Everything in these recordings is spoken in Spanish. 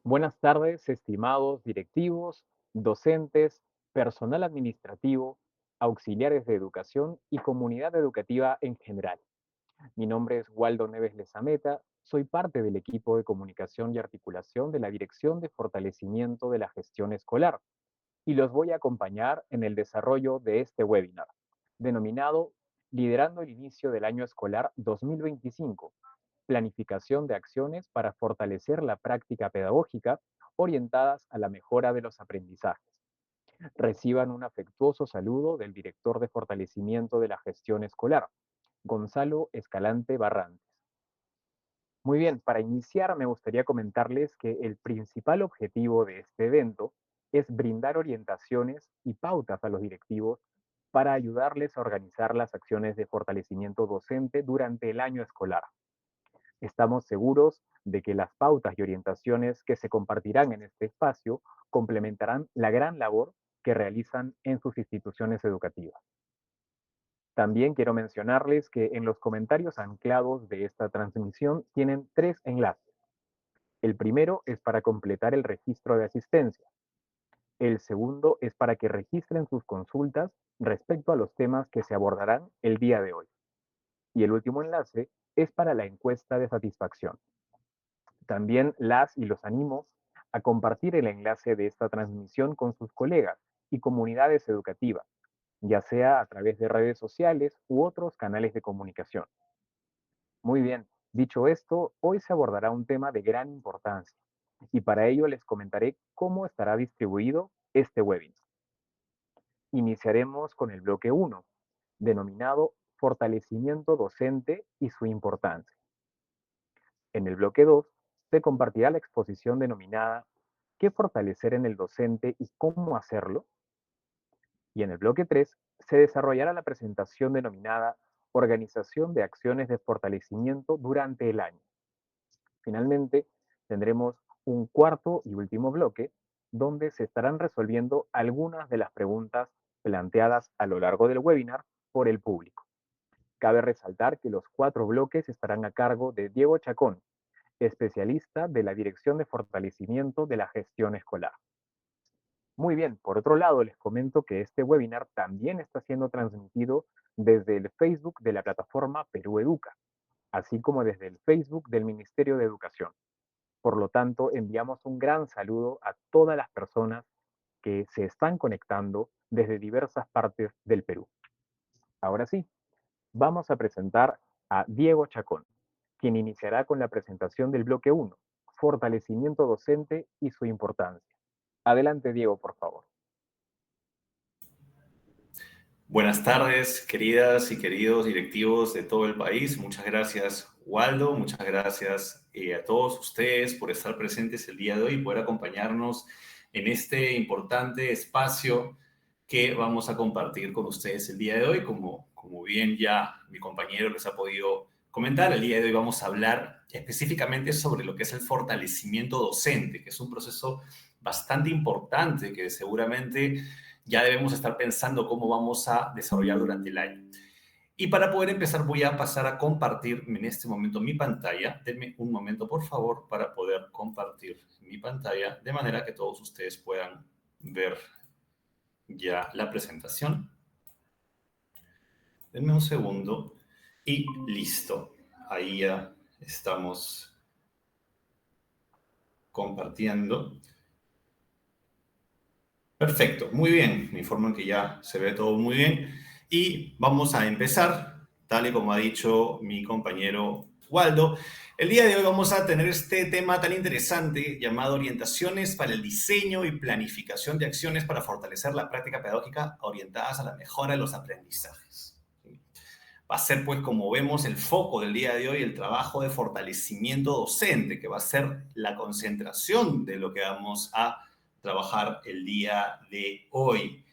Buenas tardes, estimados directivos, docentes, personal administrativo, auxiliares de educación y comunidad educativa en general. Mi nombre es Waldo Neves Lezameta, soy parte del equipo de comunicación y articulación de la Dirección de Fortalecimiento de la Gestión Escolar y los voy a acompañar en el desarrollo de este webinar, denominado Liderando el inicio del año escolar 2025, planificación de acciones para fortalecer la práctica pedagógica orientadas a la mejora de los aprendizajes. Reciban un afectuoso saludo del director de fortalecimiento de la gestión escolar, Gonzalo Escalante Barrantes. Muy bien, para iniciar me gustaría comentarles que el principal objetivo de este evento es brindar orientaciones y pautas a los directivos para ayudarles a organizar las acciones de fortalecimiento docente durante el año escolar. Estamos seguros de que las pautas y orientaciones que se compartirán en este espacio complementarán la gran labor que realizan en sus instituciones educativas. También quiero mencionarles que en los comentarios anclados de esta transmisión tienen tres enlaces. El primero es para completar el registro de asistencia. El segundo es para que registren sus consultas respecto a los temas que se abordarán el día de hoy. Y el último enlace es para la encuesta de satisfacción. También las y los animo a compartir el enlace de esta transmisión con sus colegas y comunidades educativas, ya sea a través de redes sociales u otros canales de comunicación. Muy bien, dicho esto, hoy se abordará un tema de gran importancia y para ello les comentaré cómo estará distribuido este webinar. Iniciaremos con el bloque 1, denominado Fortalecimiento docente y su importancia. En el bloque 2 se compartirá la exposición denominada ¿Qué fortalecer en el docente y cómo hacerlo? Y en el bloque 3 se desarrollará la presentación denominada Organización de acciones de fortalecimiento durante el año. Finalmente, tendremos un cuarto y último bloque donde se estarán resolviendo algunas de las preguntas planteadas a lo largo del webinar por el público. Cabe resaltar que los cuatro bloques estarán a cargo de Diego Chacón, especialista de la Dirección de Fortalecimiento de la Gestión Escolar. Muy bien, por otro lado, les comento que este webinar también está siendo transmitido desde el Facebook de la plataforma Perú Educa, así como desde el Facebook del Ministerio de Educación. Por lo tanto, enviamos un gran saludo a todas las personas que se están conectando desde diversas partes del Perú. Ahora sí, vamos a presentar a Diego Chacón, quien iniciará con la presentación del bloque 1, fortalecimiento docente y su importancia. Adelante, Diego, por favor. Buenas tardes, queridas y queridos directivos de todo el país. Muchas gracias, Waldo. Muchas gracias a todos ustedes por estar presentes el día de hoy y poder acompañarnos en este importante espacio que vamos a compartir con ustedes el día de hoy. Como bien ya mi compañero les ha podido comentar, el día de hoy vamos a hablar específicamente sobre lo que es el fortalecimiento docente, que es un proceso bastante importante que seguramente ya debemos estar pensando cómo vamos a desarrollar durante el año. Y para poder empezar voy a pasar a compartir en este momento mi pantalla. Denme un momento, por favor, para poder compartir mi pantalla de manera que todos ustedes puedan ver ya la presentación. Denme un segundo y listo. Ahí ya estamos compartiendo. Perfecto, muy bien. Me informan que ya se ve todo muy bien. Y vamos a empezar, tal y como ha dicho mi compañero Waldo. El día de hoy vamos a tener este tema tan interesante llamado Orientaciones para el diseño y planificación de acciones para fortalecer la práctica pedagógica orientadas a la mejora de los aprendizajes. Va a ser, pues, como vemos, el foco del día de hoy, el trabajo de fortalecimiento docente, que va a ser la concentración de lo que vamos a trabajar el día de hoy.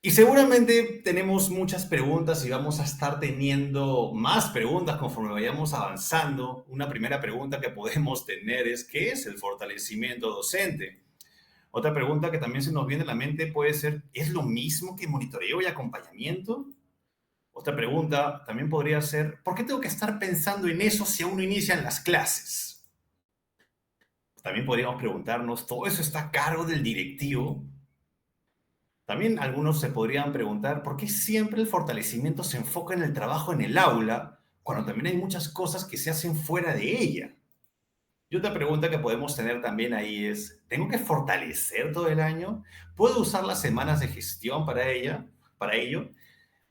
Y seguramente tenemos muchas preguntas y vamos a estar teniendo más preguntas conforme vayamos avanzando. Una primera pregunta que podemos tener es, ¿qué es el fortalecimiento docente? Otra pregunta que también se nos viene a la mente puede ser, ¿es lo mismo que monitoreo y acompañamiento? Otra pregunta también podría ser, ¿por qué tengo que estar pensando en eso si aún no inician las clases? También podríamos preguntarnos, ¿todo eso está a cargo del directivo? También algunos se podrían preguntar, ¿por qué siempre el fortalecimiento se enfoca en el trabajo en el aula, cuando también hay muchas cosas que se hacen fuera de ella? Y otra pregunta que podemos tener también ahí es, ¿tengo que fortalecer todo el año? ¿Puedo usar las semanas de gestión para ello?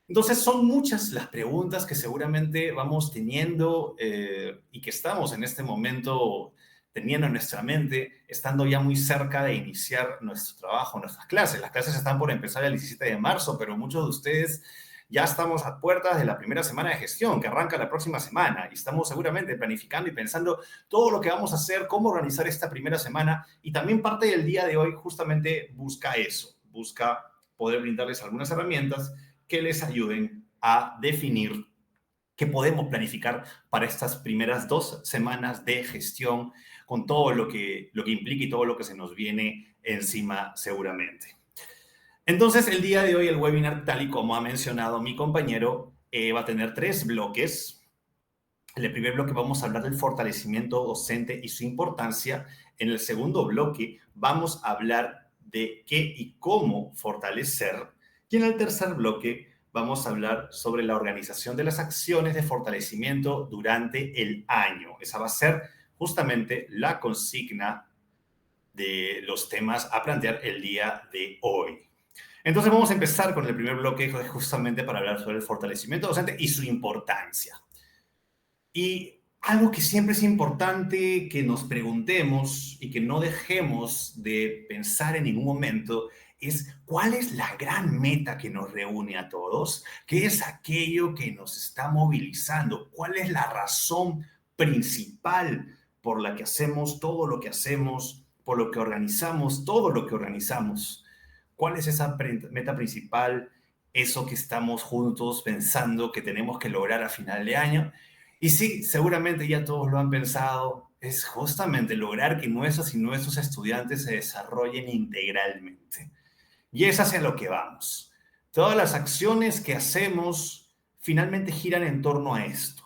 Entonces, son muchas las preguntas que seguramente vamos teniendo y que estamos en este momento teniendo en nuestra mente, estando ya muy cerca de iniciar nuestro trabajo, nuestras clases. Las clases están por empezar el 17 de marzo, pero muchos de ustedes ya estamos a puertas de la primera semana de gestión, que arranca la próxima semana, y estamos seguramente planificando y pensando todo lo que vamos a hacer, cómo organizar esta primera semana, y también parte del día de hoy justamente busca eso, busca poder brindarles algunas herramientas que les ayuden a definir qué podemos planificar para estas primeras 2 semanas de gestión con todo lo que implica y todo lo que se nos viene encima seguramente. Entonces, el día de hoy el webinar, tal y como ha mencionado mi compañero, va a tener 3 bloques. En el primer bloque vamos a hablar del fortalecimiento docente y su importancia. En el segundo bloque vamos a hablar de qué y cómo fortalecer. Y en el tercer bloque vamos a hablar sobre la organización de las acciones de fortalecimiento durante el año. Esa va a ser justamente la consigna de los temas a plantear el día de hoy. Entonces vamos a empezar con el primer bloque justamente para hablar sobre el fortalecimiento docente y su importancia. Y algo que siempre es importante que nos preguntemos y que no dejemos de pensar en ningún momento es cuál es la gran meta que nos reúne a todos, qué es aquello que nos está movilizando, cuál es la razón principal por la que hacemos todo lo que hacemos, por lo que organizamos todo lo que organizamos. ¿Cuál es esa meta principal, eso que estamos juntos pensando que tenemos que lograr a final de año? Y sí, seguramente ya todos lo han pensado, es justamente lograr que nuestras y nuestros estudiantes se desarrollen integralmente. Y es hacia lo que vamos. Todas las acciones que hacemos finalmente giran en torno a esto,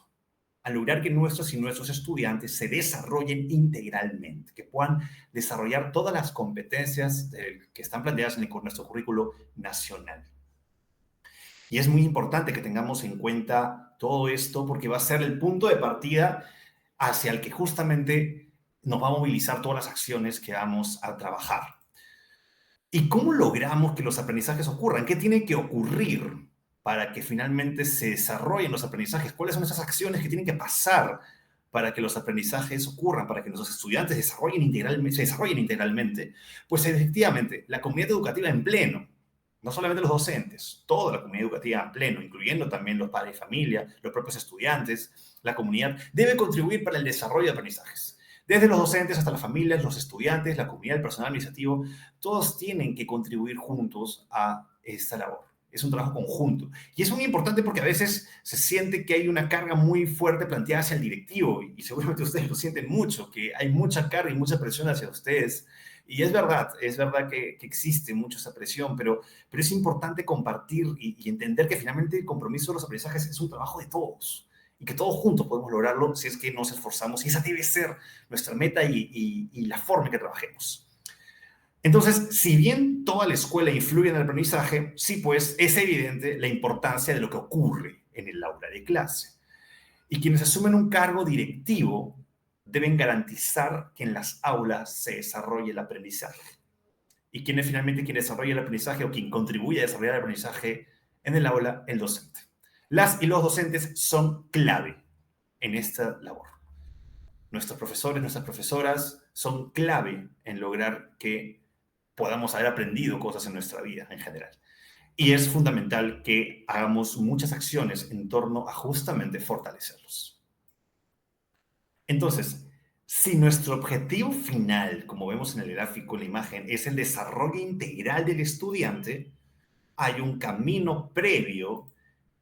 a lograr que nuestros y nuestros estudiantes se desarrollen integralmente, que puedan desarrollar todas las competencias que están planteadas en nuestro currículo nacional. Y es muy importante que tengamos en cuenta todo esto porque va a ser el punto de partida hacia el que justamente nos va a movilizar todas las acciones que vamos a trabajar. ¿Y cómo logramos que los aprendizajes ocurran? ¿Qué tiene que ocurrir para que finalmente se desarrollen los aprendizajes? ¿Cuáles son esas acciones que tienen que pasar para que los aprendizajes ocurran, para que nuestros estudiantes se desarrollen integralmente? Pues efectivamente, la comunidad educativa en pleno, no solamente los docentes, toda la comunidad educativa en pleno, incluyendo también los padres de familia, los propios estudiantes, la comunidad, debe contribuir para el desarrollo de aprendizajes. Desde los docentes hasta las familias, los estudiantes, la comunidad, el personal administrativo, todos tienen que contribuir juntos a esta labor. Es un trabajo conjunto. Y es muy importante porque a veces se siente que hay una carga muy fuerte planteada hacia el directivo y seguramente ustedes lo sienten mucho, que hay mucha carga y mucha presión hacia ustedes. Y es verdad que existe mucha esa presión, pero es importante compartir y entender que finalmente el compromiso de los aprendizajes es un trabajo de todos y que todos juntos podemos lograrlo si es que nos esforzamos y esa debe ser nuestra meta y la forma en que trabajemos. Entonces, si bien toda la escuela influye en el aprendizaje, sí, pues es evidente la importancia de lo que ocurre en el aula de clase. Y quienes asumen un cargo directivo deben garantizar que en las aulas se desarrolle el aprendizaje. Y quien desarrolla el aprendizaje o quien contribuye a desarrollar el aprendizaje en el aula, el docente. Las y los docentes son clave en esta labor. Nuestros profesores, nuestras profesoras son clave en lograr que podamos haber aprendido cosas en nuestra vida en general. Y es fundamental que hagamos muchas acciones en torno a justamente fortalecerlos. Entonces, si nuestro objetivo final, como vemos en el gráfico, en la imagen, es el desarrollo integral del estudiante, hay un camino previo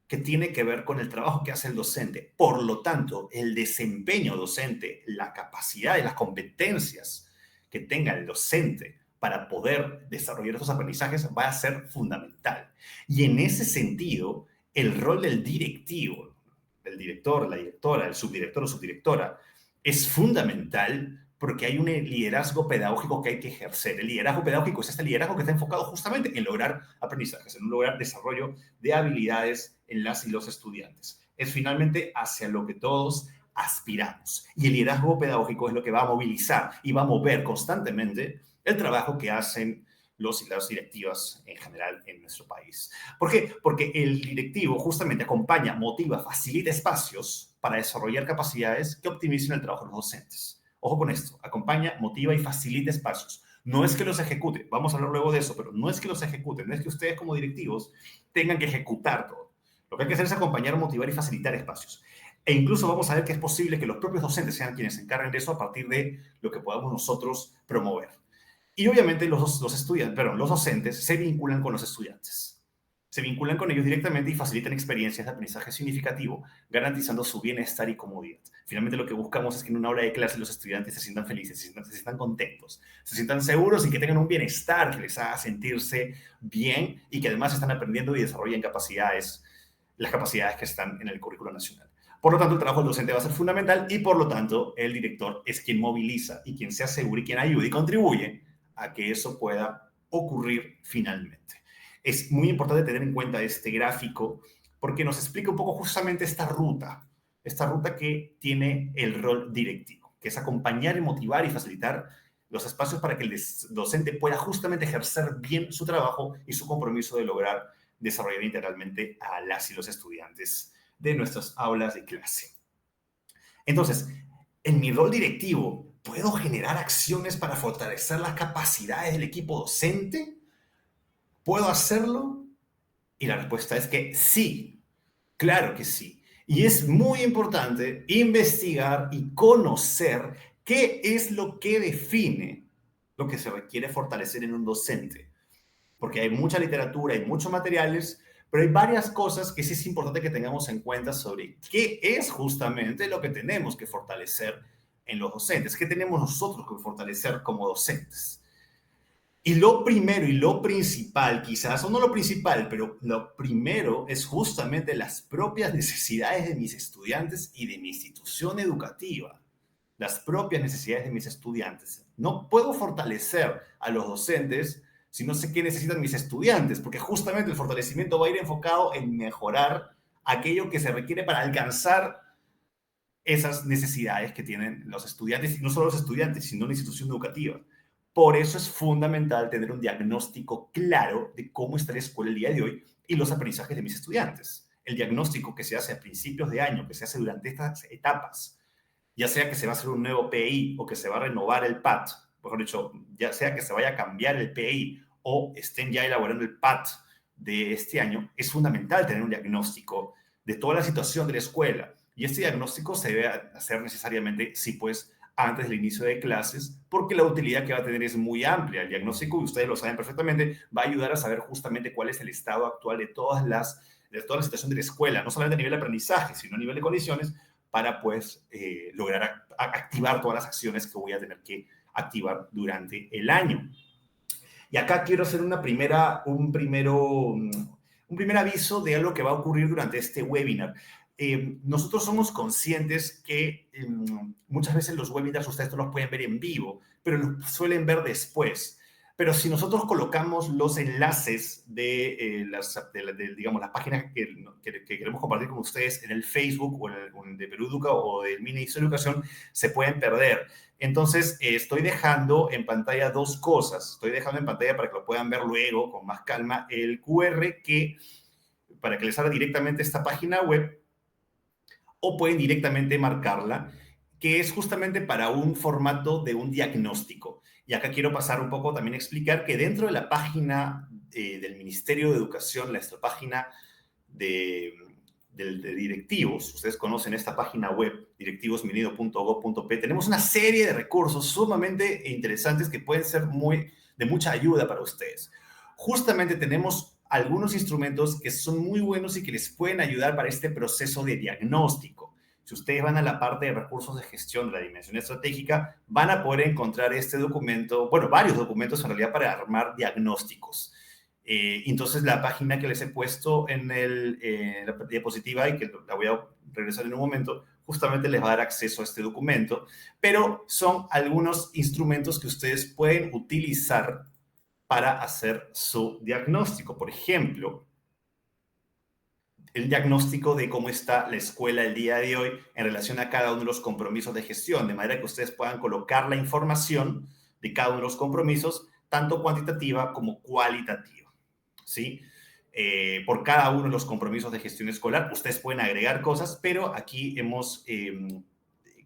que tiene que ver con el trabajo que hace el docente. Por lo tanto, el desempeño docente, la capacidad y las competencias que tenga el docente para poder desarrollar estos aprendizajes va a ser fundamental. Y en ese sentido, el rol del directivo, del director, la directora, el subdirector o subdirectora, es fundamental porque hay un liderazgo pedagógico que hay que ejercer. El liderazgo pedagógico es este liderazgo que está enfocado justamente en lograr aprendizajes, en lograr desarrollo de habilidades en las y los estudiantes. Es finalmente hacia lo que todos aspiramos. Y el liderazgo pedagógico es lo que va a movilizar y va a mover constantemente el trabajo que hacen los y las directivas en general en nuestro país. ¿Por qué? Porque el directivo justamente acompaña, motiva, facilita espacios para desarrollar capacidades que optimicen el trabajo de los docentes. Ojo con esto, acompaña, motiva y facilita espacios. No es que los ejecute, vamos a hablar luego de eso, pero no es que los ejecuten, no es que ustedes como directivos tengan que ejecutar todo. Lo que hay que hacer es acompañar, motivar y facilitar espacios. E incluso vamos a ver que es posible que los propios docentes sean quienes se encarguen de eso a partir de lo que podamos nosotros promover. Y obviamente los estudiantes, perdón, los docentes se vinculan con los estudiantes. Se vinculan con ellos directamente y facilitan experiencias de aprendizaje significativo, garantizando su bienestar y comodidad. Finalmente lo que buscamos es que en una hora de clase los estudiantes se sientan felices, se sientan contentos, se sientan seguros y que tengan un bienestar que les haga sentirse bien y que además están aprendiendo y desarrollen capacidades, las capacidades que están en el currículo nacional. Por lo tanto, el trabajo del docente va a ser fundamental y por lo tanto el director es quien moviliza y quien se asegura y quien ayuda y contribuye a que eso pueda ocurrir finalmente. Es muy importante tener en cuenta este gráfico porque nos explica un poco justamente esta ruta que tiene el rol directivo, que es acompañar y motivar y facilitar los espacios para que el docente pueda justamente ejercer bien su trabajo y su compromiso de lograr desarrollar integralmente a las y los estudiantes de nuestras aulas de clase. Entonces, en mi rol directivo, ¿puedo generar acciones para fortalecer las capacidades del equipo docente? ¿Puedo hacerlo? Y la respuesta es que sí, claro que sí. Y es muy importante investigar y conocer qué es lo que define lo que se requiere fortalecer en un docente. Porque hay mucha literatura, hay muchos materiales, pero hay varias cosas que sí es importante que tengamos en cuenta sobre qué es justamente lo que tenemos que fortalecer en los docentes, qué tenemos nosotros que fortalecer como docentes. Y lo primero y lo principal, quizás, o no lo principal, pero lo primero es justamente las propias necesidades de mis estudiantes y de mi institución educativa. Las propias necesidades de mis estudiantes. No puedo fortalecer a los docentes si no sé qué necesitan mis estudiantes, porque justamente el fortalecimiento va a ir enfocado en mejorar aquello que se requiere para alcanzar esas necesidades que tienen los estudiantes, y no solo los estudiantes, sino la institución educativa. Por eso es fundamental tener un diagnóstico claro de cómo está la escuela el día de hoy y los aprendizajes de mis estudiantes. El diagnóstico que se hace a principios de año, que se hace durante estas etapas, ya sea que se va a hacer un nuevo PI o que se va a renovar el PAT, mejor dicho, ya sea que se vaya a cambiar el PI o estén ya elaborando el PAT de este año, es fundamental tener un diagnóstico de toda la situación de la escuela. Y este diagnóstico se debe hacer necesariamente, sí, pues, antes del inicio de clases, porque la utilidad que va a tener es muy amplia. El diagnóstico, y ustedes lo saben perfectamente, va a ayudar a saber justamente cuál es el estado actual de toda la situación de la escuela, no solamente a nivel de aprendizaje, sino a nivel de condiciones, para pues lograr activar todas las acciones que voy a tener que activar durante el año. Y acá quiero hacer un primer aviso de algo que va a ocurrir durante este webinar. Nosotros somos conscientes que muchas veces los webinars ustedes no los pueden ver en vivo, pero los suelen ver después. Pero si nosotros colocamos los enlaces de, digamos, las páginas que queremos compartir con ustedes en el Facebook o en el de Perú Educa o del Ministerio de Educación, se pueden perder. Entonces, estoy dejando en pantalla dos cosas. Estoy dejando en pantalla para que lo puedan ver luego con más calma el QR para que les salga directamente esta página web, o pueden directamente marcarla, que es justamente para un formato de un diagnóstico. Y acá quiero pasar un poco también a explicar que dentro de la página del Ministerio de Educación, nuestra página de directivos, ustedes conocen esta página web, directivosminido.gov.p, tenemos una serie de recursos sumamente interesantes que pueden ser de mucha ayuda para ustedes. Justamente tenemos algunos instrumentos que son muy buenos y que les pueden ayudar para este proceso de diagnóstico. Si ustedes van a la parte de recursos de gestión de la dimensión estratégica, van a poder encontrar este documento, bueno, varios documentos en realidad para armar diagnósticos. Entonces, la página que les he puesto en la diapositiva y que la voy a regresar en un momento, justamente les va a dar acceso a este documento, pero son algunos instrumentos que ustedes pueden utilizar para hacer su diagnóstico. Por ejemplo, el diagnóstico de cómo está la escuela el día de hoy en relación a cada uno de los compromisos de gestión, de manera que ustedes puedan colocar la información de cada uno de los compromisos, tanto cuantitativa como cualitativa, ¿sí? Por cada uno de los compromisos de gestión escolar, ustedes pueden agregar cosas, pero aquí hemos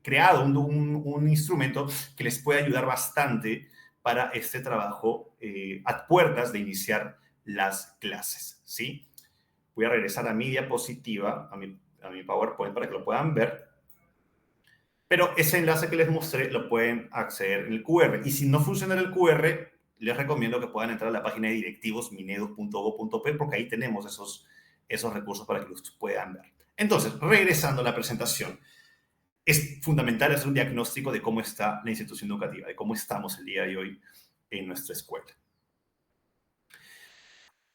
creado un instrumento que les puede ayudar bastante para este trabajo a puertas de iniciar las clases, ¿sí? Voy a regresar a mi diapositiva, a mi PowerPoint para que lo puedan ver. Pero ese enlace que les mostré lo pueden acceder en el QR. Y si no funciona el QR, les recomiendo que puedan entrar a la página de directivos minedu.go.p porque ahí tenemos esos recursos para que los puedan ver. Entonces, regresando a la presentación, es fundamental hacer un diagnóstico de cómo está la institución educativa, de cómo estamos el día de hoy en nuestra escuela.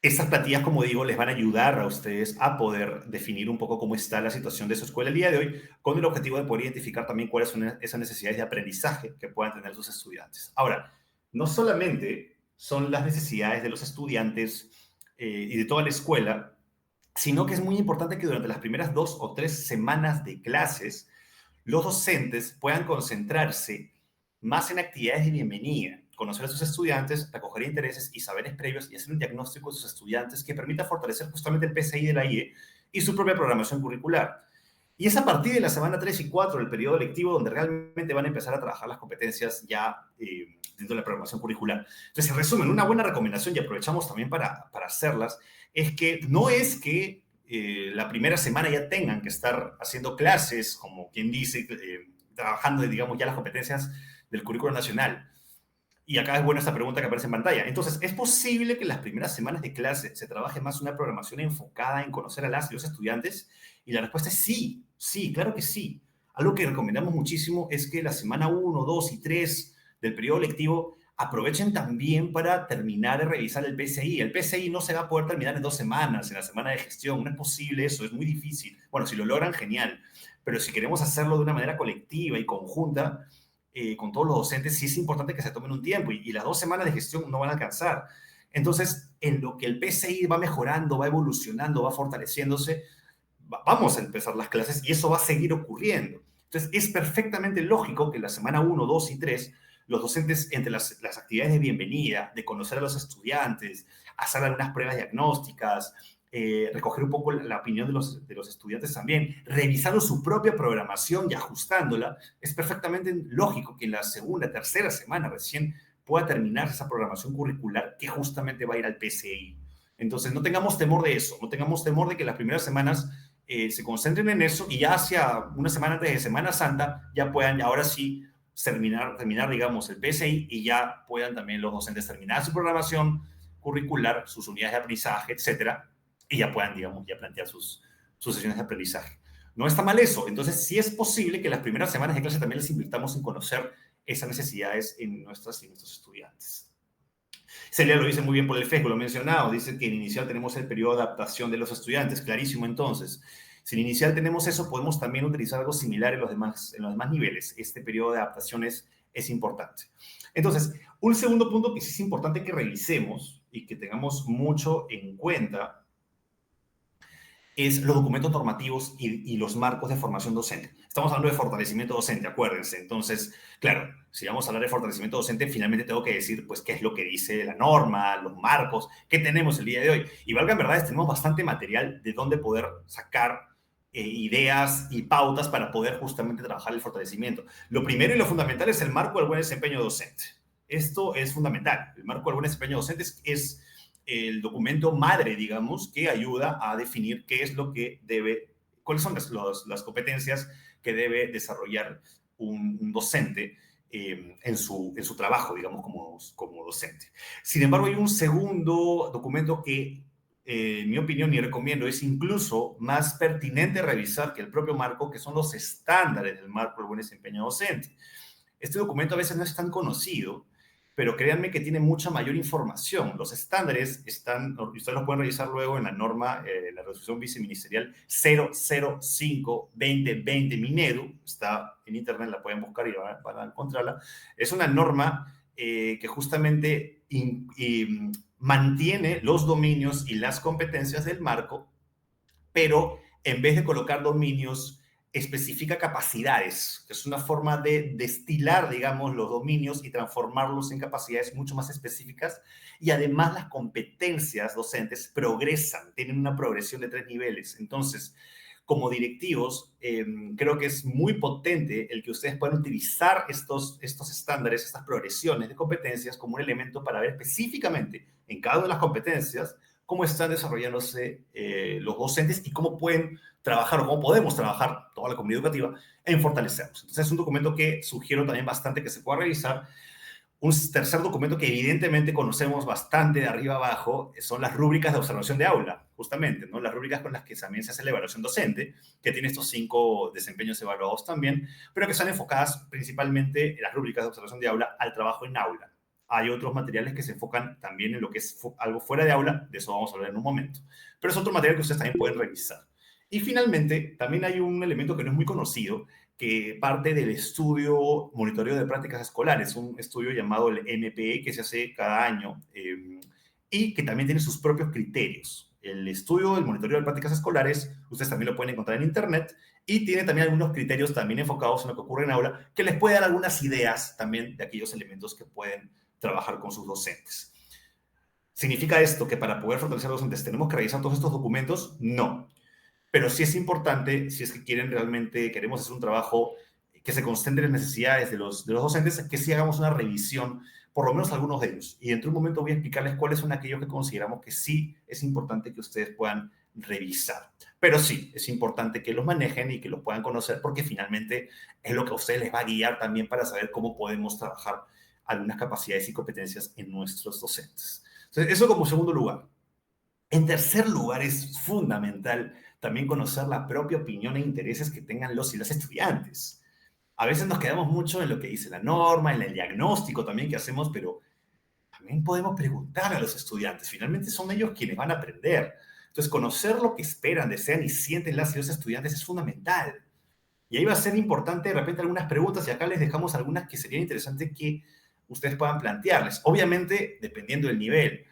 Estas plantillas, como digo, les van a ayudar a ustedes a poder definir un poco cómo está la situación de su escuela el día de hoy, con el objetivo de poder identificar también cuáles son esas necesidades de aprendizaje que puedan tener sus estudiantes. Ahora, no solamente son las necesidades de los estudiantes y de toda la escuela, sino que es muy importante que durante las primeras 2 o 3 semanas de clases, los docentes puedan concentrarse más en actividades de bienvenida, conocer a sus estudiantes, recoger intereses y saberes previos y hacer un diagnóstico de sus estudiantes que permita fortalecer justamente el PCI de la IE y su propia programación curricular. Y es a partir de la semana 3 y 4 del periodo lectivo donde realmente van a empezar a trabajar las competencias ya dentro de la programación curricular. Entonces, en resumen, una buena recomendación, y aprovechamos también para hacerlas, es que no es que la primera semana ya tengan que estar haciendo clases, como quien dice, trabajando, digamos, ya las competencias del currículo nacional. Y acá es buena esta pregunta que aparece en pantalla. Entonces, ¿es posible que en las primeras semanas de clase se trabaje más una programación enfocada en conocer a las y los estudiantes? Y la respuesta es sí, sí, claro que sí. Algo que recomendamos muchísimo es que la semana 1, 2 y 3 del periodo lectivo aprovechen también para terminar de revisar el PCI. El PCI no se va a poder terminar en 2 semanas, en la semana de gestión. No es posible eso, es muy difícil. Bueno, si lo logran, genial. Pero si queremos hacerlo de una manera colectiva y conjunta, con todos los docentes, sí es importante que se tomen un tiempo y las 2 semanas de gestión no van a alcanzar. Entonces, en lo que el PCI va mejorando, va evolucionando, va fortaleciéndose, vamos a empezar las clases y eso va a seguir ocurriendo. Entonces, es perfectamente lógico que la semana 1, 2 y 3, los docentes, entre las actividades de bienvenida, de conocer a los estudiantes, hacer algunas pruebas diagnósticas, recoger un poco la opinión de los estudiantes también, revisando su propia programación y ajustándola, es perfectamente lógico que en la segunda, tercera semana recién pueda terminar esa programación curricular que justamente va a ir al PCI. Entonces, no tengamos temor de eso, no tengamos temor de que las primeras semanas se concentren en eso y ya hacia una semana antes de Semana Santa ya puedan, ahora sí, terminar, digamos, el PCI y ya puedan también los docentes terminar su programación curricular, sus unidades de aprendizaje, etcétera, y ya puedan, digamos, ya plantear sus sesiones de aprendizaje. No está mal eso. Entonces, sí es posible que las primeras semanas de clase también les invirtamos en conocer esas necesidades en nuestros estudiantes. Celia lo dice muy bien por el Facebook, lo he mencionado. Dice que en inicial tenemos el periodo de adaptación de los estudiantes. Clarísimo, entonces. Si en inicial tenemos eso, podemos también utilizar algo similar en los demás niveles. Este periodo de adaptación es importante. Entonces, un segundo punto que sí es importante que revisemos y que tengamos mucho en cuenta es los documentos normativos y los marcos de formación docente. Estamos hablando de fortalecimiento docente, acuérdense. Entonces, claro, si vamos a hablar de fortalecimiento docente, finalmente tengo que decir, pues, qué es lo que dice la norma, los marcos, qué tenemos el día de hoy. Y valga en verdad, tenemos bastante material de dónde poder sacar ideas y pautas para poder justamente trabajar el fortalecimiento. Lo primero y lo fundamental es el marco del buen desempeño docente. Esto es fundamental. El marco del buen desempeño docente es el documento madre, digamos, que ayuda a definir qué es lo que debe, cuáles son las competencias que debe desarrollar un docente en su trabajo, digamos, como docente. Sin embargo, hay un segundo documento que, en mi opinión, y recomiendo, es incluso más pertinente revisar que el propio marco, que son los estándares del marco del buen desempeño docente. Este documento a veces no es tan conocido, pero créanme que tiene mucha mayor información. Los estándares están, y ustedes los pueden revisar luego en la norma, la resolución viceministerial 005-2020 Minedu, está en internet, la pueden buscar y van a encontrarla. Es una norma que justamente mantiene los dominios y las competencias del marco, pero en vez de colocar dominios, especifica capacidades, que es una forma de destilar, digamos, los dominios y transformarlos en capacidades mucho más específicas. Y además las competencias docentes progresan, tienen una progresión de 3 niveles. Entonces, como directivos, creo que es muy potente el que ustedes puedan utilizar estos estándares, estas progresiones de competencias como un elemento para ver específicamente en cada una de las competencias cómo están desarrollándose los docentes y cómo pueden trabajar o cómo podemos trabajar, toda la comunidad educativa, en fortalecerlos. Entonces es un documento que sugiero también bastante que se pueda revisar. Un tercer documento que evidentemente conocemos bastante de arriba abajo son las rúbricas de observación de aula, justamente, ¿no? Las rúbricas con las que también se hace la evaluación docente, que tiene estos 5 desempeños evaluados también, pero que están enfocadas principalmente en las rúbricas de observación de aula al trabajo en aula. Hay otros materiales que se enfocan también en lo que es algo fuera de aula, de eso vamos a hablar en un momento. Pero es otro material que ustedes también pueden revisar. Y finalmente, también hay un elemento que no es muy conocido, que parte del estudio monitoreo de prácticas escolares, un estudio llamado el MPE que se hace cada año y que también tiene sus propios criterios. El estudio del monitoreo de prácticas escolares, ustedes también lo pueden encontrar en internet y tiene también algunos criterios también enfocados en lo que ocurre en aula que les puede dar algunas ideas también de aquellos elementos que pueden trabajar con sus docentes. ¿Significa esto que para poder fortalecer a los docentes tenemos que revisar todos estos documentos? No. Pero sí es importante, si es que quieren realmente, queremos hacer un trabajo que se concentre en las necesidades de los docentes, que sí hagamos una revisión, por lo menos algunos de ellos. Y dentro de un momento voy a explicarles cuáles son aquellos que consideramos que sí es importante que ustedes puedan revisar. Pero sí, es importante que los manejen y que los puedan conocer porque finalmente es lo que a ustedes les va a guiar también para saber cómo podemos trabajar algunas capacidades y competencias en nuestros docentes. Entonces, eso como segundo lugar. En tercer lugar, es fundamental también conocer la propia opinión e intereses que tengan los y las estudiantes. A veces nos quedamos mucho en lo que dice la norma, en el diagnóstico también que hacemos, pero también podemos preguntar a los estudiantes. Finalmente son ellos quienes van a aprender. Entonces, conocer lo que esperan, desean y sienten las y los estudiantes es fundamental. Y ahí va a ser importante de repente algunas preguntas y acá les dejamos algunas que serían interesantes que ustedes puedan plantearles. Obviamente, dependiendo del nivel,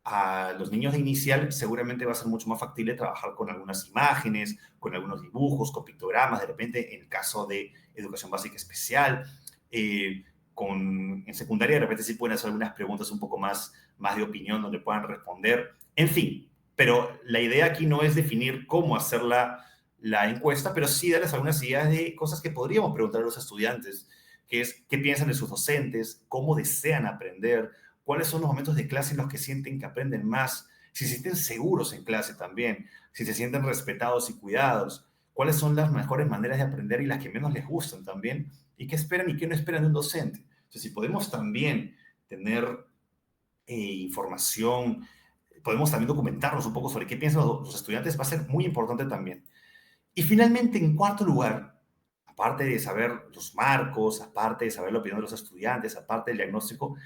a los niños de inicial seguramente va a ser mucho más factible trabajar con algunas imágenes, con algunos dibujos, con pictogramas, de repente en el caso de educación básica especial. En secundaria de repente sí pueden hacer algunas preguntas un poco más de opinión donde puedan responder. En fin, pero la idea aquí no es definir cómo hacer la encuesta, pero sí darles algunas ideas de cosas que podríamos preguntar a los estudiantes, que es qué piensan de sus docentes, cómo desean aprender, cuáles son los momentos de clase en los que sienten que aprenden más, si se sienten seguros en clase también, si se sienten respetados y cuidados, cuáles son las mejores maneras de aprender y las que menos les gustan también, y qué esperan y qué no esperan de un docente. Entonces, si podemos también tener información, podemos también documentarnos un poco sobre qué piensan los estudiantes, va a ser muy importante también. Y finalmente, en cuarto lugar, aparte de saber los marcos, aparte de saber la opinión de los estudiantes, aparte del diagnóstico,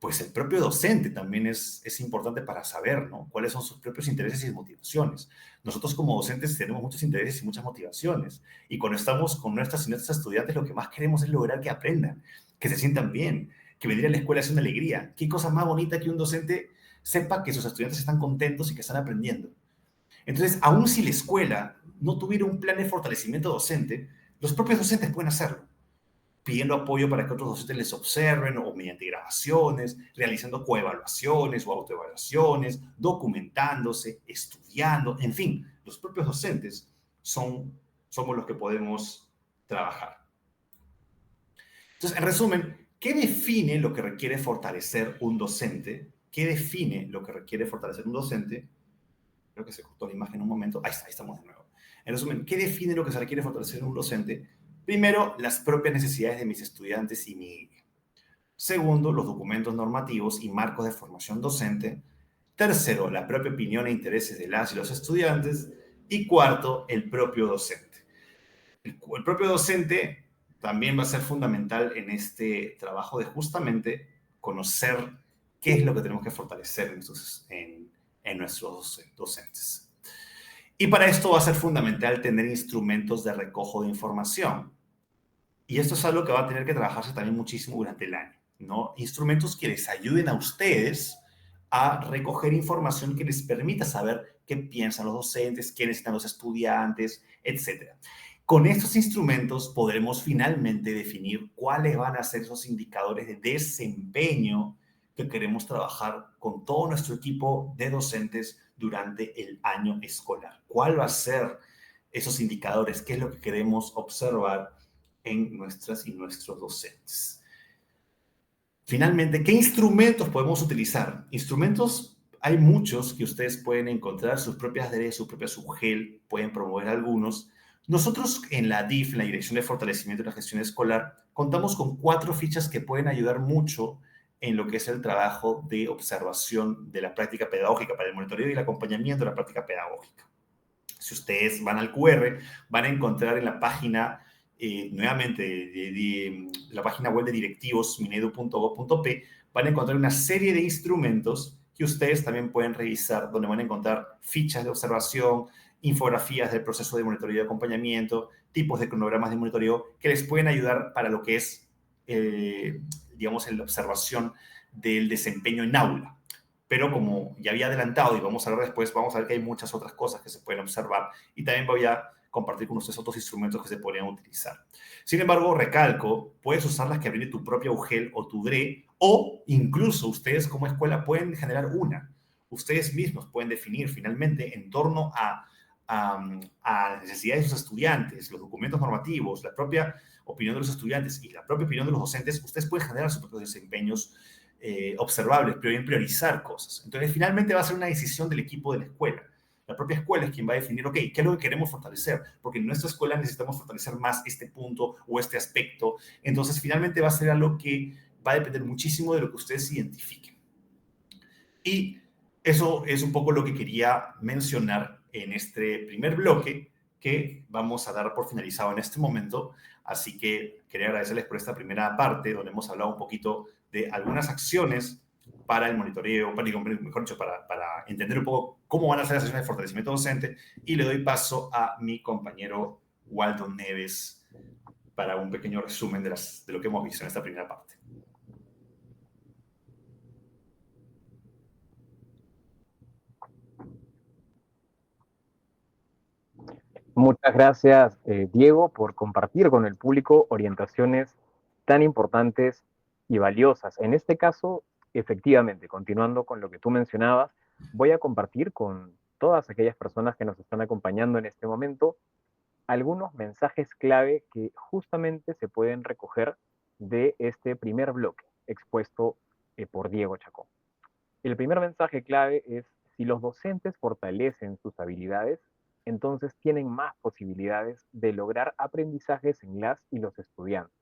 pues el propio docente también es importante para saber, ¿no? Cuáles son sus propios intereses y motivaciones. Nosotros como docentes tenemos muchos intereses y muchas motivaciones. Y cuando estamos con nuestras y nuestros estudiantes, lo que más queremos es lograr que aprendan, que se sientan bien, que venir a la escuela es una alegría. ¿Qué cosa más bonita que un docente sepa que sus estudiantes están contentos y que están aprendiendo? Entonces, aun si la escuela no tuviera un plan de fortalecimiento docente, los propios docentes pueden hacerlo, pidiendo apoyo para que otros docentes les observen o mediante grabaciones, realizando coevaluaciones o autoevaluaciones, documentándose, estudiando, en fin, los propios docentes somos los que podemos trabajar. Entonces, en resumen, ¿qué define lo que requiere fortalecer un docente? ¿Qué define lo que requiere fortalecer un docente? Creo que se cortó la imagen un momento. Ahí está, ahí estamos de nuevo. En resumen, ¿qué define lo que se requiere fortalecer en un docente? Primero, las propias necesidades de mis estudiantes y mi. Segundo, los documentos normativos y marcos de formación docente. Tercero, la propia opinión e intereses de las y los estudiantes. Y cuarto, el propio docente. El propio docente también va a ser fundamental en este trabajo de justamente conocer qué es lo que tenemos que fortalecer en nuestros docentes. Y para esto va a ser fundamental tener instrumentos de recojo de información. Y esto es algo que va a tener que trabajarse también muchísimo durante el año, ¿no? Instrumentos que les ayuden a ustedes a recoger información que les permita saber qué piensan los docentes, qué necesitan los estudiantes, etcétera. Con estos instrumentos podremos finalmente definir cuáles van a ser esos indicadores de desempeño que queremos trabajar con todo nuestro equipo de docentes durante el año escolar. ¿Cuál va a ser esos indicadores? ¿Qué es lo que queremos observar en nuestras y nuestros docentes? Finalmente, ¿qué instrumentos podemos utilizar? Instrumentos, hay muchos que ustedes pueden encontrar, sus propias DRE, sus propias UGEL, pueden promover algunos. Nosotros en la DIF, en la Dirección de Fortalecimiento de la Gestión Escolar, contamos con 4 fichas que pueden ayudar mucho en lo que es el trabajo de observación de la práctica pedagógica para el monitoreo y el acompañamiento de la práctica pedagógica. Si ustedes van al QR, van a encontrar en la página, nuevamente, la página web de directivos, minedu.gov.p, van a encontrar una serie de instrumentos que ustedes también pueden revisar, donde van a encontrar fichas de observación, infografías del proceso de monitoreo y acompañamiento, tipos de cronogramas de monitoreo que les pueden ayudar para lo que es, digamos, en la observación del desempeño en aula. Pero como ya había adelantado y vamos a hablar después, vamos a ver que hay muchas otras cosas que se pueden observar y también voy a compartir con ustedes otros instrumentos que se podrían utilizar. Sin embargo, recalco, puedes usar las que brinde tu propia UGEL o tu DRE, o incluso ustedes como escuela pueden generar una. Ustedes mismos pueden definir finalmente en torno a las necesidades de sus estudiantes, los documentos normativos, la propia opinión de los estudiantes y la propia opinión de los docentes. Ustedes pueden generar sus propios desempeños observables, pero bien priorizar cosas. Entonces, finalmente va a ser una decisión del equipo de la escuela. La propia escuela es quien va a definir, ok, ¿qué es lo que queremos fortalecer? Porque en nuestra escuela necesitamos fortalecer más este punto o este aspecto. Entonces, finalmente va a ser algo que va a depender muchísimo de lo que ustedes identifiquen. Y eso es un poco lo que quería mencionar en este primer bloque que vamos a dar por finalizado en este momento. Así que quería agradecerles por esta primera parte donde hemos hablado un poquito de algunas acciones para el monitoreo, mejor dicho, para entender un poco cómo van a ser las sesiones de fortalecimiento docente, y le doy paso a mi compañero Waldo Neves para un pequeño resumen de lo que hemos visto en esta primera parte. Muchas gracias, Diego, por compartir con el público orientaciones tan importantes y valiosas. En este caso, efectivamente, continuando con lo que tú mencionabas, voy a compartir con todas aquellas personas que nos están acompañando en este momento algunos mensajes clave que justamente se pueden recoger de este primer bloque expuesto por Diego Chacón. El primer mensaje clave es: si los docentes fortalecen sus habilidades, entonces tienen más posibilidades de lograr aprendizajes en las y los estudiantes.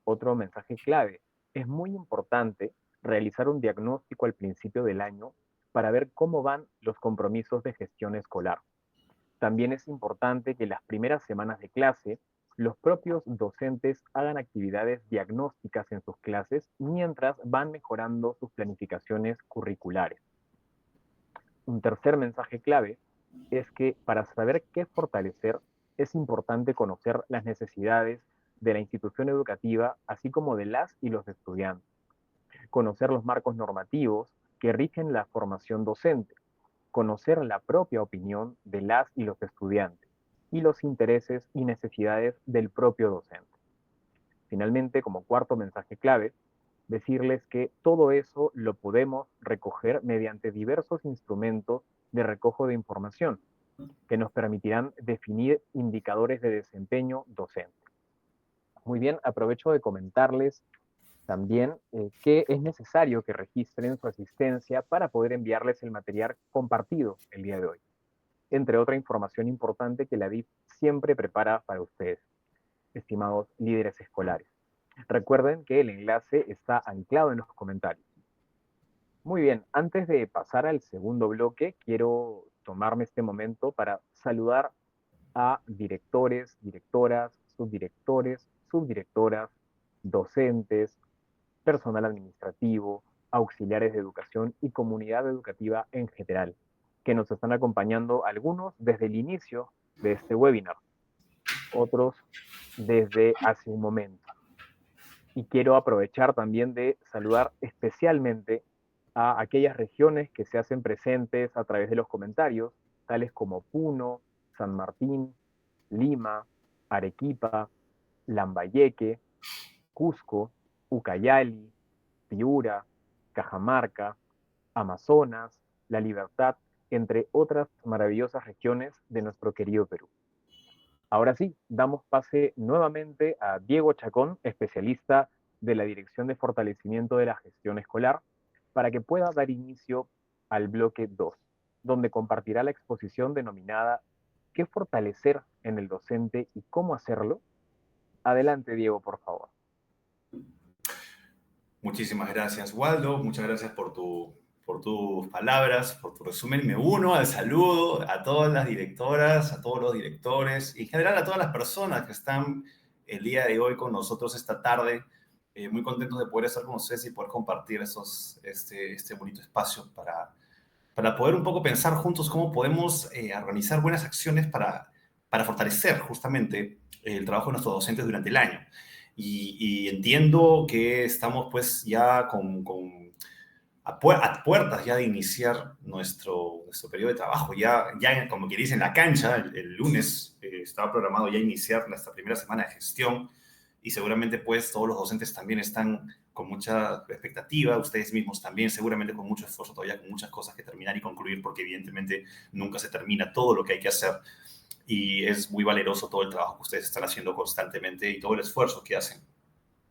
Otro mensaje clave: es muy importante realizar un diagnóstico al principio del año para ver cómo van los compromisos de gestión escolar. También es importante que las primeras semanas de clase los propios docentes hagan actividades diagnósticas en sus clases mientras van mejorando sus planificaciones curriculares. Un tercer mensaje clave es que para saber qué fortalecer es importante conocer las necesidades de la institución educativa, así como de las y los estudiantes. Conocer los marcos normativos que rigen la formación docente. Conocer la propia opinión de las y los estudiantes y los intereses y necesidades del propio docente. Finalmente, como cuarto mensaje clave, decirles que todo eso lo podemos recoger mediante diversos instrumentos de recojo de información que nos permitirán definir indicadores de desempeño docente. Muy bien, aprovecho de comentarles también que es necesario que registren su asistencia para poder enviarles el material compartido el día de hoy, entre otra información importante que la DIF siempre prepara para ustedes, estimados líderes escolares. Recuerden que el enlace está anclado en los comentarios. Muy bien, antes de pasar al segundo bloque, quiero tomarme este momento para saludar a directores, directoras, subdirectores, subdirectoras, docentes, personal administrativo, auxiliares de educación y comunidad educativa en general, que nos están acompañando algunos desde el inicio de este webinar, otros desde hace un momento. Y quiero aprovechar también de saludar especialmente a aquellas regiones que se hacen presentes a través de los comentarios, tales como Puno, San Martín, Lima, Arequipa, Lambayeque, Cusco, Ucayali, Piura, Cajamarca, Amazonas, La Libertad, entre otras maravillosas regiones de nuestro querido Perú. Ahora sí, damos pase nuevamente a Diego Chacón, especialista de la Dirección de Fortalecimiento de la Gestión Escolar, para que pueda dar inicio al bloque 2, donde compartirá la exposición denominada ¿Qué fortalecer en el docente y cómo hacerlo? Adelante, Diego, por favor. Muchísimas gracias, Waldo. Muchas gracias por tus palabras, por tu resumen. Me uno al saludo a todas las directoras, a todos los directores y en general a todas las personas que están el día de hoy con nosotros esta tarde. Muy contentos de poder estar con ustedes y poder compartir este bonito espacio para poder un poco pensar juntos cómo podemos organizar buenas acciones para fortalecer justamente el trabajo de nuestros docentes durante el año. Y entiendo que estamos pues ya a puertas ya de iniciar nuestro periodo de trabajo. Ya como que dice en la cancha, el lunes estaba programado ya iniciar nuestra primera semana de gestión y seguramente pues todos los docentes también están con mucha expectativa, ustedes mismos también seguramente con mucho esfuerzo todavía, con muchas cosas que terminar y concluir porque evidentemente nunca se termina todo lo que hay que hacer y es muy valeroso todo el trabajo que ustedes están haciendo constantemente y todo el esfuerzo que hacen.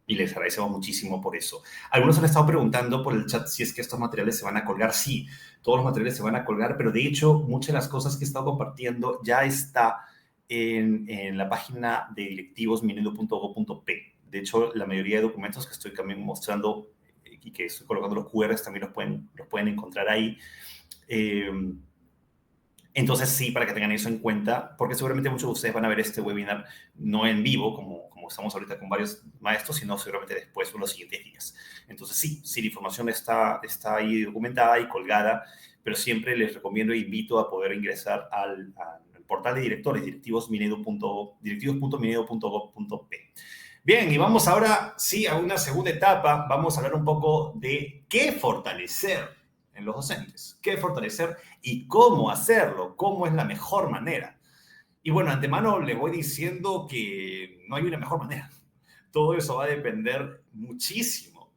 Y les agradecemos muchísimo por eso. Algunos han estado preguntando por el chat si es que estos materiales se van a colgar. Sí, todos los materiales se van a colgar, pero de hecho muchas de las cosas que he estado compartiendo ya está en la página de directivosminedo.go.p. De hecho, la mayoría de documentos que estoy también mostrando y que estoy colocando los QRs también los pueden encontrar ahí. Entonces, sí, para que tengan eso en cuenta, porque seguramente muchos de ustedes van a ver este webinar no en vivo, como estamos ahorita con varios maestros, sino seguramente después o en los siguientes días. Entonces, sí, la información está ahí documentada y colgada, pero siempre les recomiendo e invito a poder ingresar al portal de directores, directivos.minedo.gov.p. Bien, y vamos ahora, sí, a una segunda etapa. Vamos a hablar un poco de qué fortalecer en los docentes, qué fortalecer y cómo hacerlo, cómo es la mejor manera. Y bueno, antemano le voy diciendo que no hay una mejor manera. Todo eso va a depender muchísimo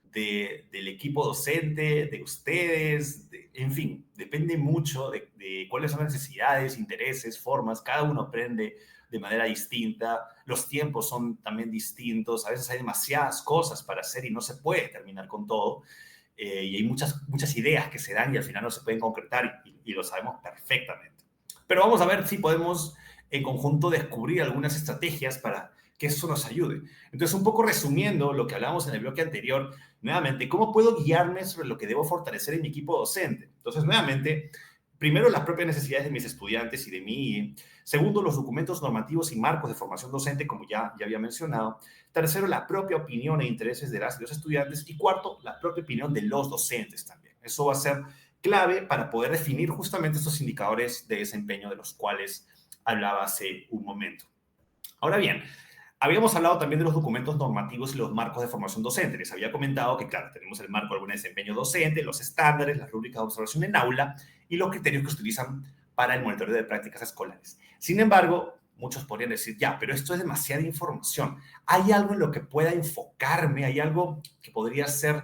del equipo docente, de ustedes, en fin, depende mucho de cuáles son las necesidades, intereses, formas. Cada uno aprende de manera distinta. Los tiempos son también distintos. A veces hay demasiadas cosas para hacer y no se puede terminar con todo. Y hay muchas ideas que se dan y al final no se pueden concretar y lo sabemos perfectamente. Pero vamos a ver si podemos en conjunto descubrir algunas estrategias para que eso nos ayude. Entonces, un poco resumiendo lo que hablábamos en el bloque anterior, nuevamente, ¿cómo puedo guiarme sobre lo que debo fortalecer en mi equipo docente? Entonces, nuevamente, primero, las propias necesidades de mis estudiantes y de mí. Segundo, los documentos normativos y marcos de formación docente, como ya había mencionado. Tercero, la propia opinión e intereses de las y los estudiantes. Y cuarto, la propia opinión de los docentes también. Eso va a ser clave para poder definir justamente estos indicadores de desempeño de los cuales hablaba hace un momento. Ahora bien, habíamos hablado también de los documentos normativos y los marcos de formación docente. Les había comentado que, claro, tenemos el marco de buen desempeño docente, los estándares, las rúbricas de observación en aula y los criterios que se utilizan para el monitoreo de prácticas escolares. Sin embargo, muchos podrían decir, ya, pero esto es demasiada información. ¿Hay algo en lo que pueda enfocarme? ¿Hay algo que podría ser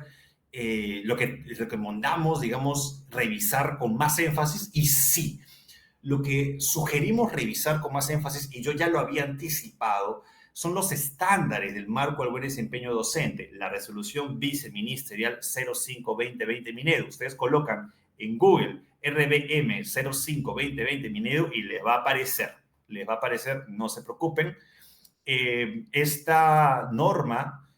lo que recomendamos, digamos, revisar con más énfasis? Y sí, lo que sugerimos revisar con más énfasis, y yo ya lo había anticipado, son los estándares del marco del buen desempeño docente, la resolución viceministerial 05-2020 Minedo. Ustedes colocan en Google RBM 05-2020 Minedo y les va a aparecer, no se preocupen. Esta norma,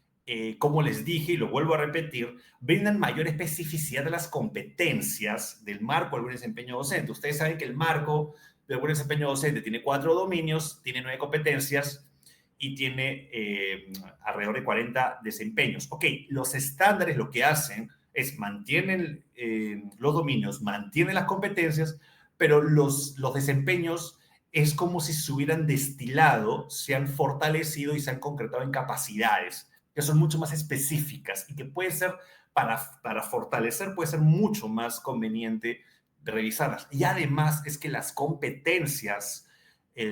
como les dije y lo vuelvo a repetir, brindan mayor especificidad de las competencias del marco del buen desempeño docente. Ustedes saben que el marco del buen desempeño docente tiene 4 dominios, tiene 9 competencias y tiene alrededor de 40 desempeños. Ok, los estándares lo que hacen es mantienen los dominios, mantienen las competencias, pero los desempeños es como si se hubieran destilado, se han fortalecido y se han concretado en capacidades que son mucho más específicas y que puede ser, para fortalecer, puede ser mucho más conveniente revisarlas. Y además es que las competencias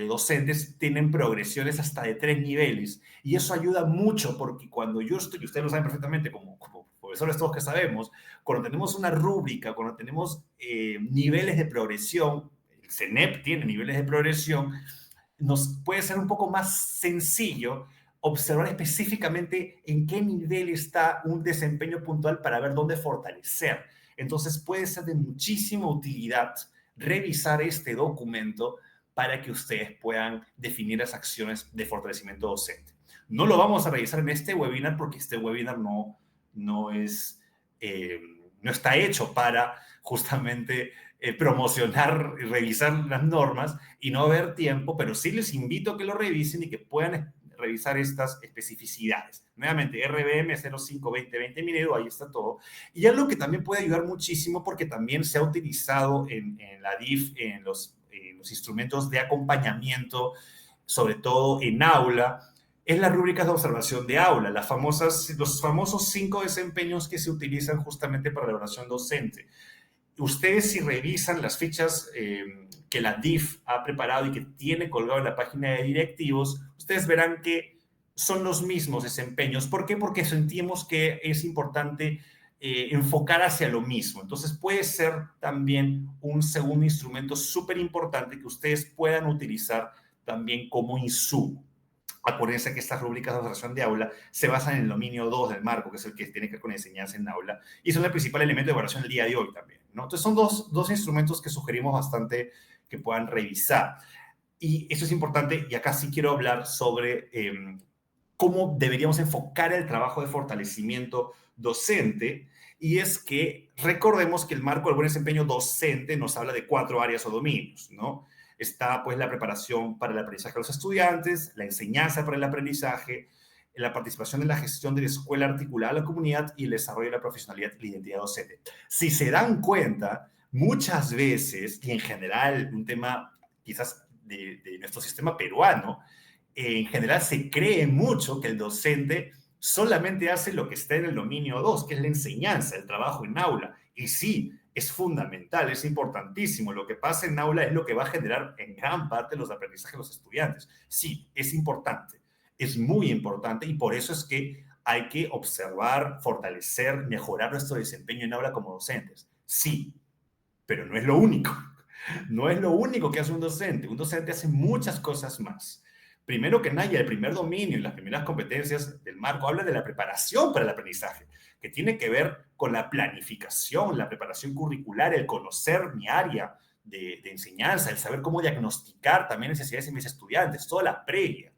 docentes tienen progresiones hasta de 3 niveles y eso ayuda mucho porque cuando yo estoy, y ustedes lo saben perfectamente como profesores todos que sabemos, cuando tenemos una rúbrica, cuando tenemos niveles de progresión, el CENEP tiene niveles de progresión, nos puede ser un poco más sencillo observar específicamente en qué nivel está un desempeño puntual para ver dónde fortalecer. Entonces puede ser de muchísima utilidad revisar este documento para que ustedes puedan definir las acciones de fortalecimiento docente. No lo vamos a revisar en este webinar porque este webinar no es, no está hecho para justamente promocionar y revisar las normas y no haber tiempo, pero sí les invito a que lo revisen y que puedan revisar estas especificidades. Nuevamente, RBM 052020 Minedo, ahí está todo. Y algo que también puede ayudar muchísimo porque también se ha utilizado en la DIF, en los instrumentos de acompañamiento, sobre todo en aula, es las rúbricas de observación de aula, los famosos 5 desempeños que se utilizan justamente para la evaluación docente. Ustedes si revisan las fichas que la DIF ha preparado y que tiene colgado en la página de directivos, ustedes verán que son los mismos desempeños. ¿Por qué? Porque sentimos que es importante enfocar hacia lo mismo. Entonces puede ser también un segundo instrumento súper importante que ustedes puedan utilizar también como insumo. Acuérdense que estas rúbricas de observación de aula se basan en el dominio 2 del marco, que es el que tiene que ver con enseñanza en aula, y son el principal elemento de evaluación del día de hoy también, ¿no? Entonces son dos instrumentos que sugerimos bastante que puedan revisar. Y eso es importante, y acá sí quiero hablar sobre cómo deberíamos enfocar el trabajo de fortalecimiento docente, y es que recordemos que el marco del buen desempeño docente nos habla de 4 áreas o dominios, ¿no? Está pues la preparación para el aprendizaje de los estudiantes, la enseñanza para el aprendizaje, la participación en la gestión de la escuela articulada a la comunidad y el desarrollo de la profesionalidad y la identidad docente. Si se dan cuenta, muchas veces, y en general un tema quizás de nuestro sistema peruano, en general se cree mucho que el docente solamente hace lo que está en el dominio 2, que es la enseñanza, el trabajo en aula. Y sí, es fundamental, es importantísimo. Lo que pasa en aula es lo que va a generar en gran parte los aprendizajes de los estudiantes. Sí, es importante, es muy importante y por eso es que hay que observar, fortalecer, mejorar nuestro desempeño en aula como docentes. Sí, pero no es lo único. No es lo único que hace un docente. Un docente hace muchas cosas más. Primero que nada, el primer dominio y las primeras competencias del marco habla de la preparación para el aprendizaje, que tiene que ver con la planificación, la preparación curricular, el conocer mi área de enseñanza, el saber cómo diagnosticar también necesidades en mis estudiantes, toda la previa.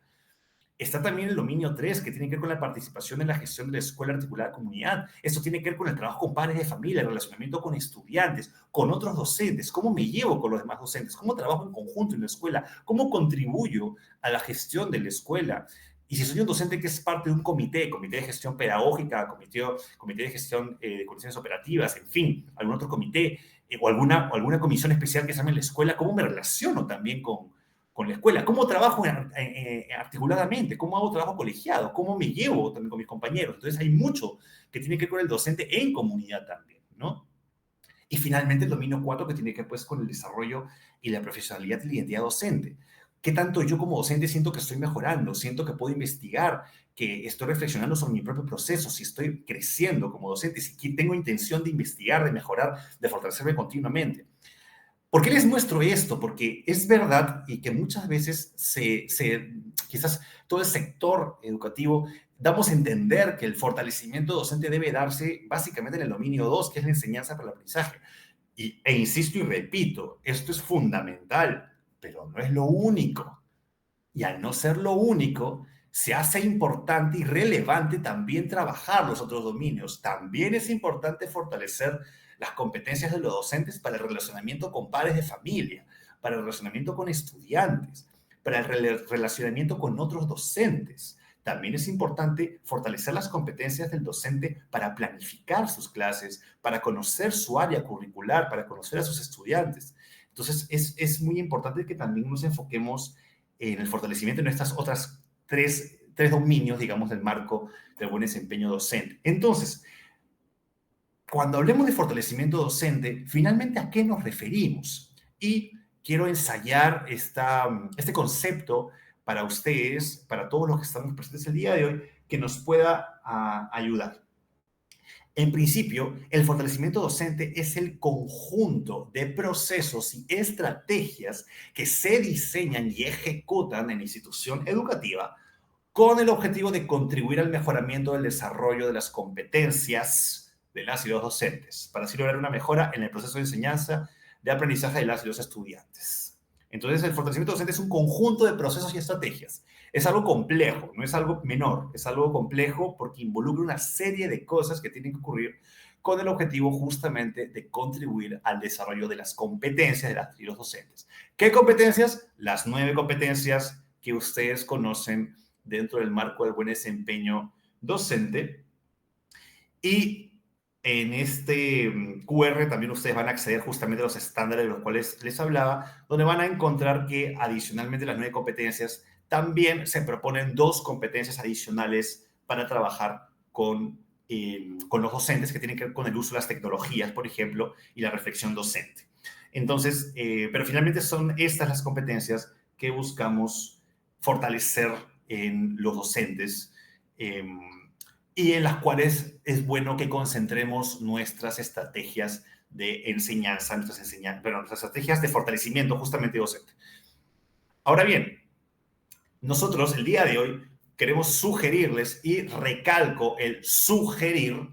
Está también el dominio 3, que tiene que ver con la participación en la gestión de la escuela articulada de comunidad. Esto tiene que ver con el trabajo con padres de familia, el relacionamiento con estudiantes, con otros docentes, cómo me llevo con los demás docentes, cómo trabajo en conjunto en la escuela, cómo contribuyo a la gestión de la escuela. Y si soy un docente que es parte de un comité de gestión pedagógica, comité de gestión de condiciones operativas, en fin, algún otro comité o alguna comisión especial que se llame en la escuela, ¿cómo me relaciono también con la escuela? ¿Cómo trabajo articuladamente? ¿Cómo hago trabajo colegiado? ¿Cómo me llevo también con mis compañeros? Entonces hay mucho que tiene que ver con el docente en comunidad también, ¿no? Y finalmente el dominio 4 que tiene que ver pues, con el desarrollo y la profesionalidad y la identidad docente. ¿Qué tanto yo como docente siento que estoy mejorando? Siento que puedo investigar, que estoy reflexionando sobre mi propio proceso, si estoy creciendo como docente, si tengo intención de investigar, de mejorar, de fortalecerme continuamente. ¿Por qué les muestro esto? Porque es verdad y que muchas veces quizás todo el sector educativo damos a entender que el fortalecimiento docente debe darse básicamente en el dominio 2, que es la enseñanza para el aprendizaje. Insisto y repito, esto es fundamental, pero no es lo único. Y al no ser lo único, se hace importante y relevante también trabajar los otros dominios. También es importante fortalecer las competencias de los docentes para el relacionamiento con padres de familia, para el relacionamiento con estudiantes, para el relacionamiento con otros docentes. También es importante fortalecer las competencias del docente para planificar sus clases, para conocer su área curricular, para conocer a sus estudiantes. Entonces, es muy importante que también nos enfoquemos en el fortalecimiento de nuestras otras tres dominios, digamos, del marco del buen desempeño docente. Entonces, cuando hablemos de fortalecimiento docente, finalmente, ¿a qué nos referimos? Y quiero ensayar este concepto para ustedes, para todos los que estamos presentes el día de hoy, que nos pueda ayudar. En principio, el fortalecimiento docente es el conjunto de procesos y estrategias que se diseñan y ejecutan en la institución educativa con el objetivo de contribuir al mejoramiento del desarrollo de las competencias de las y los docentes, para así lograr una mejora en el proceso de enseñanza, de aprendizaje de las y los estudiantes. Entonces, el fortalecimiento docente es un conjunto de procesos y estrategias. Es algo complejo, no es algo menor, es algo complejo porque involucra una serie de cosas que tienen que ocurrir con el objetivo justamente de contribuir al desarrollo de las competencias de las y los docentes. ¿Qué competencias? Las 9 competencias que ustedes conocen dentro del marco del buen desempeño docente. Y en este QR también ustedes van a acceder justamente a los estándares de los cuales les hablaba, donde van a encontrar que adicionalmente a las 9 competencias, también se proponen 2 competencias adicionales para trabajar con los docentes que tienen que ver con el uso de las tecnologías, por ejemplo, y la reflexión docente. Entonces, pero finalmente son estas las competencias que buscamos fortalecer en los docentes y en las cuales es bueno que concentremos nuestras estrategias de enseñanza, nuestras estrategias de fortalecimiento justamente docente. Ahora bien, nosotros el día de hoy queremos sugerirles, y recalco el sugerir,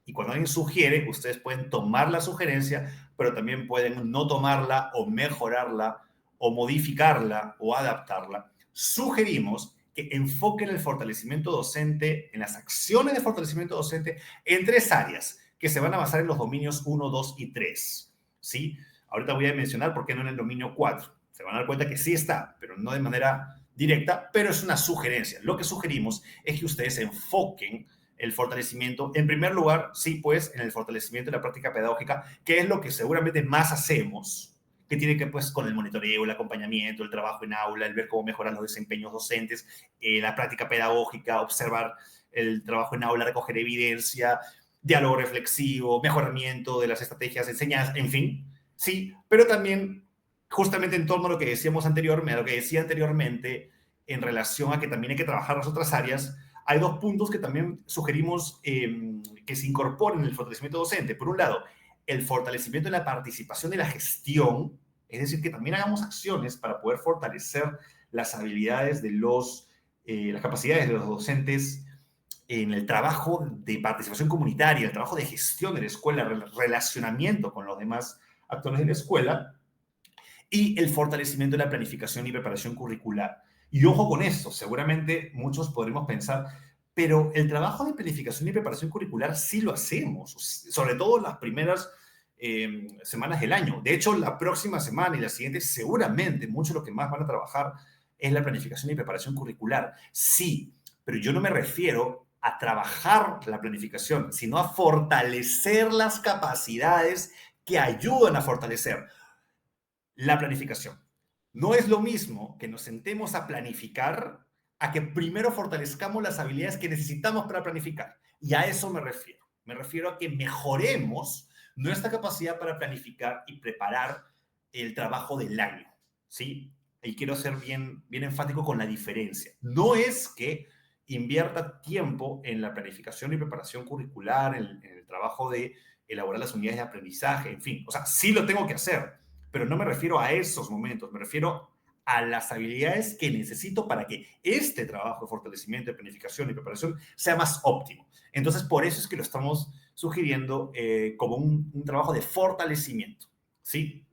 y cuando alguien sugiere, ustedes pueden tomar la sugerencia, pero también pueden no tomarla o mejorarla o modificarla o adaptarla. Sugerimos que enfoquen el fortalecimiento docente, en las acciones de fortalecimiento docente, en 3 áreas que se van a basar en los dominios 1, 2 y 3. ¿Sí? Ahorita voy a mencionar por qué no en el dominio 4. Se van a dar cuenta que sí está, pero no de manera directa, pero es una sugerencia. Lo que sugerimos es que ustedes enfoquen el fortalecimiento, en primer lugar, sí, pues, en el fortalecimiento de la práctica pedagógica, que es lo que seguramente más hacemos, que tiene que ver pues, con el monitoreo, el acompañamiento, el trabajo en aula, el ver cómo mejoran los desempeños docentes, la práctica pedagógica, observar el trabajo en aula, recoger evidencia, diálogo reflexivo, mejoramiento de las estrategias de enseñanza, en fin, sí, pero también justamente en torno a lo que decíamos anteriormente, a lo que decía anteriormente, en relación a que también hay que trabajar las otras áreas, hay 2 puntos que también sugerimos que se incorporen en el fortalecimiento docente. Por un lado, el fortalecimiento de la participación de la gestión, es decir, que también hagamos acciones para poder fortalecer las habilidades de las capacidades de los docentes en el trabajo de participación comunitaria, el trabajo de gestión de la escuela, el relacionamiento con los demás actores de la escuela, y el fortalecimiento de la planificación y preparación curricular. Y ojo con esto, seguramente muchos podremos pensar, pero el trabajo de planificación y preparación curricular sí lo hacemos, sobre todo en las primeras semanas del año. De hecho, la próxima semana y la siguiente, seguramente mucho lo que más van a trabajar es la planificación y preparación curricular. Sí, pero yo no me refiero a trabajar la planificación, sino a fortalecer las capacidades que ayudan a fortalecer la planificación. No es lo mismo que nos sentemos a planificar a que primero fortalezcamos las habilidades que necesitamos para planificar. Y a eso me refiero. Me refiero a que mejoremos nuestra capacidad para planificar y preparar el trabajo del año. ¿Sí? Y quiero ser bien enfático con la diferencia. No es que invierta tiempo en la planificación y preparación curricular, en el trabajo de elaborar las unidades de aprendizaje, en fin. O sea, sí lo tengo que hacer, pero no me refiero a esos momentos, me refiero a las habilidades que necesito para que este trabajo de fortalecimiento, de planificación y preparación sea más óptimo. Entonces, por eso es que lo estamos sugiriendo como un trabajo de fortalecimiento, ¿sí?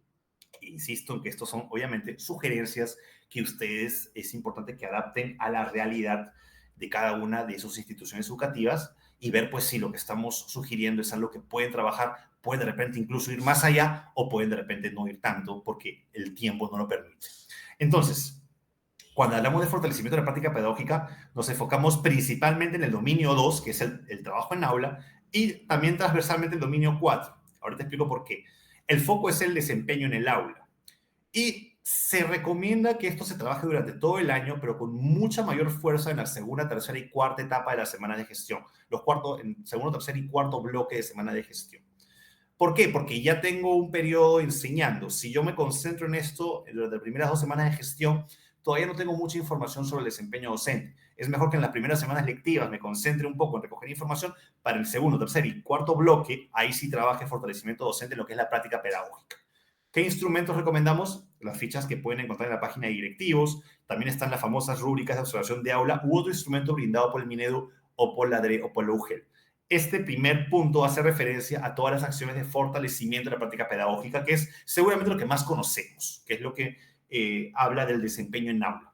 Insisto en que estos son, obviamente, sugerencias que ustedes es importante que adapten a la realidad de cada una de sus instituciones educativas y ver, pues, si lo que estamos sugiriendo es algo que pueden trabajar, pueden de repente incluso ir más allá o pueden de repente no ir tanto porque el tiempo no lo permite. Entonces, Cuando hablamos de fortalecimiento de la práctica pedagógica, nos enfocamos principalmente en el dominio 2, que es el trabajo en aula, y también transversalmente el dominio 4. Ahora te explico por qué. El foco es el desempeño en el aula. Y se recomienda que esto se trabaje durante todo el año, pero con mucha mayor fuerza en la segunda, tercera y cuarta etapa de la semana de gestión. En segundo, tercer y cuarto bloque de semana de gestión. ¿Por qué? Porque ya tengo un periodo enseñando. Si yo me concentro en esto durante las primeras 2 semanas de gestión, todavía no tengo mucha información sobre el desempeño docente. Es mejor que en las primeras semanas lectivas me concentre un poco en recoger información para el segundo, tercer y cuarto bloque, ahí sí trabaje fortalecimiento docente en lo que es la práctica pedagógica. ¿Qué instrumentos recomendamos? Las fichas que pueden encontrar en la página de directivos. También están las famosas rúbricas de observación de aula u otro instrumento brindado por el Minedu o por la DRE o por la UGEL. Este primer punto hace referencia a todas las acciones de fortalecimiento de la práctica pedagógica, que es seguramente lo que más conocemos, que es lo que habla del desempeño en aula.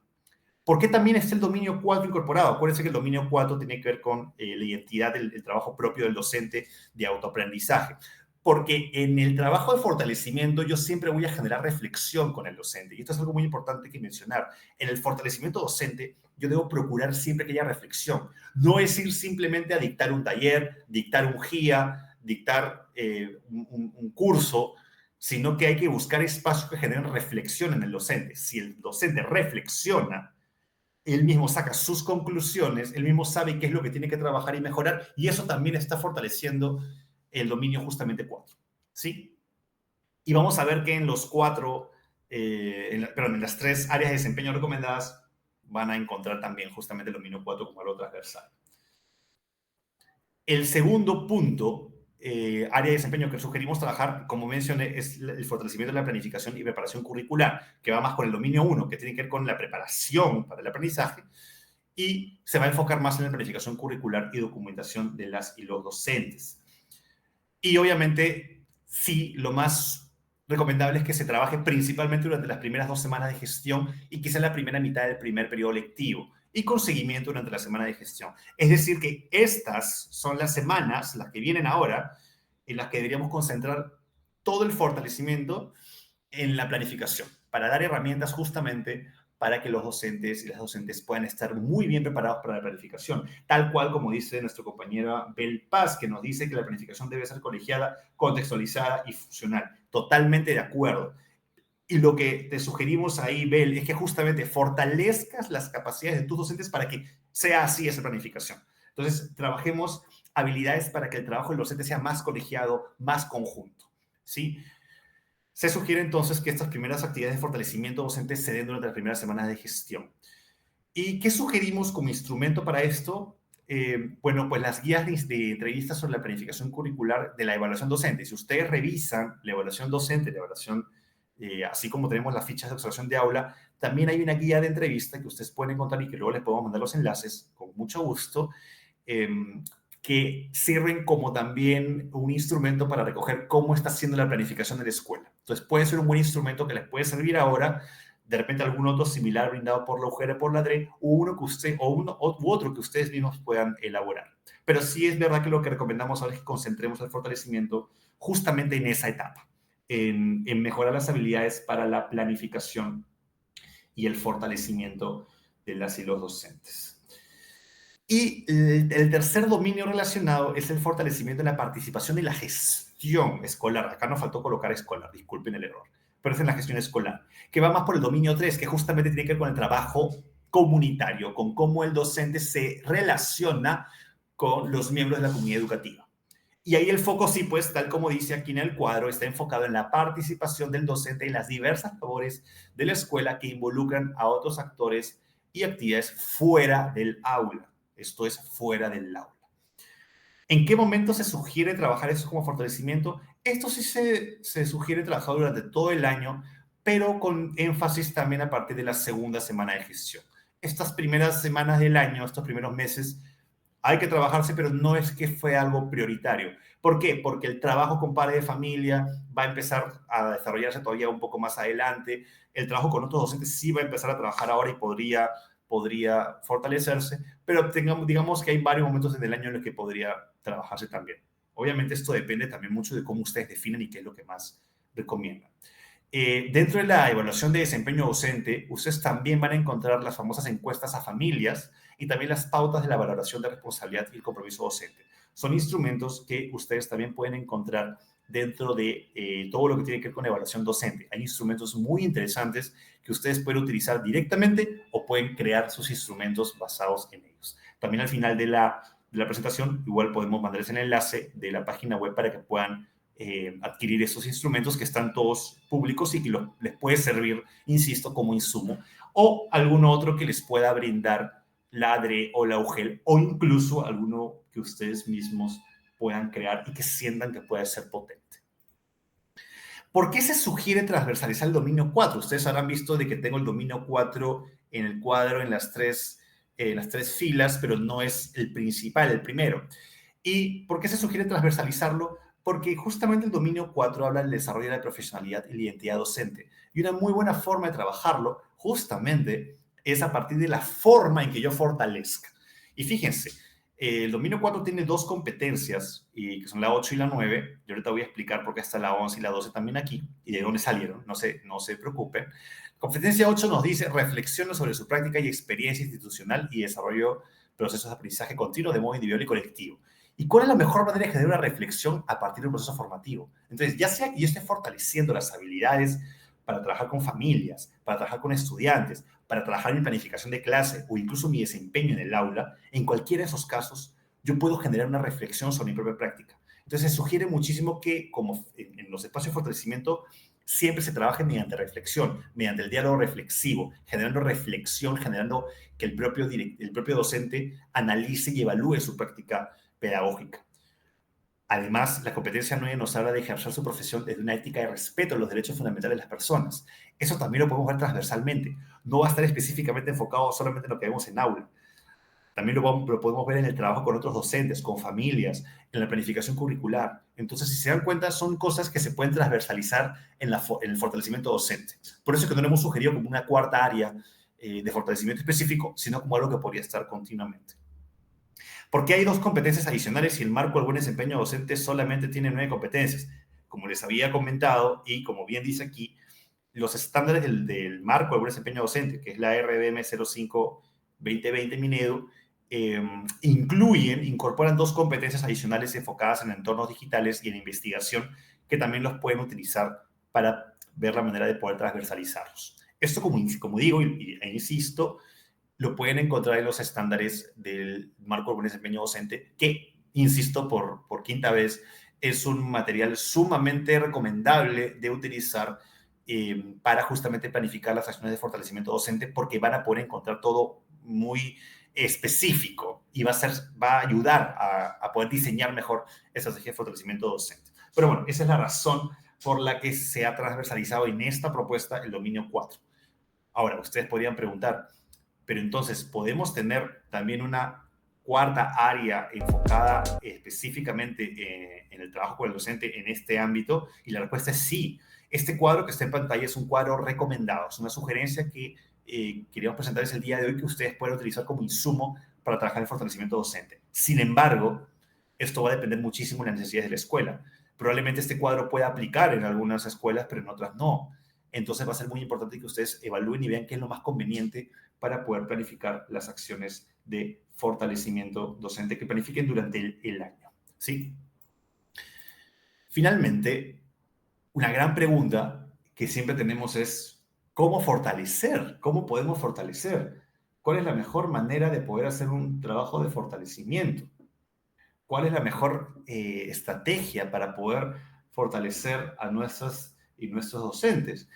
¿Por qué también está el dominio 4 incorporado? Acuérdense que el dominio 4 tiene que ver con la identidad del trabajo propio del docente de autoaprendizaje. Porque en el trabajo de fortalecimiento yo siempre voy a generar reflexión con el docente. Y esto es algo muy importante que mencionar. En el fortalecimiento docente yo debo procurar siempre que haya reflexión. No es ir simplemente a dictar un taller, dictar un guía, dictar un curso, sino que hay que buscar espacios que generen reflexión en el docente. Si el docente reflexiona, él mismo saca sus conclusiones, él mismo sabe qué es lo que tiene que trabajar y mejorar, y eso también está fortaleciendo el dominio justamente 4, ¿sí? Y vamos a ver que en los en las 3 áreas de desempeño recomendadas van a encontrar también justamente el dominio 4 como algo transversal. El segundo punto, área de desempeño que sugerimos trabajar, como mencioné, es el fortalecimiento de la planificación y preparación curricular, que va más con el dominio 1, que tiene que ver con la preparación para el aprendizaje, y se va a enfocar más en la planificación curricular y documentación de las y los docentes. Y obviamente, sí, lo más recomendable es que se trabaje principalmente durante las primeras 2 semanas de gestión y quizá en la primera mitad del primer periodo lectivo y con seguimiento durante la semana de gestión. Es decir, que estas son las semanas, las que vienen ahora, en las que deberíamos concentrar todo el fortalecimiento en la planificación, para dar herramientas justamente para que los docentes y las docentes puedan estar muy bien preparados para la planificación, tal cual como dice nuestra compañera Bel Paz, que nos dice que la planificación debe ser colegiada, contextualizada y funcional. Totalmente de acuerdo. Y lo que te sugerimos ahí, Bel, es que justamente fortalezcas las capacidades de tus docentes para que sea así esa planificación. Entonces, trabajemos habilidades para que el trabajo del docente sea más colegiado, más conjunto, ¿sí? Se sugiere entonces que estas primeras actividades de fortalecimiento docente se den durante las primeras semanas de gestión. ¿Y qué sugerimos como instrumento para esto? Bueno, pues las guías de entrevistas sobre la planificación curricular de la evaluación docente. Si ustedes revisan la evaluación docente, la evaluación, así como tenemos las fichas de observación de aula, también hay una guía de entrevista que ustedes pueden encontrar y que luego les podemos mandar los enlaces con mucho gusto, eh, que sirven como también un instrumento para recoger cómo está haciendo la planificación de la escuela. Entonces puede ser un buen instrumento que les puede servir ahora, de repente algún otro similar brindado por la UGR, por la DRE, u uno que usted, u otro que ustedes mismos puedan elaborar. Pero sí es verdad que lo que recomendamos ahora es que concentremos el fortalecimiento justamente en esa etapa, en mejorar las habilidades para la planificación y el fortalecimiento de las y los docentes. Y el tercer dominio relacionado es el fortalecimiento de la participación y la gestión escolar. Acá nos faltó colocar escolar, disculpen el error, pero es en la gestión escolar, que va más por el dominio 3, que justamente tiene que ver con el trabajo comunitario, con cómo el docente se relaciona con los miembros de la comunidad educativa. Y ahí el foco sí, pues, tal como dice aquí en el cuadro, está enfocado en la participación del docente en las diversas labores de la escuela que involucran a otros actores y actividades fuera del aula. Esto es fuera del aula. ¿En qué momento se sugiere trabajar eso como fortalecimiento? Esto sí se sugiere trabajar durante todo el año, pero con énfasis también a partir de la segunda semana de gestión. Estas primeras semanas del año, estos primeros meses, hay que trabajarse, pero no es que fue algo prioritario. ¿Por qué? Porque el trabajo con padres de familia va a empezar a desarrollarse todavía un poco más adelante. El trabajo con otros docentes sí va a empezar a trabajar ahora y podría fortalecerse, pero digamos que hay varios momentos en el año en los que podría trabajarse también. Obviamente esto depende también mucho de cómo ustedes definen y qué es lo que más recomiendan. Dentro de la evaluación de desempeño docente, ustedes también van a encontrar las famosas encuestas a familias y también las pautas de la valoración de responsabilidad y el compromiso docente. Son instrumentos que ustedes también pueden encontrar dentro de todo lo que tiene que ver con evaluación docente. Hay instrumentos muy interesantes que ustedes pueden utilizar directamente o pueden crear sus instrumentos basados en ellos. También al final de la presentación, igual podemos mandarles el enlace de la página web para que puedan adquirir esos instrumentos que están todos públicos y que les puede servir, insisto, como insumo, o alguno otro que les pueda brindar la ADRE o la UGEL, o incluso alguno que ustedes mismos puedan crear y que sientan que puede ser potente. ¿Por qué se sugiere transversalizar el dominio 4? Ustedes habrán visto de que tengo el dominio 4 en el cuadro en las tres filas, pero no es el principal, el primero. ¿Y por qué se sugiere transversalizarlo? Porque justamente el dominio 4 habla del desarrollo de la profesionalidad y la identidad docente. Y una muy buena forma de trabajarlo justamente es a partir de la forma en que yo fortalezca. Y fíjense, el dominio 4 tiene dos competencias, que son la 8 y la 9. Yo ahorita voy a explicar por qué está la 11 y la 12 también aquí, y de dónde salieron, no se preocupen. Competencia 8 nos dice, reflexiona sobre su práctica y experiencia institucional y desarrollo procesos de aprendizaje continuo de modo individual y colectivo. ¿Y cuál es la mejor manera de generar una reflexión a partir de un proceso formativo? Entonces, ya sea que yo esté fortaleciendo las habilidades para trabajar con familias, para trabajar con estudiantes, para trabajar en planificación de clase o incluso mi desempeño en el aula, en cualquiera de esos casos, yo puedo generar una reflexión sobre mi propia práctica. Entonces, se sugiere muchísimo que, como en los espacios de fortalecimiento, siempre se trabaje mediante reflexión, mediante el diálogo reflexivo, generando reflexión, generando que el propio docente analice y evalúe su práctica pedagógica. Además, la competencia 9 nos habla de ejercer su profesión desde una ética de respeto a los derechos fundamentales de las personas. Eso también lo podemos ver transversalmente. No va a estar específicamente enfocado solamente en lo que vemos en aula. También lo podemos ver en el trabajo con otros docentes, con familias, en la planificación curricular. Entonces, si se dan cuenta, son cosas que se pueden transversalizar en el fortalecimiento docente. Por eso es que no lo hemos sugerido como una cuarta área de fortalecimiento específico, sino como algo que podría estar continuamente. ¿Por qué hay dos competencias adicionales y el marco del buen desempeño docente solamente tiene 9 competencias? Como les había comentado y como bien dice aquí, los estándares del marco del buen desempeño docente, que es la RDM 05-2020 Minedu, incorporan dos competencias adicionales enfocadas en entornos digitales y en investigación que también los pueden utilizar para ver la manera de poder transversalizarlos. Esto, como digo e insisto, lo pueden encontrar en los estándares del marco de buen desempeño docente, que, insisto por quinta vez, es un material sumamente recomendable de utilizar para justamente planificar las acciones de fortalecimiento docente, porque van a poder encontrar todo muy específico y va a ayudar a poder diseñar mejor esa estrategia de fortalecimiento docente. Pero bueno, esa es la razón por la que se ha transversalizado en esta propuesta el dominio 4. Ahora, ustedes podrían preguntar, pero entonces, ¿podemos tener también una cuarta área enfocada específicamente en el trabajo con el docente en este ámbito? Y la respuesta es sí. Este cuadro que está en pantalla es un cuadro recomendado, es una sugerencia que queríamos presentarles el día de hoy que ustedes pueden utilizar como insumo para trabajar el fortalecimiento docente. Sin embargo, esto va a depender muchísimo de las necesidades de la escuela. Probablemente este cuadro pueda aplicar en algunas escuelas, pero en otras no. Entonces va a ser muy importante que ustedes evalúen y vean qué es lo más conveniente para poder planificar las acciones de fortalecimiento docente que planifiquen durante el año. ¿Sí? Finalmente, una gran pregunta que siempre tenemos es, ¿cómo fortalecer? ¿Cómo podemos fortalecer? ¿Cuál es la mejor manera de poder hacer un trabajo de fortalecimiento? ¿Cuál es la mejor estrategia para poder fortalecer a nuestras y nuestros docentes?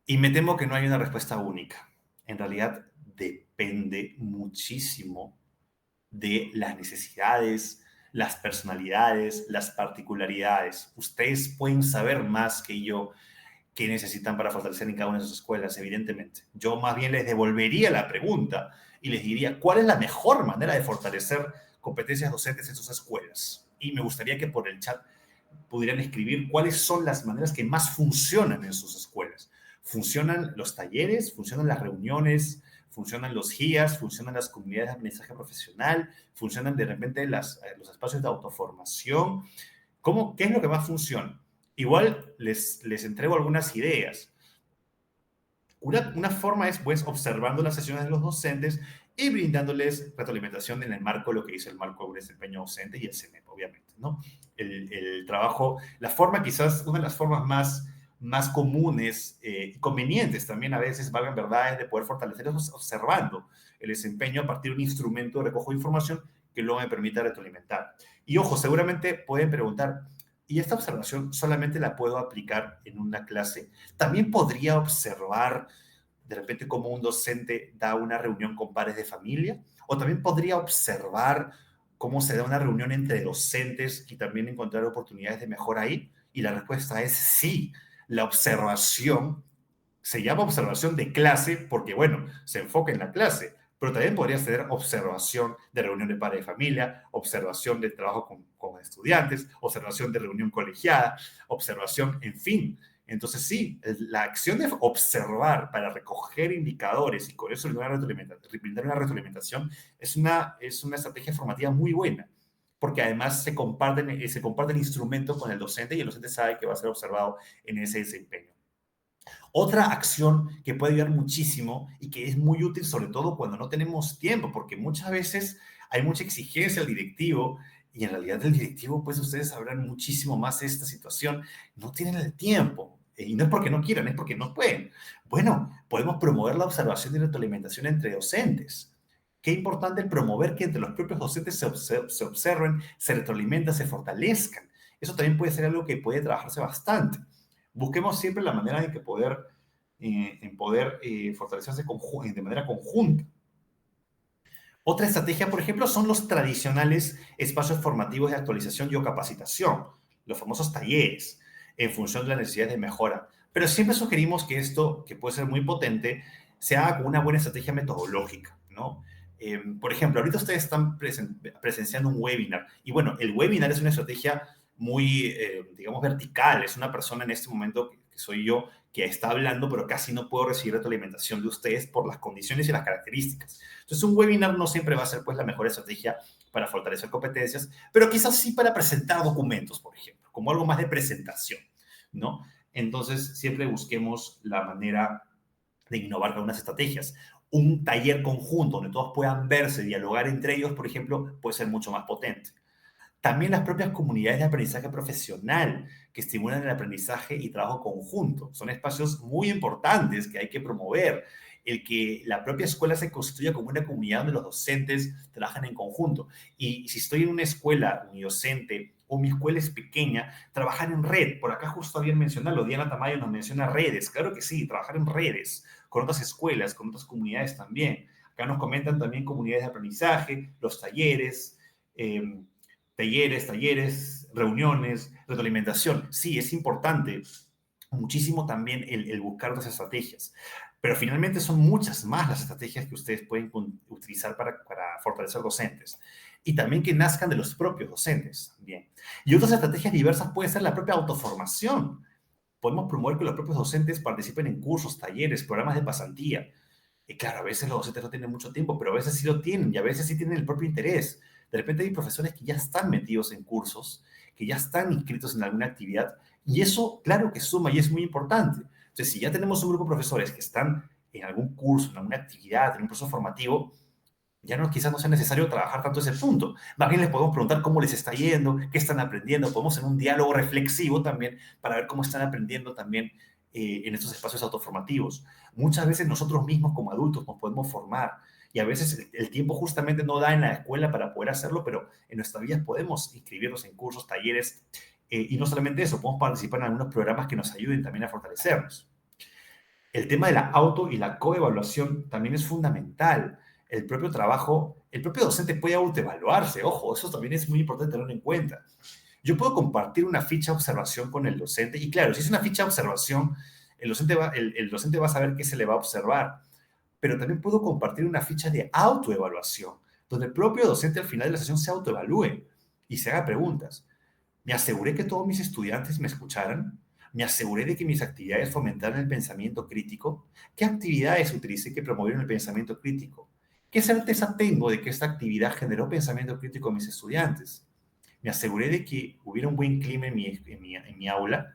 Y me temo que no hay una respuesta única. En realidad depende muchísimo de las necesidades, las personalidades, las particularidades. Ustedes pueden saber más que yo qué necesitan para fortalecer en cada una de sus escuelas, evidentemente. Yo más bien les devolvería la pregunta y les diría, ¿cuál es la mejor manera de fortalecer competencias docentes en sus escuelas? Y me gustaría que por el chat pudieran escribir cuáles son las maneras que más funcionan en sus escuelas. ¿Funcionan los talleres? ¿Funcionan las reuniones? ¿Funcionan los guías? ¿Funcionan las comunidades de aprendizaje profesional? ¿Funcionan de repente los espacios de autoformación? ¿Qué es lo que más funciona? igual les entrego algunas ideas. Una forma es, pues, observando las sesiones de los docentes y brindándoles retroalimentación en el marco de lo que dice el marco de desempeño docente y el CENEP, obviamente, ¿no? El trabajo, la forma quizás, una de las formas más comunes y convenientes también a veces, valgan verdades, de poder fortalecer es observando el desempeño a partir de un instrumento de recojo de información que luego me permita retroalimentar. Y ojo, seguramente pueden preguntar, ¿y esta observación solamente la puedo aplicar en una clase? También podría observar de repente cómo un docente da una reunión con padres de familia, o también podría observar cómo se da una reunión entre docentes y también encontrar oportunidades de mejora ahí. Y la respuesta es sí. La observación se llama observación de clase porque, bueno, se enfoca en la clase, pero también podría ser observación de reunión de padres de familia, observación de trabajo con estudiantes, observación de reunión colegiada, observación, en fin. Entonces, sí, la acción de observar para recoger indicadores y con eso brindar una retroalimentación es una estrategia formativa muy buena, porque además se comparte el instrumento con el docente y el docente sabe que va a ser observado en ese desempeño. Otra acción que puede ayudar muchísimo y que es muy útil, sobre todo cuando no tenemos tiempo, porque muchas veces hay mucha exigencia al directivo y en realidad el directivo, pues ustedes sabrán muchísimo más de esta situación, no tienen el tiempo. Y no es porque no quieran, es porque no pueden. Bueno, podemos promover la observación y retroalimentación entre docentes. Qué importante promover que entre los propios docentes se observen, se retroalimentan, se fortalezcan. Eso también puede ser algo que puede trabajarse bastante. Busquemos siempre la manera en poder fortalecerse de manera conjunta. Otra estrategia, por ejemplo, son los tradicionales espacios formativos de actualización y o capacitación, los famosos talleres, en función de las necesidades de mejora. Pero siempre sugerimos que esto, que puede ser muy potente, se haga con una buena estrategia metodológica, ¿no? Por ejemplo, ahorita ustedes están presenciando un webinar y bueno, el webinar es una estrategia muy, digamos, vertical. Es una persona en este momento, que soy yo, que está hablando, pero casi no puedo recibir retroalimentación de ustedes por las condiciones y las características. Entonces, un webinar no siempre va a ser, pues, la mejor estrategia para fortalecer competencias, pero quizás sí para presentar documentos, por ejemplo, como algo más de presentación, ¿no? Entonces, siempre busquemos la manera de innovar con unas estrategias. Un taller conjunto donde todos puedan verse, dialogar entre ellos, por ejemplo, puede ser mucho más potente. También las propias comunidades de aprendizaje profesional que estimulan el aprendizaje y trabajo conjunto. Son espacios muy importantes que hay que promover. El que la propia escuela se constituya como una comunidad donde los docentes trabajan en conjunto. Y si estoy en una escuela unidocente o mi escuela es pequeña, trabajar en red. Por acá justo habían mencionado, Diana Tamayo nos menciona redes. Claro que sí, trabajar en redes con otras escuelas, con otras comunidades también. Acá nos comentan también comunidades de aprendizaje, los talleres, talleres, reuniones, retroalimentación. Sí, es importante muchísimo también el buscar otras estrategias. Pero finalmente son muchas más las estrategias que ustedes pueden utilizar para fortalecer docentes. Y también que nazcan de los propios docentes. Bien. Y otras estrategias diversas puede ser la propia autoformación. Podemos promover que los propios docentes participen en cursos, talleres, programas de pasantía. Y claro, a veces los docentes no tienen mucho tiempo, pero a veces sí lo tienen y a veces sí tienen el propio interés. De repente hay profesores que ya están metidos en cursos, que ya están inscritos en alguna actividad y eso, claro que suma y es muy importante. Entonces, si ya tenemos un grupo de profesores que están en algún curso, en alguna actividad, en un proceso formativo, ya no, quizás no sea necesario trabajar tanto ese punto. Más bien les podemos preguntar cómo les está yendo, qué están aprendiendo. Podemos hacer un diálogo reflexivo también para ver cómo están aprendiendo también en estos espacios autoformativos. Muchas veces nosotros mismos como adultos nos podemos formar y a veces el tiempo justamente no da en la escuela para poder hacerlo, pero en nuestra vida podemos inscribirnos en cursos, talleres y no solamente eso, podemos participar en algunos programas que nos ayuden también a fortalecernos. El tema de la auto y la coevaluación también es fundamental. El propio trabajo, el propio docente puede autoevaluarse, ojo, eso también es muy importante tenerlo en cuenta. Yo puedo compartir una ficha de observación con el docente y claro, si es una ficha de observación, el docente va a saber qué se le va a observar, pero también puedo compartir una ficha de autoevaluación, donde el propio docente al final de la sesión se autoevalúe y se haga preguntas. Me aseguré que todos mis estudiantes me escucharan. Me aseguré de que mis actividades fomentaran el pensamiento crítico. ¿Qué actividades utilicé que promovieron el pensamiento crítico? ¿Qué certeza tengo de que esta actividad generó pensamiento crítico en mis estudiantes? Me aseguré de que hubiera un buen clima en mi aula.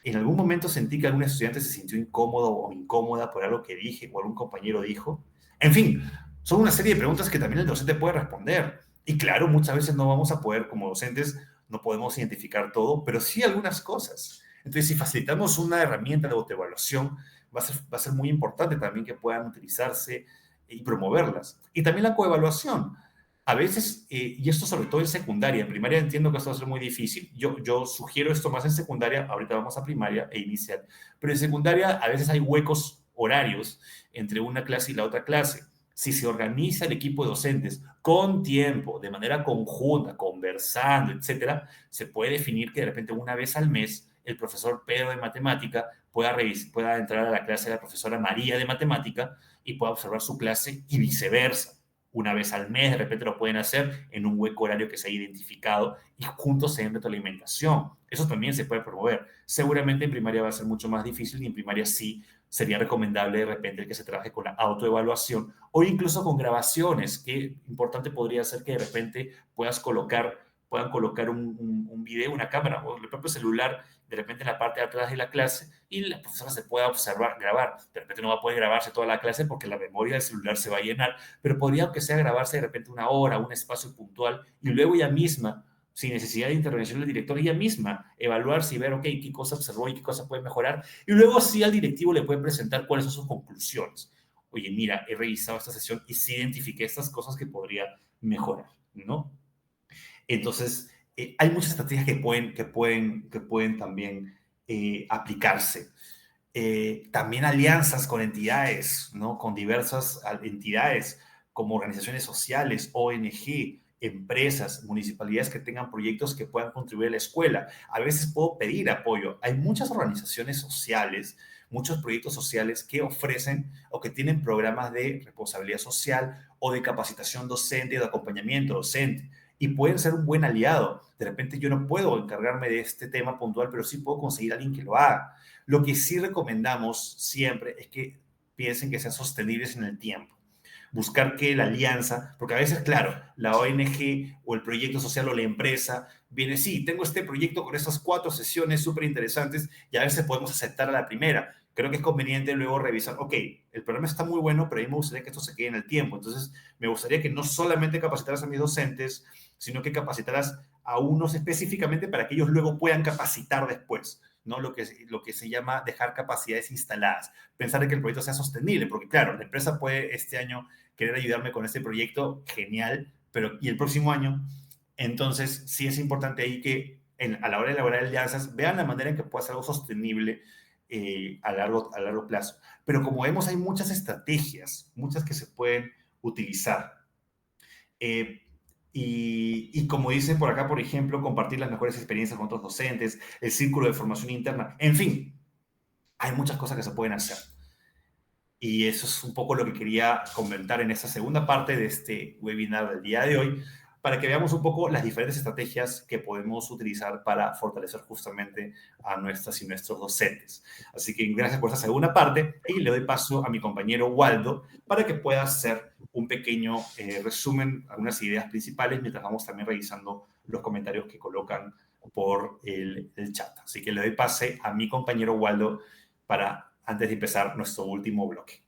¿En algún momento sentí que algún estudiante se sintió incómodo o incómoda por algo que dije o algún compañero dijo? En fin, son una serie de preguntas que también el docente puede responder. Y claro, muchas veces no vamos a poder, como docentes, no podemos identificar todo, pero sí algunas cosas. Entonces, si facilitamos una herramienta de autoevaluación, va a ser muy importante también que puedan utilizarse y promoverlas. Y también la coevaluación. A veces, y esto sobre todo en secundaria, en primaria entiendo que esto va a ser muy difícil. Yo sugiero esto más en secundaria, ahorita vamos a primaria e inicial, pero en secundaria a veces hay huecos horarios entre una clase y la otra clase. Si se organiza el equipo de docentes con tiempo, de manera conjunta, conversando, etcétera, se puede definir que de repente una vez al mes el profesor Pedro de matemática pueda entrar a la clase de la profesora María de matemática y pueda observar su clase y viceversa. Una vez al mes, de repente lo pueden hacer en un hueco horario que se ha identificado y juntos se den retroalimentación. Eso también se puede promover. Seguramente en primaria va a ser mucho más difícil y en primaria sí sería recomendable de repente que se trabaje con la autoevaluación o incluso con grabaciones, que importante podría ser que de repente puedan colocar un video, una cámara o el propio celular de repente en la parte de atrás de la clase y la profesora se pueda observar, grabar. De repente no va a poder grabarse toda la clase porque la memoria del celular se va a llenar, pero podría aunque sea grabarse de repente una hora, un espacio puntual y luego ella misma, sin necesidad de intervención del director, ella misma evaluarse y ver, ok, qué cosa observó y qué cosa puede mejorar. Y luego sí al directivo le puede presentar cuáles son sus conclusiones. Oye, mira, he revisado esta sesión y sí identifiqué estas cosas que podría mejorar, ¿no? Entonces, hay muchas estrategias que pueden también aplicarse. También alianzas con entidades, ¿no? Con diversas entidades como organizaciones sociales, ONG, empresas, municipalidades que tengan proyectos que puedan contribuir a la escuela. A veces puedo pedir apoyo. Hay muchas organizaciones sociales, muchos proyectos sociales que ofrecen o que tienen programas de responsabilidad social o de capacitación docente o de acompañamiento docente y pueden ser un buen aliado. De repente yo no puedo encargarme de este tema puntual, pero sí puedo conseguir a alguien que lo haga. Lo que sí recomendamos siempre es que piensen que sean sostenibles en el tiempo. Buscar que la alianza, porque a veces, claro, la ONG o el proyecto social o la empresa viene, sí, tengo este proyecto con estas 4 sesiones súper interesantes y a veces podemos aceptar a la primera. Creo que es conveniente luego revisar, ok, el programa está muy bueno, pero a mí me gustaría que esto se quede en el tiempo. Entonces, me gustaría que no solamente capacitaras a mis docentes, sino que capacitaras a unos específicamente para que ellos luego puedan capacitar después. ¿No? Lo que se llama dejar capacidades instaladas, pensar en que el proyecto sea sostenible, porque claro, la empresa puede este año querer ayudarme con este proyecto, genial, pero ¿y el próximo año? Entonces, sí es importante ahí que a la hora de elaborar alianzas vean la manera en que pueda ser algo sostenible a largo plazo. Pero como vemos, hay muchas estrategias, muchas que se pueden utilizar. Eh, y como dicen por acá, por ejemplo, compartir las mejores experiencias con otros docentes, el círculo de formación interna, en fin, hay muchas cosas que se pueden hacer. Y eso es un poco lo que quería comentar en esta segunda parte de este webinar del día de hoy, para que veamos un poco las diferentes estrategias que podemos utilizar para fortalecer justamente a nuestras y nuestros docentes. Así que gracias por esta segunda parte y le doy paso a mi compañero Waldo para que pueda hacer un pequeño resumen, algunas ideas principales, mientras vamos también revisando los comentarios que colocan por el chat. Así que le doy pase a mi compañero Waldo para antes de empezar nuestro último bloque.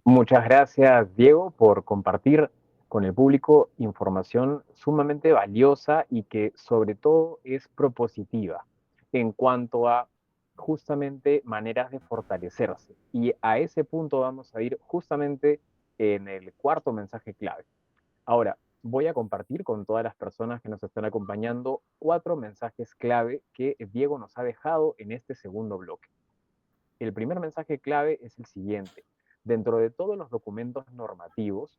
Muchas gracias, Diego, por compartir con el público información sumamente valiosa y que sobre todo es propositiva en cuanto a justamente maneras de fortalecerse. Y a ese punto vamos a ir justamente en el cuarto mensaje clave. Ahora, voy a compartir con todas las personas que nos están acompañando 4 mensajes clave que Diego nos ha dejado en este segundo bloque. El primer mensaje clave es el siguiente. Dentro de todos los documentos normativos,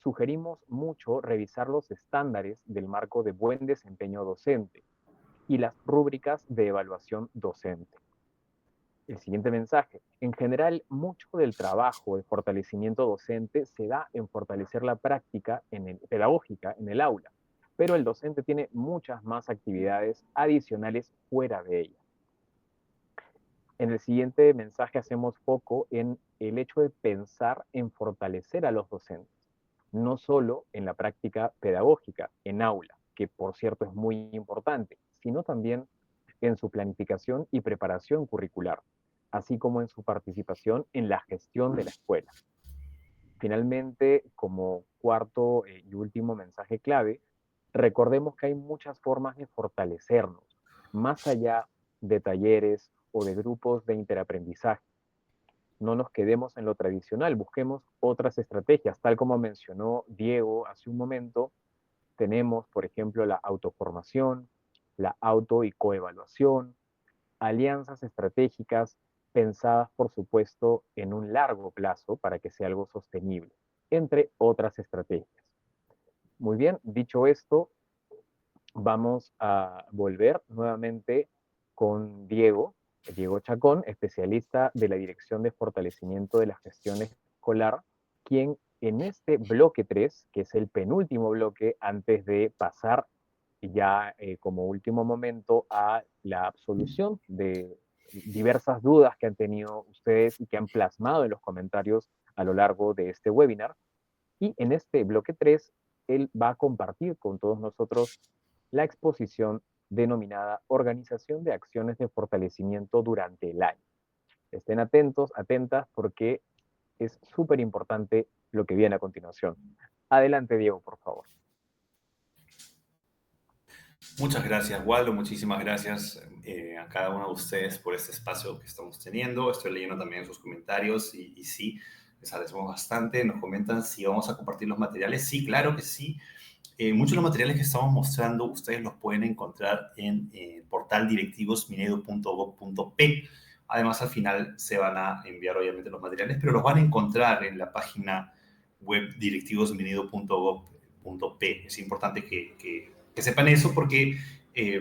sugerimos mucho revisar los estándares del marco de buen desempeño docente y las rúbricas de evaluación docente. El siguiente mensaje. En general, mucho del trabajo de fortalecimiento docente se da en fortalecer la práctica pedagógica en el aula, pero el docente tiene muchas más actividades adicionales fuera de ella. En el siguiente mensaje hacemos foco en el hecho de pensar en fortalecer a los docentes, no solo en la práctica pedagógica, en aula. que por cierto es muy importante, sino también en su planificación y preparación curricular, así como en su participación en la gestión de la escuela. Finalmente, como cuarto y último mensaje clave, recordemos que hay muchas formas de fortalecernos, más allá de talleres o de grupos de interaprendizaje. No nos quedemos en lo tradicional, busquemos otras estrategias, tal como mencionó Diego hace un momento. Tenemos, por ejemplo, la autoformación, la auto y coevaluación, alianzas estratégicas pensadas, por supuesto, en un largo plazo para que sea algo sostenible, entre otras estrategias. Muy bien, dicho esto, vamos a volver nuevamente con Diego Chacón, especialista de la Dirección de Fortalecimiento de la Gestión Escolar, quien en este bloque 3, que es el penúltimo bloque antes de pasar ya como último momento a la absolución de diversas dudas que han tenido ustedes y que han plasmado en los comentarios a lo largo de este webinar. Y en este bloque 3 él va a compartir con todos nosotros la exposición denominada Organización de Acciones de Fortalecimiento durante el año. Estén atentos, atentas, porque es súper importante lo que viene a continuación. Adelante, Diego, por favor. Muchas gracias, Waldo. Muchísimas gracias a cada uno de ustedes por este espacio que estamos teniendo. Estoy leyendo también sus comentarios y sí, les agradecemos bastante. Nos comentan si vamos a compartir los materiales. Sí, claro que sí. Muchos de los materiales que estamos mostrando ustedes los pueden encontrar en el portal directivosminedo.gov.p. Además, al final se van a enviar obviamente los materiales, pero los van a encontrar en la página web directivosminedo.gov.p. Es importante que sepan eso porque eh,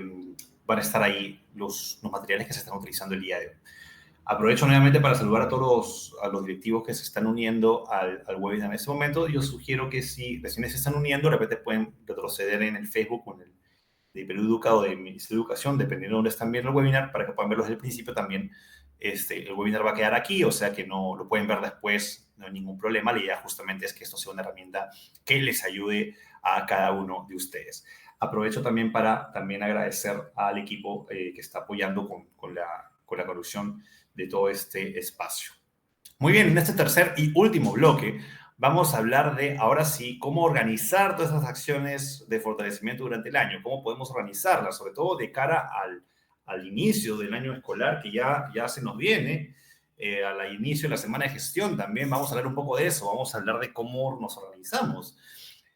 van a estar ahí los materiales que se están utilizando el día de hoy. Aprovecho nuevamente para saludar a todos a los directivos que se están uniendo al webinar en este momento. Yo sugiero que si recién se están uniendo, de repente pueden retroceder en el Facebook o en el de Perú Educa o de Ministerio de Educación, dependiendo de dónde están viendo el webinar, para que puedan verlo desde el principio también. El webinar va a quedar aquí, o sea que no lo pueden ver después, no hay ningún problema. La idea justamente es que esto sea una herramienta que les ayude a cada uno de ustedes. Aprovecho también para también agradecer al equipo que está apoyando con la conducción de todo este espacio. Muy bien, en este tercer y último bloque vamos a hablar de, ahora sí, cómo organizar todas esas acciones de fortalecimiento durante el año, cómo podemos organizarlas, sobre todo de cara al inicio del año escolar que ya se nos viene, al inicio de la semana de gestión también vamos a hablar un poco de eso, vamos a hablar de cómo nos organizamos,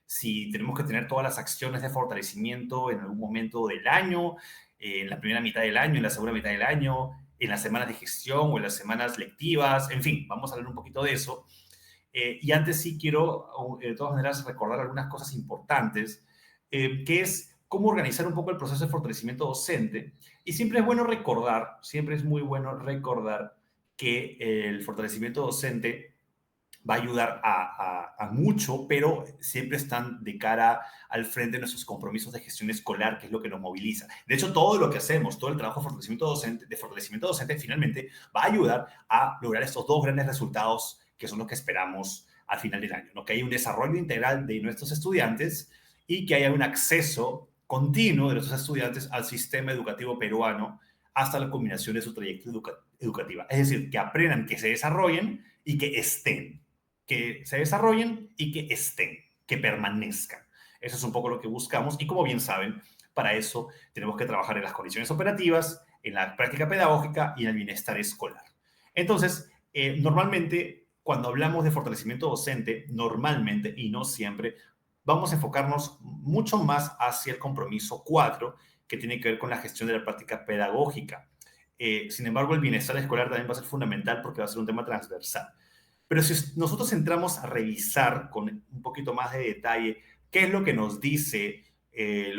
si tenemos que tener todas las acciones de fortalecimiento en algún momento del año, en la primera mitad del año, en la segunda mitad del año, en las semanas de gestión o en las semanas lectivas, en fin, vamos a hablar un poquito de eso. Y antes sí quiero, de todas maneras, recordar algunas cosas importantes, que es cómo organizar un poco el proceso de fortalecimiento docente. Y siempre es bueno recordar, siempre es muy bueno recordar que el fortalecimiento docente va a ayudar a mucho, pero siempre están de cara al frente de nuestros compromisos de gestión escolar, que es lo que nos moviliza. De hecho, todo lo que hacemos, todo el trabajo de fortalecimiento docente finalmente va a ayudar a lograr estos dos grandes resultados que son los que esperamos al final del año, ¿no? Que haya un desarrollo integral de nuestros estudiantes y que haya un acceso continuo de nuestros estudiantes al sistema educativo peruano hasta la culminación de su trayectoria educativa. Es decir, que aprendan, que se desarrollen y que se desarrollen y que estén, que permanezcan. Eso es un poco lo que buscamos y como bien saben, para eso tenemos que trabajar en las condiciones operativas, en la práctica pedagógica y en el bienestar escolar. Entonces, normalmente, cuando hablamos de fortalecimiento docente, normalmente y no siempre, vamos a enfocarnos mucho más hacia el compromiso 4, que tiene que ver con la gestión de la práctica pedagógica. Sin embargo, el bienestar escolar también va a ser fundamental porque va a ser un tema transversal. Pero si nosotros entramos a revisar con un poquito más de detalle qué es lo que nos dice el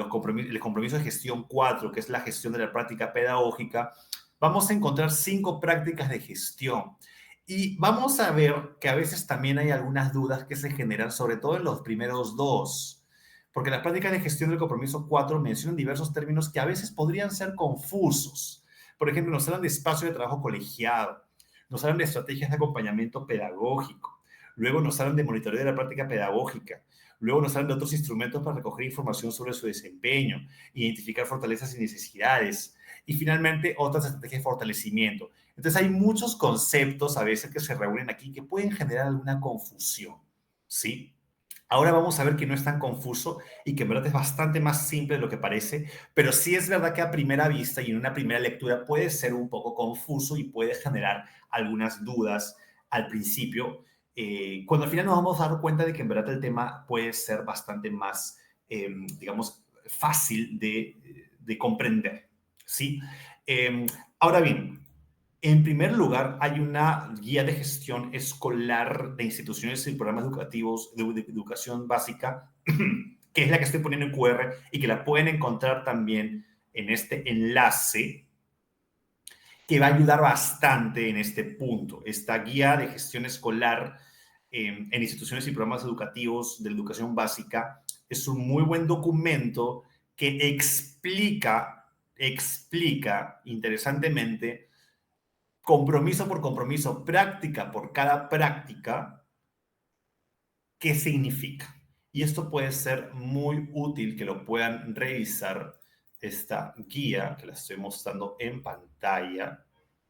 compromiso de gestión 4, que es la gestión de la práctica pedagógica, vamos a encontrar 5 prácticas de gestión. Y vamos a ver que a veces también hay algunas dudas que se generan, sobre todo en los primeros dos, porque las prácticas de gestión del compromiso 4 mencionan diversos términos que a veces podrían ser confusos. Por ejemplo, nos hablan de espacio de trabajo colegiado, nos hablan de estrategias de acompañamiento pedagógico, luego nos hablan de monitoreo de la práctica pedagógica, Luego nos hablan de otros instrumentos para recoger información sobre su desempeño, identificar fortalezas y necesidades. Y finalmente, otras estrategias de fortalecimiento. Entonces, hay muchos conceptos a veces que se reúnen aquí que pueden generar alguna confusión, ¿sí? Ahora vamos a ver que no es tan confuso y que en verdad es bastante más simple de lo que parece, pero sí es verdad que a primera vista y en una primera lectura puede ser un poco confuso y puede generar algunas dudas al principio, cuando al final nos vamos a dar cuenta de que en verdad el tema puede ser bastante más, digamos, fácil de comprender, ¿sí? Ahora bien, en primer lugar, hay una guía de gestión escolar de instituciones y programas educativos de educación básica, que es la que estoy poniendo en QR y que la pueden encontrar también en este enlace, que va a ayudar bastante en este punto. Esta guía de gestión escolar en instituciones y programas educativos de educación básica es un muy buen documento que explica interesantemente compromiso por compromiso, práctica por cada práctica, qué significa. Y esto puede ser muy útil que lo puedan revisar, esta guía que la estoy mostrando en pantalla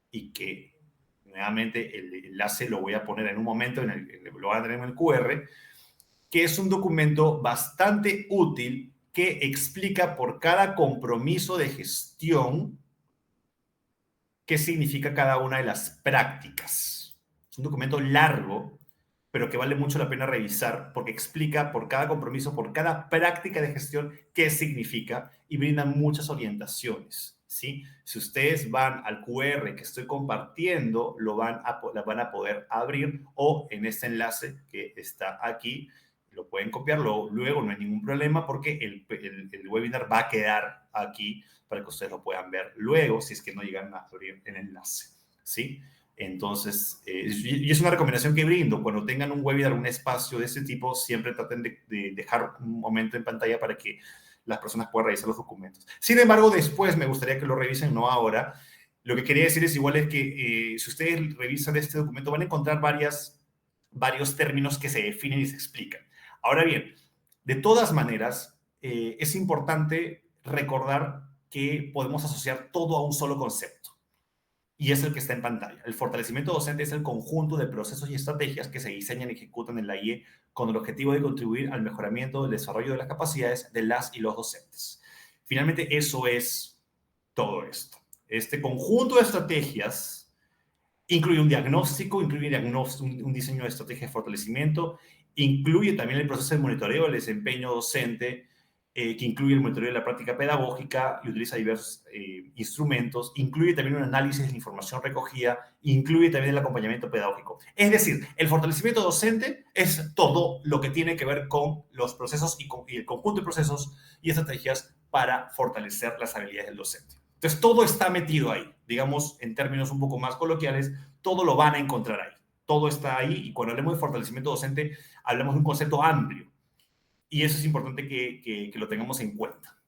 y que nuevamente el enlace lo voy a poner en un momento, lo van a tener en el QR, que es un documento bastante útil que explica por cada compromiso de gestión qué significa cada una de las prácticas. Es un documento largo, pero que vale mucho la pena revisar porque explica por cada compromiso, por cada práctica de gestión qué significa y brinda muchas orientaciones. ¿Sí? Si ustedes van al QR que estoy compartiendo, la van a poder abrir o en este enlace que está aquí, lo pueden copiarlo luego, no hay ningún problema porque el webinar va a quedar aquí para que ustedes lo puedan ver luego si es que no llegan a abrir el enlace, ¿sí? Entonces, y es una recomendación que brindo, cuando tengan un webinar, un espacio de este tipo, siempre traten de dejar un momento en pantalla para que las personas puedan revisar los documentos. Sin embargo, después me gustaría que lo revisen, no ahora. Lo que quería decir es igual es que si ustedes revisan este documento van a encontrar varios términos que se definen y se explican. Ahora bien, de todas maneras, es importante recordar que podemos asociar todo a un solo concepto y es el que está en pantalla. El fortalecimiento docente es el conjunto de procesos y estrategias que se diseñan y ejecutan en la IE con el objetivo de contribuir al mejoramiento del desarrollo de las capacidades de las y los docentes. Finalmente, eso es todo esto. Este conjunto de estrategias incluye un diagnóstico, incluye un diseño de estrategia de fortalecimiento, incluye también el proceso de monitoreo del desempeño docente, que incluye el monitoreo de la práctica pedagógica y utiliza diversos instrumentos, incluye también un análisis de la información recogida, incluye también el acompañamiento pedagógico. Es decir, el fortalecimiento docente es todo lo que tiene que ver con los procesos y el conjunto de procesos y estrategias para fortalecer las habilidades del docente. Entonces, todo está metido ahí, digamos, en términos un poco más coloquiales, todo lo van a encontrar ahí. Todo está ahí y cuando hablemos de fortalecimiento docente, hablamos de un concepto amplio. Y eso es importante que lo tengamos en cuenta.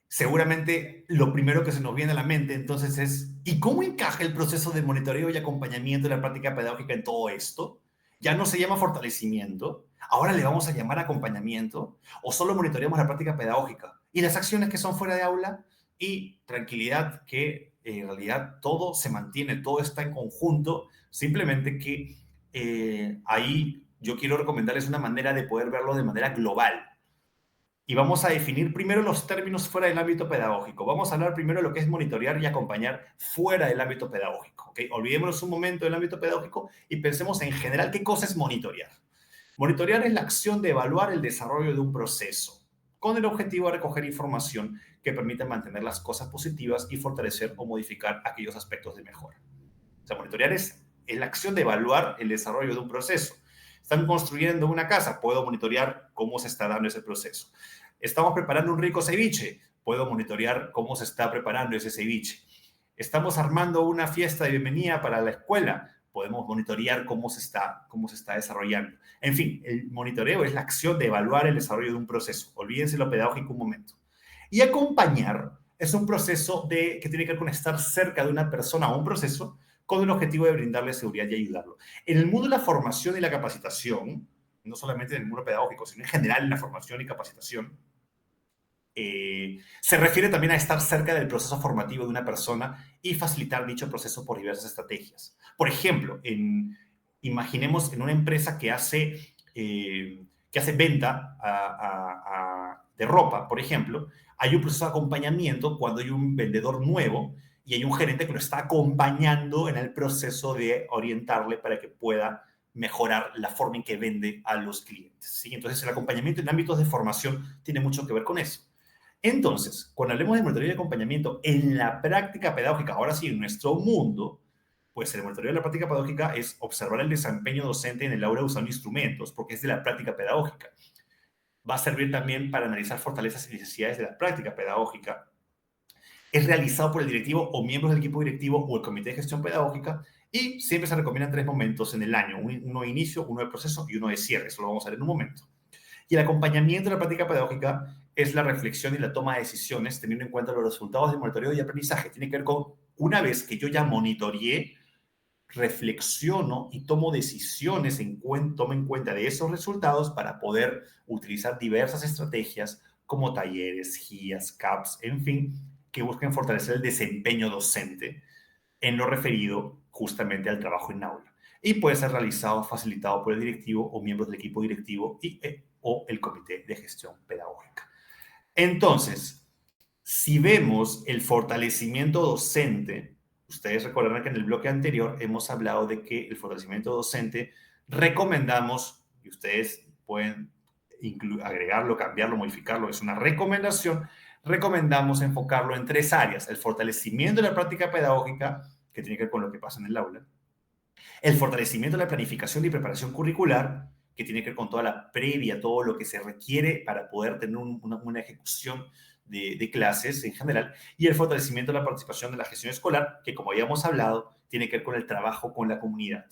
Seguramente lo primero que se nos viene a la mente entonces es, ¿y cómo encaja el proceso de monitoreo y acompañamiento de la práctica pedagógica en todo esto? Ya no se llama fortalecimiento, ahora le vamos a llamar acompañamiento, o solo monitoreamos la práctica pedagógica y las acciones que son fuera de aula, y tranquilidad que en realidad todo se mantiene, todo está en conjunto, simplemente que ahí yo quiero recomendarles una manera de poder verlo de manera global. Y vamos a definir primero los términos fuera del ámbito pedagógico. Vamos a hablar primero de lo que es monitorear y acompañar fuera del ámbito pedagógico. ¿Okay? Olvidémonos un momento del ámbito pedagógico y pensemos en general qué cosa es monitorear. Monitorear es la acción de evaluar el desarrollo de un proceso con el objetivo de recoger información que permita mantener las cosas positivas y fortalecer o modificar aquellos aspectos de mejora. O sea, monitorear es la acción de evaluar el desarrollo de un proceso. Están construyendo una casa, puedo monitorear cómo se está dando ese proceso. Estamos preparando un rico ceviche, puedo monitorear cómo se está preparando ese ceviche. Estamos armando una fiesta de bienvenida para la escuela, podemos monitorear cómo se está desarrollando. En fin, el monitoreo es la acción de evaluar el desarrollo de un proceso. Olvídense lo pedagógico un momento. Y acompañar es un proceso que tiene que ver con estar cerca de una persona o un proceso con el objetivo de brindarle seguridad y ayudarlo. En el mundo de la formación y la capacitación, no solamente en el mundo pedagógico, sino en general en la formación y capacitación, se refiere también a estar cerca del proceso formativo de una persona y facilitar dicho proceso por diversas estrategias. Por ejemplo, imaginemos en una empresa que hace venta de ropa, por ejemplo, hay un proceso de acompañamiento cuando hay un vendedor nuevo y hay un gerente que lo está acompañando en el proceso de orientarle para que pueda mejorar la forma en que vende a los clientes, ¿sí? Entonces, el acompañamiento en ámbitos de formación tiene mucho que ver con eso. Entonces, cuando hablemos de monitoría y acompañamiento en la práctica pedagógica, ahora sí, en nuestro mundo, pues el monitoreo de la práctica pedagógica es observar el desempeño docente en el aula usando instrumentos, porque es de la práctica pedagógica. Va a servir también para analizar fortalezas y necesidades de la práctica pedagógica. Es realizado por el directivo o miembros del equipo directivo o el comité de gestión pedagógica y siempre se recomiendan 3 momentos en el año, uno de inicio, uno de proceso y uno de cierre. Eso lo vamos a ver en un momento. Y el acompañamiento de la práctica pedagógica es la reflexión y la toma de decisiones teniendo en cuenta los resultados de monitoreo y aprendizaje. Tiene que ver con, una vez que yo ya monitoreé, reflexiono y tomo decisiones, tomo en cuenta de esos resultados para poder utilizar diversas estrategias como talleres, guías, CAPS, en fin, que busquen fortalecer el desempeño docente en lo referido justamente al trabajo en aula. Y puede ser realizado, facilitado por el directivo o miembros del equipo directivo o el comité de gestión pedagógica. Entonces, si vemos el fortalecimiento docente, ustedes recordarán que en el bloque anterior hemos hablado de que el fortalecimiento docente recomendamos, y ustedes pueden agregarlo, cambiarlo, modificarlo, es una recomendación, recomendamos enfocarlo en 3 áreas: el fortalecimiento de la práctica pedagógica, que tiene que ver con lo que pasa en el aula; el fortalecimiento de la planificación y preparación curricular, que tiene que ver con toda la previa, todo lo que se requiere para poder tener una ejecución de clases en general; y el fortalecimiento de la participación de la gestión escolar, que como habíamos hablado, tiene que ver con el trabajo con la comunidad.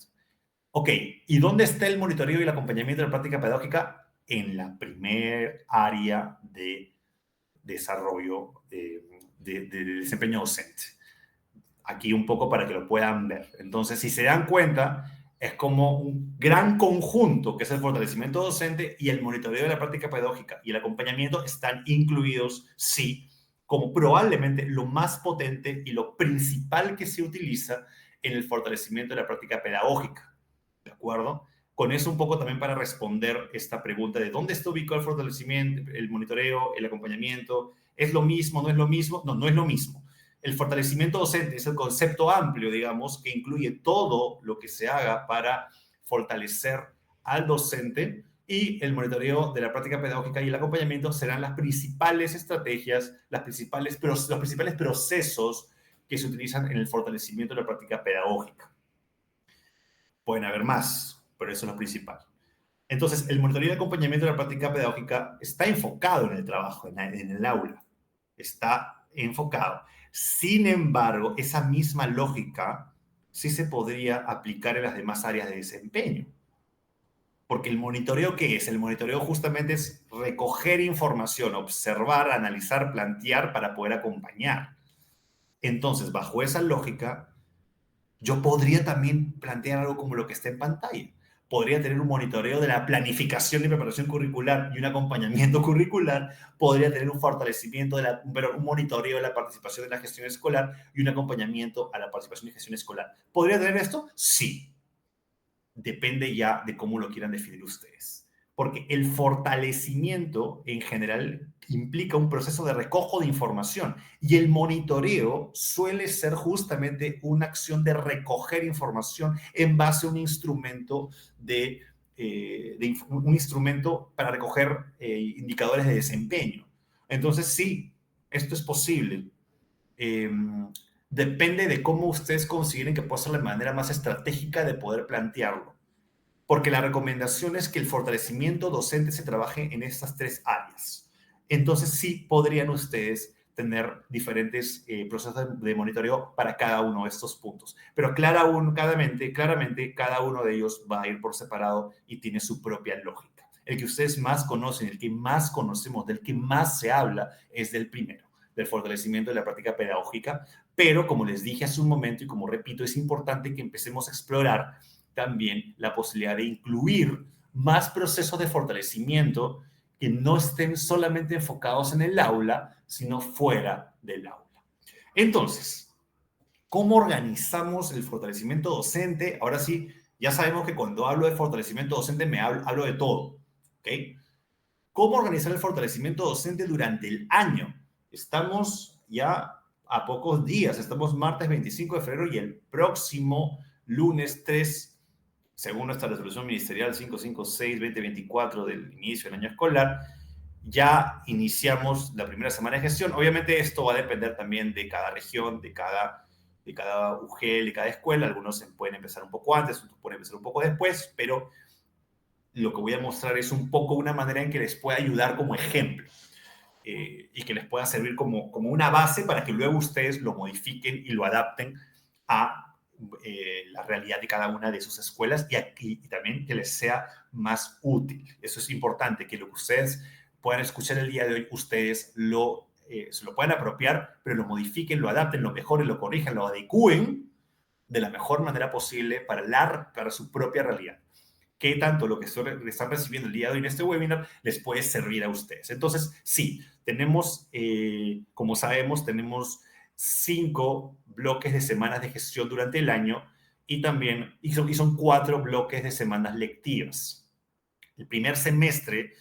Ok, ¿y dónde está el monitoreo y el acompañamiento de la práctica pedagógica? En la primer área de desarrollo de desempeño docente. Aquí un poco para que lo puedan ver. Entonces, si se dan cuenta, es como un gran conjunto que es el fortalecimiento docente, y el monitoreo de la práctica pedagógica y el acompañamiento están incluidos, sí, como probablemente lo más potente y lo principal que se utiliza en el fortalecimiento de la práctica pedagógica. ¿De acuerdo? Con eso un poco también para responder esta pregunta de dónde está ubicado el fortalecimiento, el monitoreo, el acompañamiento. ¿Es lo mismo? ¿No es lo mismo? No, no es lo mismo. El fortalecimiento docente es el concepto amplio, digamos, que incluye todo lo que se haga para fortalecer al docente, y el monitoreo de la práctica pedagógica y el acompañamiento serán las principales estrategias, los principales procesos que se utilizan en el fortalecimiento de la práctica pedagógica. Pueden haber más, pero eso es lo principal. Entonces, el monitoreo y acompañamiento de la práctica pedagógica está enfocado en el trabajo, en el aula. Está enfocado. Sin embargo, esa misma lógica sí se podría aplicar en las demás áreas de desempeño. Porque el monitoreo, ¿qué es? El monitoreo justamente es recoger información, observar, analizar, plantear para poder acompañar. Entonces, bajo esa lógica, yo podría también plantear algo como lo que está en pantalla. Podría tener un monitoreo de la planificación y preparación curricular y un acompañamiento curricular. Podría tener un fortalecimiento, un monitoreo de la participación de la gestión escolar y un acompañamiento a la participación y gestión escolar. ¿Podría tener esto? Sí. Depende ya de cómo lo quieran definir ustedes. Porque el fortalecimiento en general implica un proceso de recojo de información, y el monitoreo suele ser justamente una acción de recoger información en base a un instrumento un instrumento para recoger indicadores de desempeño. Entonces, sí, esto es posible. Eh, Depende de cómo ustedes consideren que puede ser la manera más estratégica de poder plantearlo. Porque la recomendación es que el fortalecimiento docente se trabaje en estas 3 áreas. Entonces, sí podrían ustedes tener diferentes procesos de monitoreo para cada uno de estos puntos. Pero claramente, cada uno de ellos va a ir por separado y tiene su propia lógica. El que ustedes más conocen, el que más conocemos, del que más se habla, es del primero, del fortalecimiento de la práctica pedagógica. Pero, como les dije hace un momento y como repito, es importante que empecemos a explorar también la posibilidad de incluir más procesos de fortalecimiento que no estén solamente enfocados en el aula, sino fuera del aula. Entonces, ¿cómo organizamos el fortalecimiento docente? Ahora sí, ya sabemos que cuando hablo de fortalecimiento docente hablo de todo, ¿ok? ¿Cómo organizar el fortalecimiento docente durante el año? Estamos ya a pocos días, estamos martes 25 de febrero y el próximo lunes 3, según nuestra resolución ministerial 556-2024 del inicio del año escolar, ya iniciamos la primera semana de gestión. Obviamente esto va a depender también de cada región, de cada UGEL, de cada escuela. Algunos pueden empezar un poco antes, otros pueden empezar un poco después, pero lo que voy a mostrar es un poco una manera en que les pueda ayudar como ejemplo y que les pueda servir como una base para que luego ustedes lo modifiquen y lo adapten a la realidad de cada una de sus escuelas y también que les sea más útil. Eso es importante, que lo que ustedes puedan escuchar el día de hoy, ustedes se lo puedan apropiar, pero lo modifiquen, lo adapten, lo mejoren, lo corrijan, lo adecúen de la mejor manera posible para su propia realidad. Qué tanto lo que están recibiendo el día de hoy en este webinar les puede servir a ustedes. Entonces, sí, tenemos, como sabemos, tenemos 5 bloques de semanas de gestión durante el año y también son 4 bloques de semanas lectivas. El primer semestre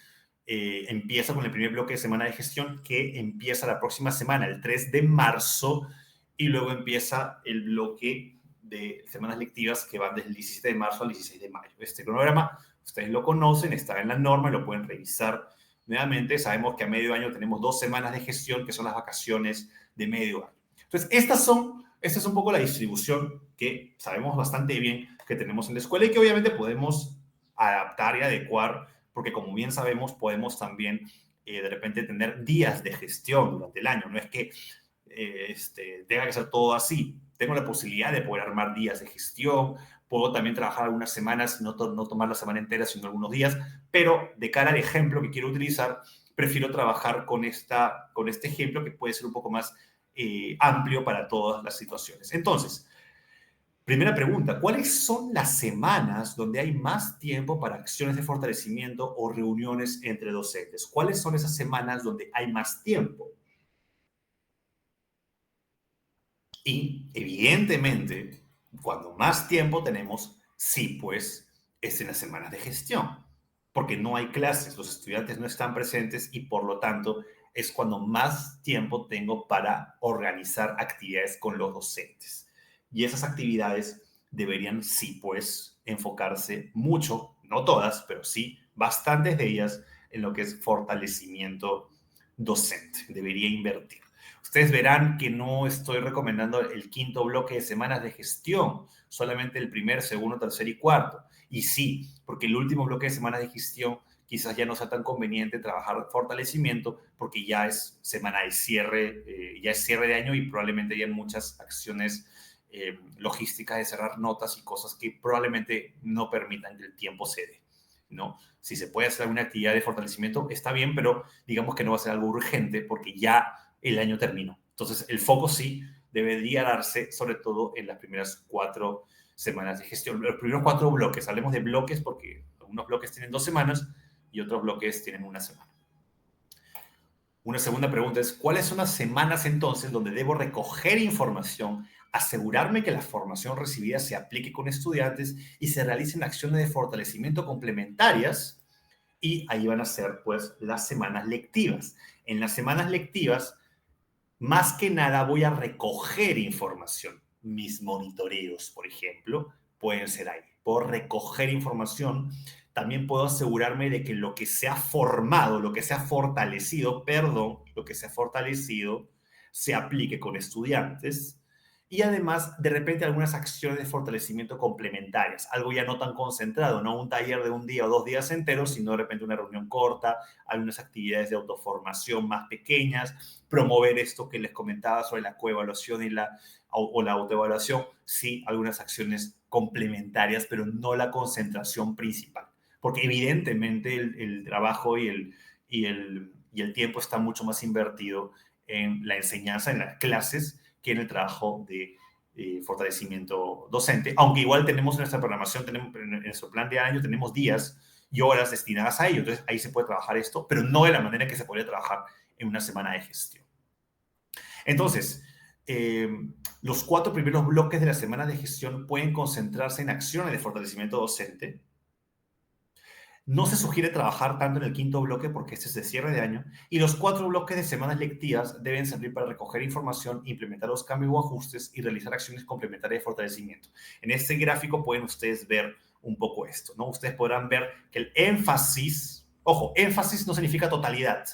empieza con el primer bloque de semana de gestión que empieza la próxima semana, el 3 de marzo, y luego empieza el bloque de semanas lectivas que van desde el 17 de marzo al 16 de mayo. Este cronograma, ustedes lo conocen, está en la norma, lo pueden revisar nuevamente. Sabemos que a medio año tenemos 2 semanas de gestión, que son las vacaciones de medio año. Entonces, esta es un poco la distribución que sabemos bastante bien que tenemos en la escuela y que obviamente podemos adaptar y adecuar, porque como bien sabemos, podemos también de repente tener días de gestión durante el año. No es que tenga que ser todo así. Tengo la posibilidad de poder armar días de gestión, puedo también trabajar algunas semanas, no tomar la semana entera, sino algunos días, pero de cara al ejemplo que quiero utilizar, prefiero trabajar con este ejemplo que puede ser un poco más amplio para todas las situaciones. Entonces, primera pregunta, ¿cuáles son las semanas donde hay más tiempo para acciones de fortalecimiento o reuniones entre docentes? ¿Cuáles son esas semanas donde hay más tiempo? Y evidentemente, cuando más tiempo tenemos, sí, pues es en las semanas de gestión, porque no hay clases, los estudiantes no están presentes y por lo tanto es cuando más tiempo tengo para organizar actividades con los docentes. Y esas actividades deberían, sí, pues enfocarse mucho, no todas, pero sí bastantes de ellas en lo que es fortalecimiento docente. Debería invertir. Ustedes verán que no estoy recomendando el quinto bloque de semanas de gestión, solamente el primer, segundo, tercer y cuarto. Y sí, porque el último bloque de semanas de gestión quizás ya no sea tan conveniente trabajar fortalecimiento porque ya es semana de cierre, ya es cierre de año y probablemente hayan muchas acciones logísticas de cerrar notas y cosas que probablemente no permitan que el tiempo se dé, ¿no? Si se puede hacer alguna actividad de fortalecimiento, está bien, pero digamos que no va a ser algo urgente porque ya el año terminó. Entonces, el foco sí debería darse, sobre todo en las primeras 4 semanas de gestión. Los primeros 4 bloques, hablemos de bloques porque algunos bloques tienen 2 semanas y otros bloques tienen 1 semana. Una segunda pregunta es, ¿cuáles son las semanas entonces donde debo recoger información, asegurarme que la formación recibida se aplique con estudiantes y se realicen acciones de fortalecimiento complementarias? Y ahí van a ser, pues, las semanas lectivas. En las semanas lectivas, más que nada voy a recoger información. Mis monitoreos, por ejemplo, pueden ser ahí. Puedo recoger información. También puedo asegurarme de que lo que se ha formado, lo que se ha fortalecido, lo que se ha fortalecido, se aplique con estudiantes. Y además, de repente, algunas acciones de fortalecimiento complementarias. Algo ya no tan concentrado, no un taller de un día o 2 días enteros, sino de repente una reunión corta, algunas actividades de autoformación más pequeñas, promover esto que les comentaba sobre la coevaluación o la autoevaluación, sí, algunas acciones complementarias, pero no la concentración principal. Porque evidentemente el trabajo y el tiempo está mucho más invertido en la enseñanza, en las clases, que en el trabajo de fortalecimiento docente, aunque igual tenemos en nuestra programación, en nuestro plan de año, tenemos días y horas destinadas a ello. Entonces, ahí se puede trabajar esto, pero no de la manera que se podría trabajar en una semana de gestión. Entonces, eh, los 4 primeros bloques de la semana de gestión pueden concentrarse en acciones de fortalecimiento docente. No se sugiere trabajar tanto en el quinto bloque porque este es de cierre de año y los 4 bloques de semanas lectivas deben servir para recoger información, implementar los cambios o ajustes y realizar acciones complementarias de fortalecimiento. En este gráfico pueden ustedes ver un poco esto, ¿no? Ustedes podrán ver que el énfasis, ojo, énfasis no significa totalidad.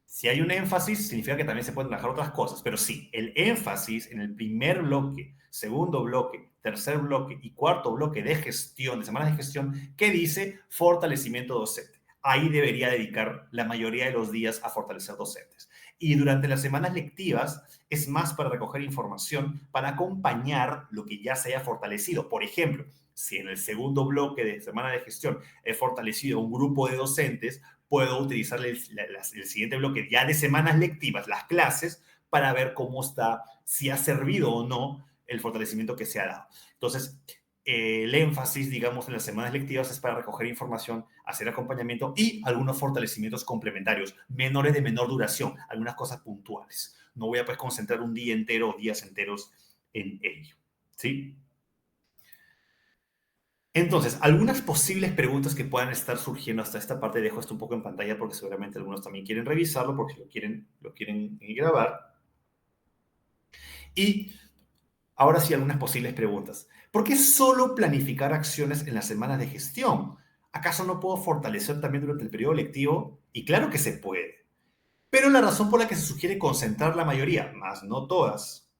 Si hay un énfasis, significa que también se pueden trabajar otras cosas, pero sí, el énfasis en el primer bloque, segundo bloque, tercer bloque y cuarto bloque de gestión, de semanas de gestión, que dice fortalecimiento docente. Ahí debería dedicar la mayoría de los días a fortalecer docentes. Y durante las semanas lectivas es más para recoger información, para acompañar lo que ya se haya fortalecido. Por ejemplo, si en el segundo bloque de semana de gestión he fortalecido un grupo de docentes, puedo utilizar el siguiente bloque ya de semanas lectivas, las clases, para ver cómo está, si ha servido o no el fortalecimiento que se ha dado. Entonces, el énfasis, digamos, en las semanas lectivas es para recoger información, hacer acompañamiento y algunos fortalecimientos complementarios, menores de menor duración, algunas cosas puntuales. No voy a pues concentrar un día entero o días enteros en ello. ¿Sí? Entonces, algunas posibles preguntas que puedan estar surgiendo hasta esta parte, dejo esto un poco en pantalla porque seguramente algunos también quieren revisarlo porque lo quieren grabar. Y ahora sí, algunas posibles preguntas. ¿Por qué solo planificar acciones en las semanas de gestión? ¿Acaso no puedo fortalecer también durante el periodo lectivo? Y claro que se puede. Pero la razón por la que se sugiere concentrar la mayoría, más no todas,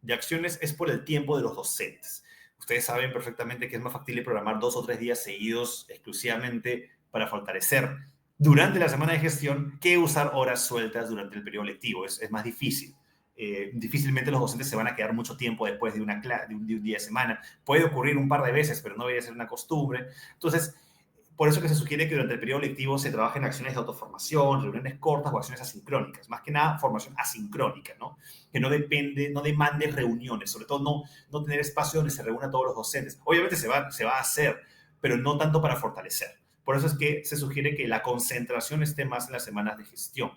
de acciones es por el tiempo de los docentes. Ustedes saben perfectamente que es más factible programar 2 o 3 días seguidos exclusivamente para fortalecer durante la semana de gestión que usar horas sueltas durante el periodo lectivo. Es más difícil. Difícilmente los docentes se van a quedar mucho tiempo después de, un día de semana. Puede ocurrir un par de veces, pero no debería ser una costumbre. Entonces, por eso que se sugiere que durante el periodo lectivo se trabaje en acciones de autoformación, reuniones cortas o acciones asincrónicas. Más que nada, formación asincrónica, ¿no? Que no depende, no demande reuniones, sobre todo no tener espacio donde se reúnan todos los docentes. Obviamente se va a hacer, pero no tanto para fortalecer. Por eso es que se sugiere que la concentración esté más en las semanas de gestión.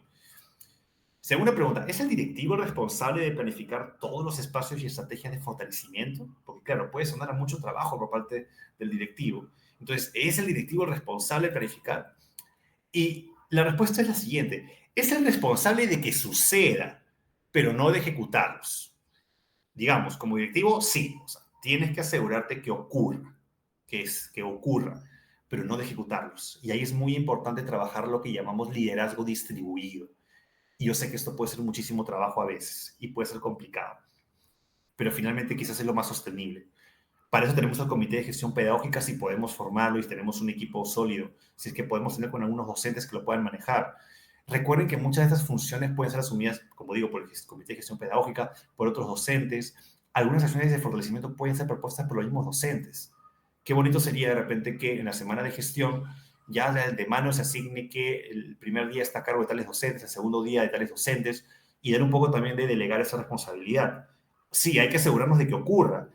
Segunda pregunta, ¿es el directivo el responsable de planificar todos los espacios y estrategias de fortalecimiento? Porque claro, puede sonar a mucho trabajo por parte del directivo. Entonces, ¿es el directivo el responsable de planificar? Y la respuesta es la siguiente, es el responsable de que suceda, pero no de ejecutarlos. Digamos, como directivo, sí, o sea, tienes que asegurarte que ocurra, que ocurra, pero no de ejecutarlos. Y ahí es muy importante trabajar lo que llamamos liderazgo distribuido. Y yo sé que esto puede ser muchísimo trabajo a veces y puede ser complicado, pero finalmente quizás es lo más sostenible. Para eso tenemos el comité de gestión pedagógica, si podemos formarlo y tenemos un equipo sólido, si es que podemos tener con algunos docentes que lo puedan manejar. Recuerden que muchas de estas funciones pueden ser asumidas, como digo, por el comité de gestión pedagógica, por otros docentes. Algunas acciones de fortalecimiento pueden ser propuestas por los mismos docentes. Qué bonito sería de repente que en la semana de gestión ya de antemano se asigne que el primer día está a cargo de tales docentes, el segundo día de tales docentes, y dar un poco también de delegar esa responsabilidad. Sí, hay que asegurarnos de que ocurra,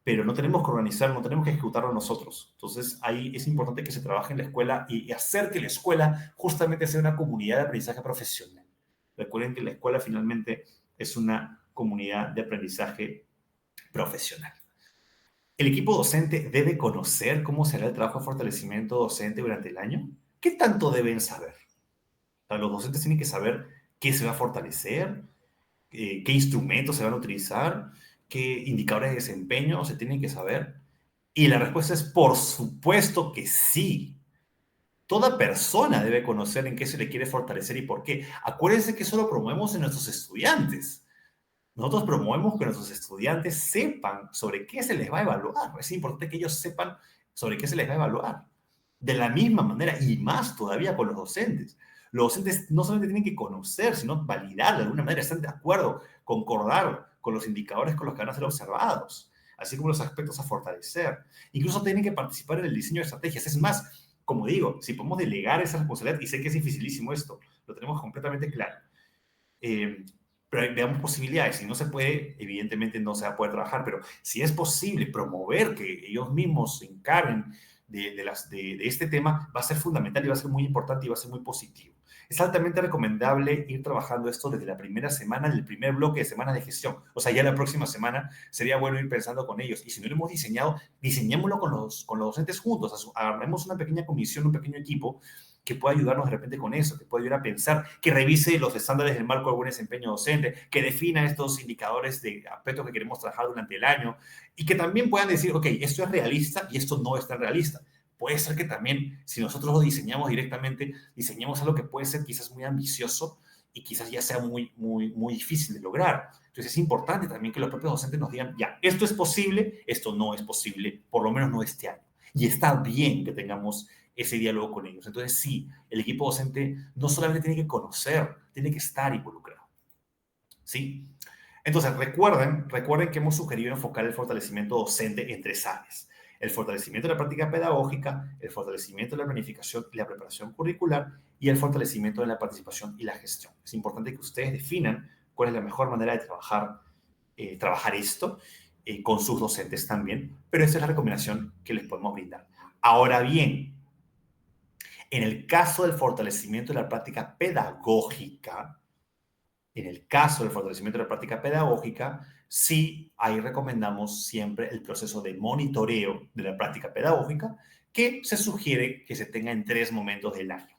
pero no tenemos que organizarlo, no tenemos que ejecutarlo nosotros. Entonces, ahí es importante que se trabaje en la escuela y hacer que la escuela justamente sea una comunidad de aprendizaje profesional. Recuerden que la escuela finalmente es una comunidad de aprendizaje profesional. ¿El equipo docente debe conocer cómo será el trabajo de fortalecimiento docente durante el año? ¿Qué tanto deben saber? O sea, los docentes tienen que saber qué se va a fortalecer, qué instrumentos se van a utilizar, qué indicadores de desempeño se tienen que saber. Y la respuesta es por supuesto que sí. Toda persona debe conocer en qué se le quiere fortalecer y por qué. Acuérdense que eso lo promovemos en nuestros estudiantes. Nosotros promovemos que nuestros estudiantes sepan sobre qué se les va a evaluar. Es importante que ellos sepan sobre qué se les va a evaluar. De la misma manera y más todavía con los docentes. Los docentes no solamente tienen que conocer, sino validar de alguna manera, estar de acuerdo, concordar con los indicadores con los que van a ser observados, así como los aspectos a fortalecer. Incluso tienen que participar en el diseño de estrategias. Es más, como digo, si podemos delegar esa responsabilidad, y sé que es dificilísimo esto, lo tenemos completamente claro, eh, pero veamos posibilidades. Si no se puede, evidentemente no se va a poder trabajar, pero si es posible promover que ellos mismos se encarguen de este tema va a ser fundamental y va a ser muy importante y va a ser muy positivo. Es altamente recomendable ir trabajando esto desde la primera semana, en el primer bloque de semanas de gestión. O sea, ya la próxima semana sería bueno ir pensando con ellos. Y si no lo hemos diseñado, diseñémoslo con los docentes juntos. Armemos una pequeña comisión, un pequeño equipo que pueda ayudarnos de repente con eso, que pueda ayudar a pensar, que revise los estándares del marco de buen desempeño docente, que defina estos indicadores de aspectos que queremos trabajar durante el año y que también puedan decir, ok, esto es realista y esto no es tan realista. Puede ser que también, si nosotros lo diseñamos directamente, diseñemos algo que puede ser quizás muy ambicioso y quizás ya sea muy difícil de lograr. Entonces es importante también que los propios docentes nos digan, ya, esto es posible, esto no es posible, por lo menos no este año. Y está bien que tengamos ese diálogo con ellos. Entonces sí, el equipo docente no solamente tiene que conocer, tiene que estar involucrado. ¿Sí? Entonces, recuerden que hemos sugerido enfocar el fortalecimiento docente en tres áreas. El fortalecimiento de la práctica pedagógica, el fortalecimiento de la planificación y la preparación curricular y el fortalecimiento de la participación y la gestión. Es importante que ustedes definan cuál es la mejor manera de trabajar esto con sus docentes también, pero esa es la recomendación que les podemos brindar. Ahora bien, en el caso del fortalecimiento de la práctica pedagógica, en el caso del fortalecimiento de la práctica pedagógica, sí, ahí recomendamos siempre el proceso de monitoreo de la práctica pedagógica, que se sugiere que se tenga en tres momentos del año: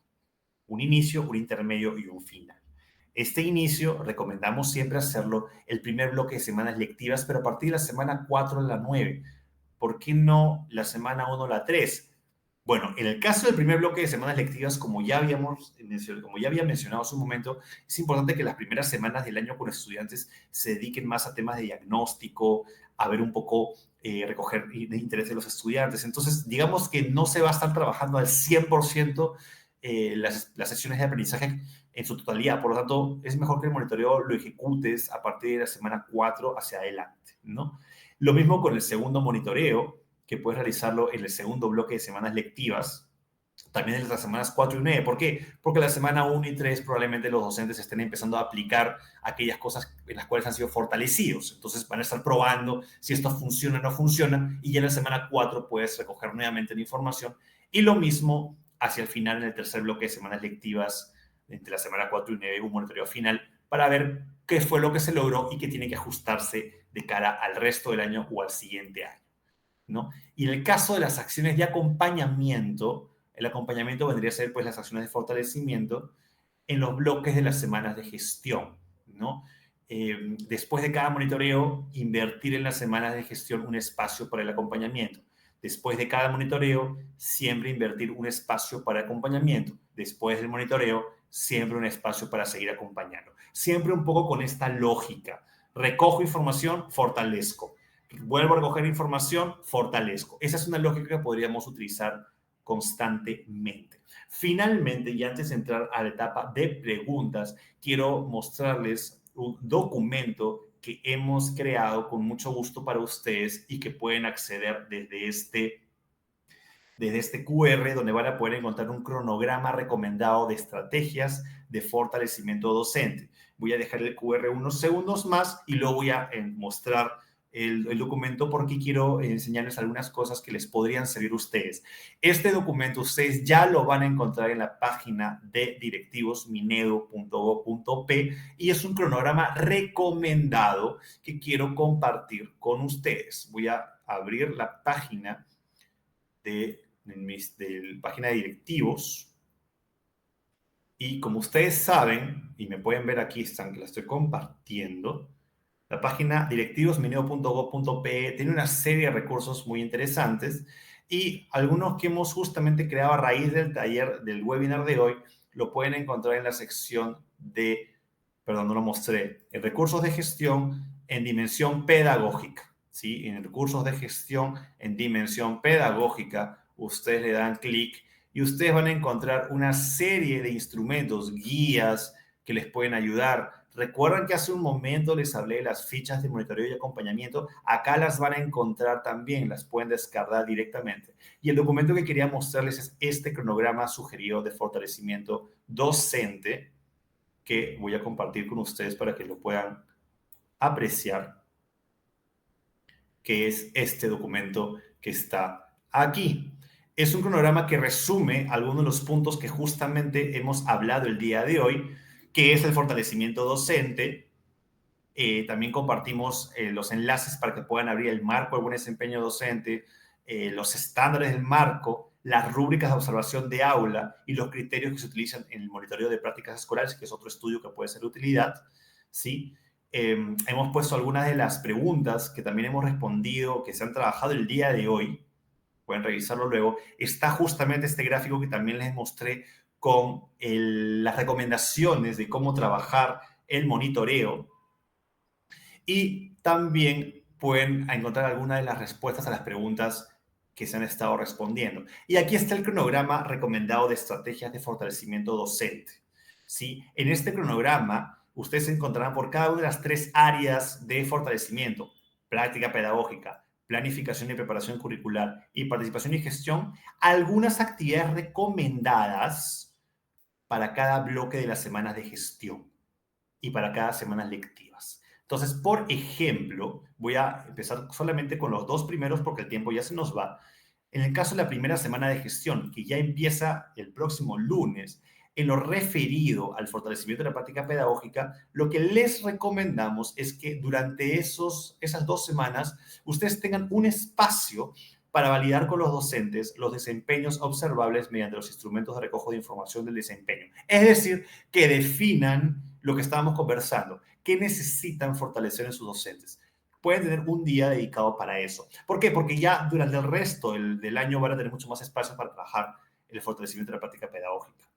un inicio, un intermedio y un final. Este inicio recomendamos siempre hacerlo el primer bloque de semanas lectivas, pero a partir de la semana 4 a la 9. ¿Por qué no la semana 1 a la 3? Bueno, en el caso del primer bloque de semanas lectivas, como ya había mencionado hace un momento, es importante que las primeras semanas del año con los estudiantes se dediquen más a temas de diagnóstico, a ver un poco, recoger el interés de los estudiantes. Entonces, digamos que no se va a estar trabajando al 100% las sesiones de aprendizaje en su totalidad. Por lo tanto, es mejor que el monitoreo lo ejecutes a partir de la semana 4 hacia adelante, ¿no? Lo mismo con el segundo monitoreo, que puedes realizarlo en el segundo bloque de semanas lectivas, también en las semanas 4 y 9. ¿Por qué? Porque la semana 1 y 3 probablemente los docentes estén empezando a aplicar aquellas cosas en las cuales han sido fortalecidos. Entonces van a estar probando si esto funciona o no funciona, y ya en la semana 4 puedes recoger nuevamente la información. Y lo mismo hacia el final, en el tercer bloque de semanas lectivas, entre la semana 4 y 9, un monitoreo final para ver qué fue lo que se logró y qué tiene que ajustarse de cara al resto del año o al siguiente año, ¿no? Y en el caso de las acciones de acompañamiento, el acompañamiento vendría a ser pues las acciones de fortalecimiento en los bloques de las semanas de gestión, ¿no? Después de cada monitoreo, invertir en las semanas de gestión un espacio para el acompañamiento. Después de cada monitoreo, siempre invertir un espacio para acompañamiento. Después del monitoreo, siempre un espacio para seguir acompañando. Siempre un poco con esta lógica. Recojo información, fortalezco. Vuelvo a recoger información, fortalezco. Esa es una lógica que podríamos utilizar constantemente. Finalmente, y antes de entrar a la etapa de preguntas, quiero mostrarles un documento que hemos creado con mucho gusto para ustedes y que pueden acceder desde este QR, donde van a poder encontrar un cronograma recomendado de estrategias de fortalecimiento docente. Voy a dejar el QR unos segundos más y luego voy a mostrar el documento, porque quiero enseñarles algunas cosas que les podrían servir a ustedes. Este documento ustedes ya lo van a encontrar en la página de directivosminedo.gov.p y es un cronograma recomendado que quiero compartir con ustedes. Voy a abrir la página de la página de directivos. Y como ustedes saben, y me pueden ver aquí, están que la estoy compartiendo, la página directivosmineo.gov.pe tiene una serie de recursos muy interesantes, y algunos que hemos justamente creado a raíz del taller, del webinar de hoy, lo pueden encontrar en la sección perdón, no lo mostré, en recursos de gestión en dimensión pedagógica, ¿sí? En recursos de gestión en dimensión pedagógica, ustedes le dan clic y ustedes van a encontrar una serie de instrumentos, guías que les pueden ayudar. Recuerdan que hace un momento les hablé de las fichas de monitoreo y acompañamiento. Acá las van a encontrar también, las pueden descargar directamente. Y el documento que quería mostrarles es este cronograma sugerido de fortalecimiento docente, que voy a compartir con ustedes para que lo puedan apreciar, que es este documento que está aquí. Es un cronograma que resume algunos de los puntos que justamente hemos hablado el día de hoy, que es el fortalecimiento docente. También compartimos los enlaces para que puedan abrir el marco de buen desempeño docente, los estándares del marco, las rúbricas de observación de aula y los criterios que se utilizan en el monitoreo de prácticas escolares, que es otro estudio que puede ser de utilidad. ¿Sí? Hemos puesto algunas de las preguntas que también hemos respondido, que se han trabajado el día de hoy. Pueden revisarlo luego. Está justamente este gráfico que también les mostré con las recomendaciones de cómo trabajar el monitoreo, y también pueden encontrar algunas de las respuestas a las preguntas que se han estado respondiendo. Y aquí está el cronograma recomendado de estrategias de fortalecimiento docente. ¿Sí? En este cronograma, ustedes encontrarán por cada una de las tres áreas de fortalecimiento: práctica pedagógica, planificación y preparación curricular y participación y gestión, algunas actividades recomendadas para cada bloque de las semanas de gestión y para cada semana lectivas. Entonces, por ejemplo, voy a empezar solamente con los dos primeros porque el tiempo ya se nos va. En el caso de la primera semana de gestión, que ya empieza el próximo lunes, en lo referido al fortalecimiento de la práctica pedagógica, lo que les recomendamos es que durante esas 2 semanas ustedes tengan un espacio para validar con los docentes los desempeños observables mediante los instrumentos de recojo de información del desempeño. Es decir, que definan lo que estábamos conversando, qué necesitan fortalecer en sus docentes. Pueden tener un día dedicado para eso. ¿Por qué? Porque ya durante el resto del año van a tener mucho más espacio para trabajar el fortalecimiento de la práctica pedagógica.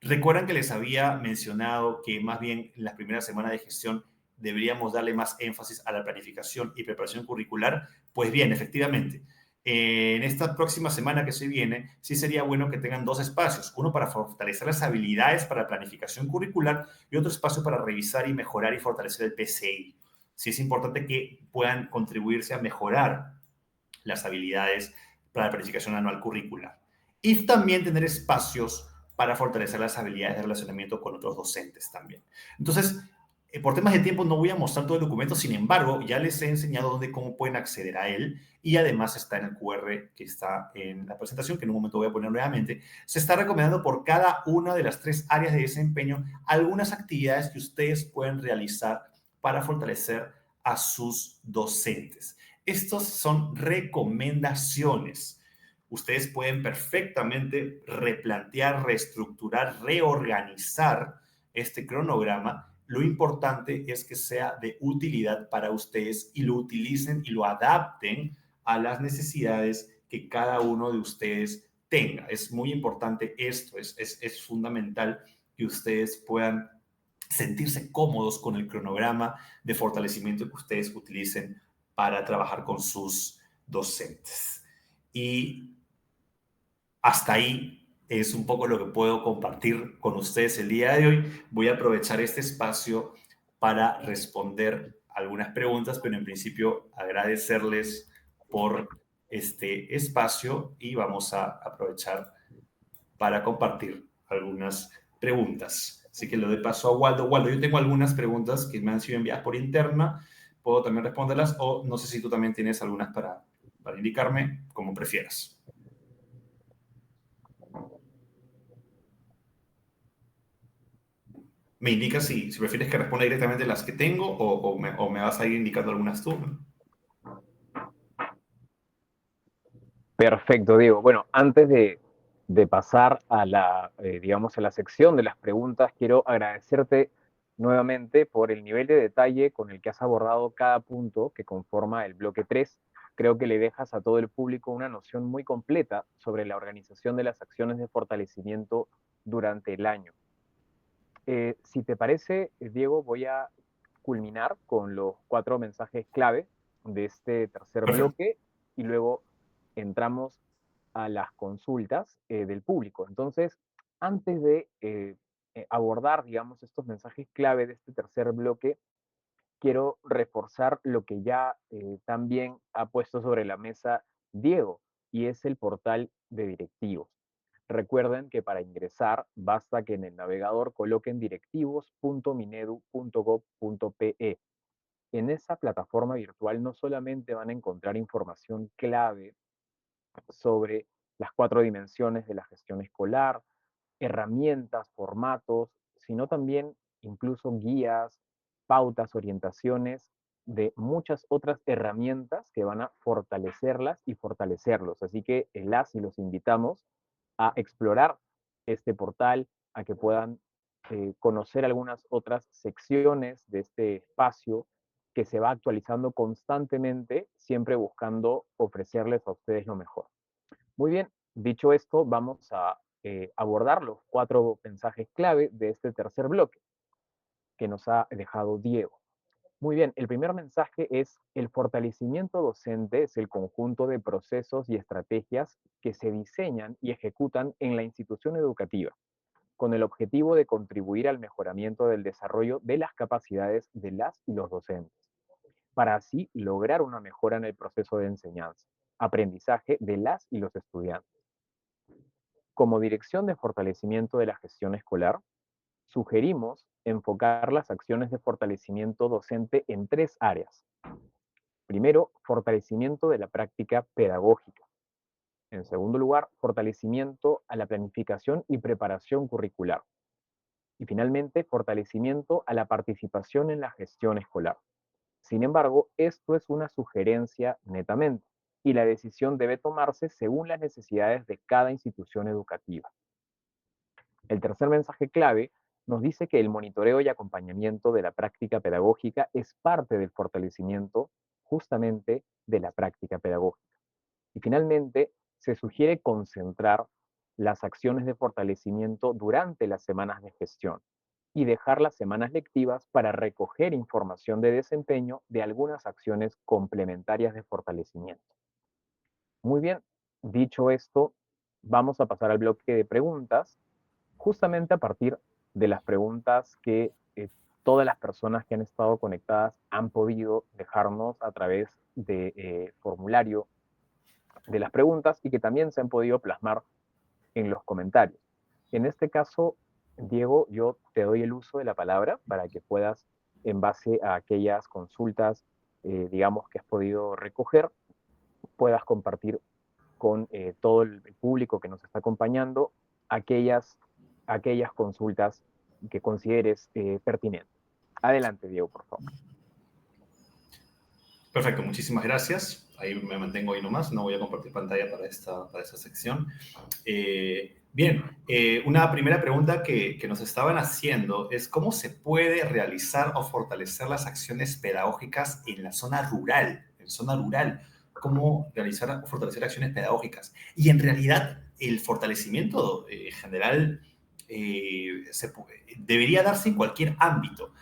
Recuerdan que les había mencionado que más bien en las primeras semanas de gestión deberíamos darle más énfasis a la planificación y preparación curricular. Pues bien, efectivamente, en esta próxima semana que se viene, sí sería bueno que tengan dos espacios: uno para fortalecer las habilidades para planificación curricular y otro espacio para revisar y mejorar y fortalecer el PCI. Sí es importante que puedan contribuirse a mejorar las habilidades para la planificación anual curricular. Y también tener espacios para fortalecer las habilidades de relacionamiento con otros docentes también. Entonces, por temas de tiempo no voy a mostrar todo el documento, sin embargo, ya les he enseñado cómo pueden acceder a él, y además está en el QR que está en la presentación, que en un momento voy a poner nuevamente. Se está recomendando por cada una de las tres áreas de desempeño algunas actividades que ustedes pueden realizar para fortalecer a sus docentes. Estos son recomendaciones. Ustedes pueden perfectamente replantear, reestructurar, reorganizar este cronograma. Lo importante es que sea de utilidad para ustedes y lo utilicen y lo adapten a las necesidades que cada uno de ustedes tenga. Es muy importante esto, es fundamental que ustedes puedan sentirse cómodos con el cronograma de fortalecimiento que ustedes utilicen para trabajar con sus docentes. Y hasta ahí es un poco lo que puedo compartir con ustedes el día de hoy. Voy a aprovechar este espacio para responder algunas preguntas, pero en principio agradecerles por este espacio y vamos a aprovechar para compartir algunas preguntas. Así que lo de paso a Waldo. Waldo, yo tengo algunas preguntas que me han sido enviadas por interna. Puedo también responderlas, o no sé si tú también tienes algunas para indicarme, como prefieras. Me indicas si prefieres que responda directamente las que tengo, o me vas a ir indicando algunas tú. Perfecto, Diego. Bueno, antes de pasar a digamos, a la sección de las preguntas, quiero agradecerte nuevamente por el nivel de detalle con el que has abordado cada punto que conforma el bloque 3. Creo que le dejas a todo el público una noción muy completa sobre la organización de las acciones de fortalecimiento durante el año. Si te parece, Diego, voy a culminar con los 4 mensajes clave de este tercer Perfecto. bloque y luego entramos a las consultas del público. Entonces, antes de abordar, digamos, estos mensajes clave de este tercer bloque, quiero reforzar lo que ya también ha puesto sobre la mesa Diego, y es el portal de directivos. Recuerden que para ingresar basta que en el navegador coloquen directivos.minedu.gov.pe. En esa plataforma virtual no solamente van a encontrar información clave sobre las 4 dimensiones de la gestión escolar, herramientas, formatos, sino también incluso guías, pautas, orientaciones de muchas otras herramientas que van a fortalecerlas y fortalecerlos. Así que las y los invitamos a explorar este portal, a que puedan conocer algunas otras secciones de este espacio que se va actualizando constantemente, siempre buscando ofrecerles a ustedes lo mejor. Muy bien, dicho esto, vamos a abordar los 4 mensajes clave de este tercer bloque que nos ha dejado Diego. Muy bien, el primer mensaje es: el fortalecimiento docente es el conjunto de procesos y estrategias que se diseñan y ejecutan en la institución educativa, con el objetivo de contribuir al mejoramiento del desarrollo de las capacidades de las y los docentes, para así lograr una mejora en el proceso de enseñanza, aprendizaje de las y los estudiantes. Como Dirección de Fortalecimiento de la Gestión Escolar, sugerimos enfocar las acciones de fortalecimiento docente en 3 áreas. Primero, fortalecimiento de la práctica pedagógica. En segundo lugar, fortalecimiento a la planificación y preparación curricular. Y finalmente, fortalecimiento a la participación en la gestión escolar. Sin embargo, esto es una sugerencia netamente, y la decisión debe tomarse según las necesidades de cada institución educativa. El tercer mensaje clave nos dice que el monitoreo y acompañamiento de la práctica pedagógica es parte del fortalecimiento justamente de la práctica pedagógica. Y finalmente, se sugiere concentrar las acciones de fortalecimiento durante las semanas de gestión y dejar las semanas lectivas para recoger información de desempeño de algunas acciones complementarias de fortalecimiento. Muy bien, dicho esto, vamos a pasar al bloque de preguntas, justamente a partir de las preguntas que todas las personas que han estado conectadas han podido dejarnos a través de formulario de las preguntas, y que también se han podido plasmar en los comentarios. En este caso, Diego, yo te doy el uso de la palabra para que puedas, en base a aquellas consultas, digamos, que has podido recoger, puedas compartir con todo el público que nos está acompañando aquellas, aquellas consultas que consideres pertinentes. Adelante, Diego, por favor. Perfecto, muchísimas gracias. Ahí me mantengo ahí nomás, no voy a compartir pantalla para esta sección. Una primera pregunta que nos estaban haciendo es: ¿cómo se puede realizar o fortalecer las acciones pedagógicas en la zona rural? En zona rural, ¿cómo realizar o fortalecer acciones pedagógicas? Y en realidad, el fortalecimiento general debería darse en cualquier ámbito.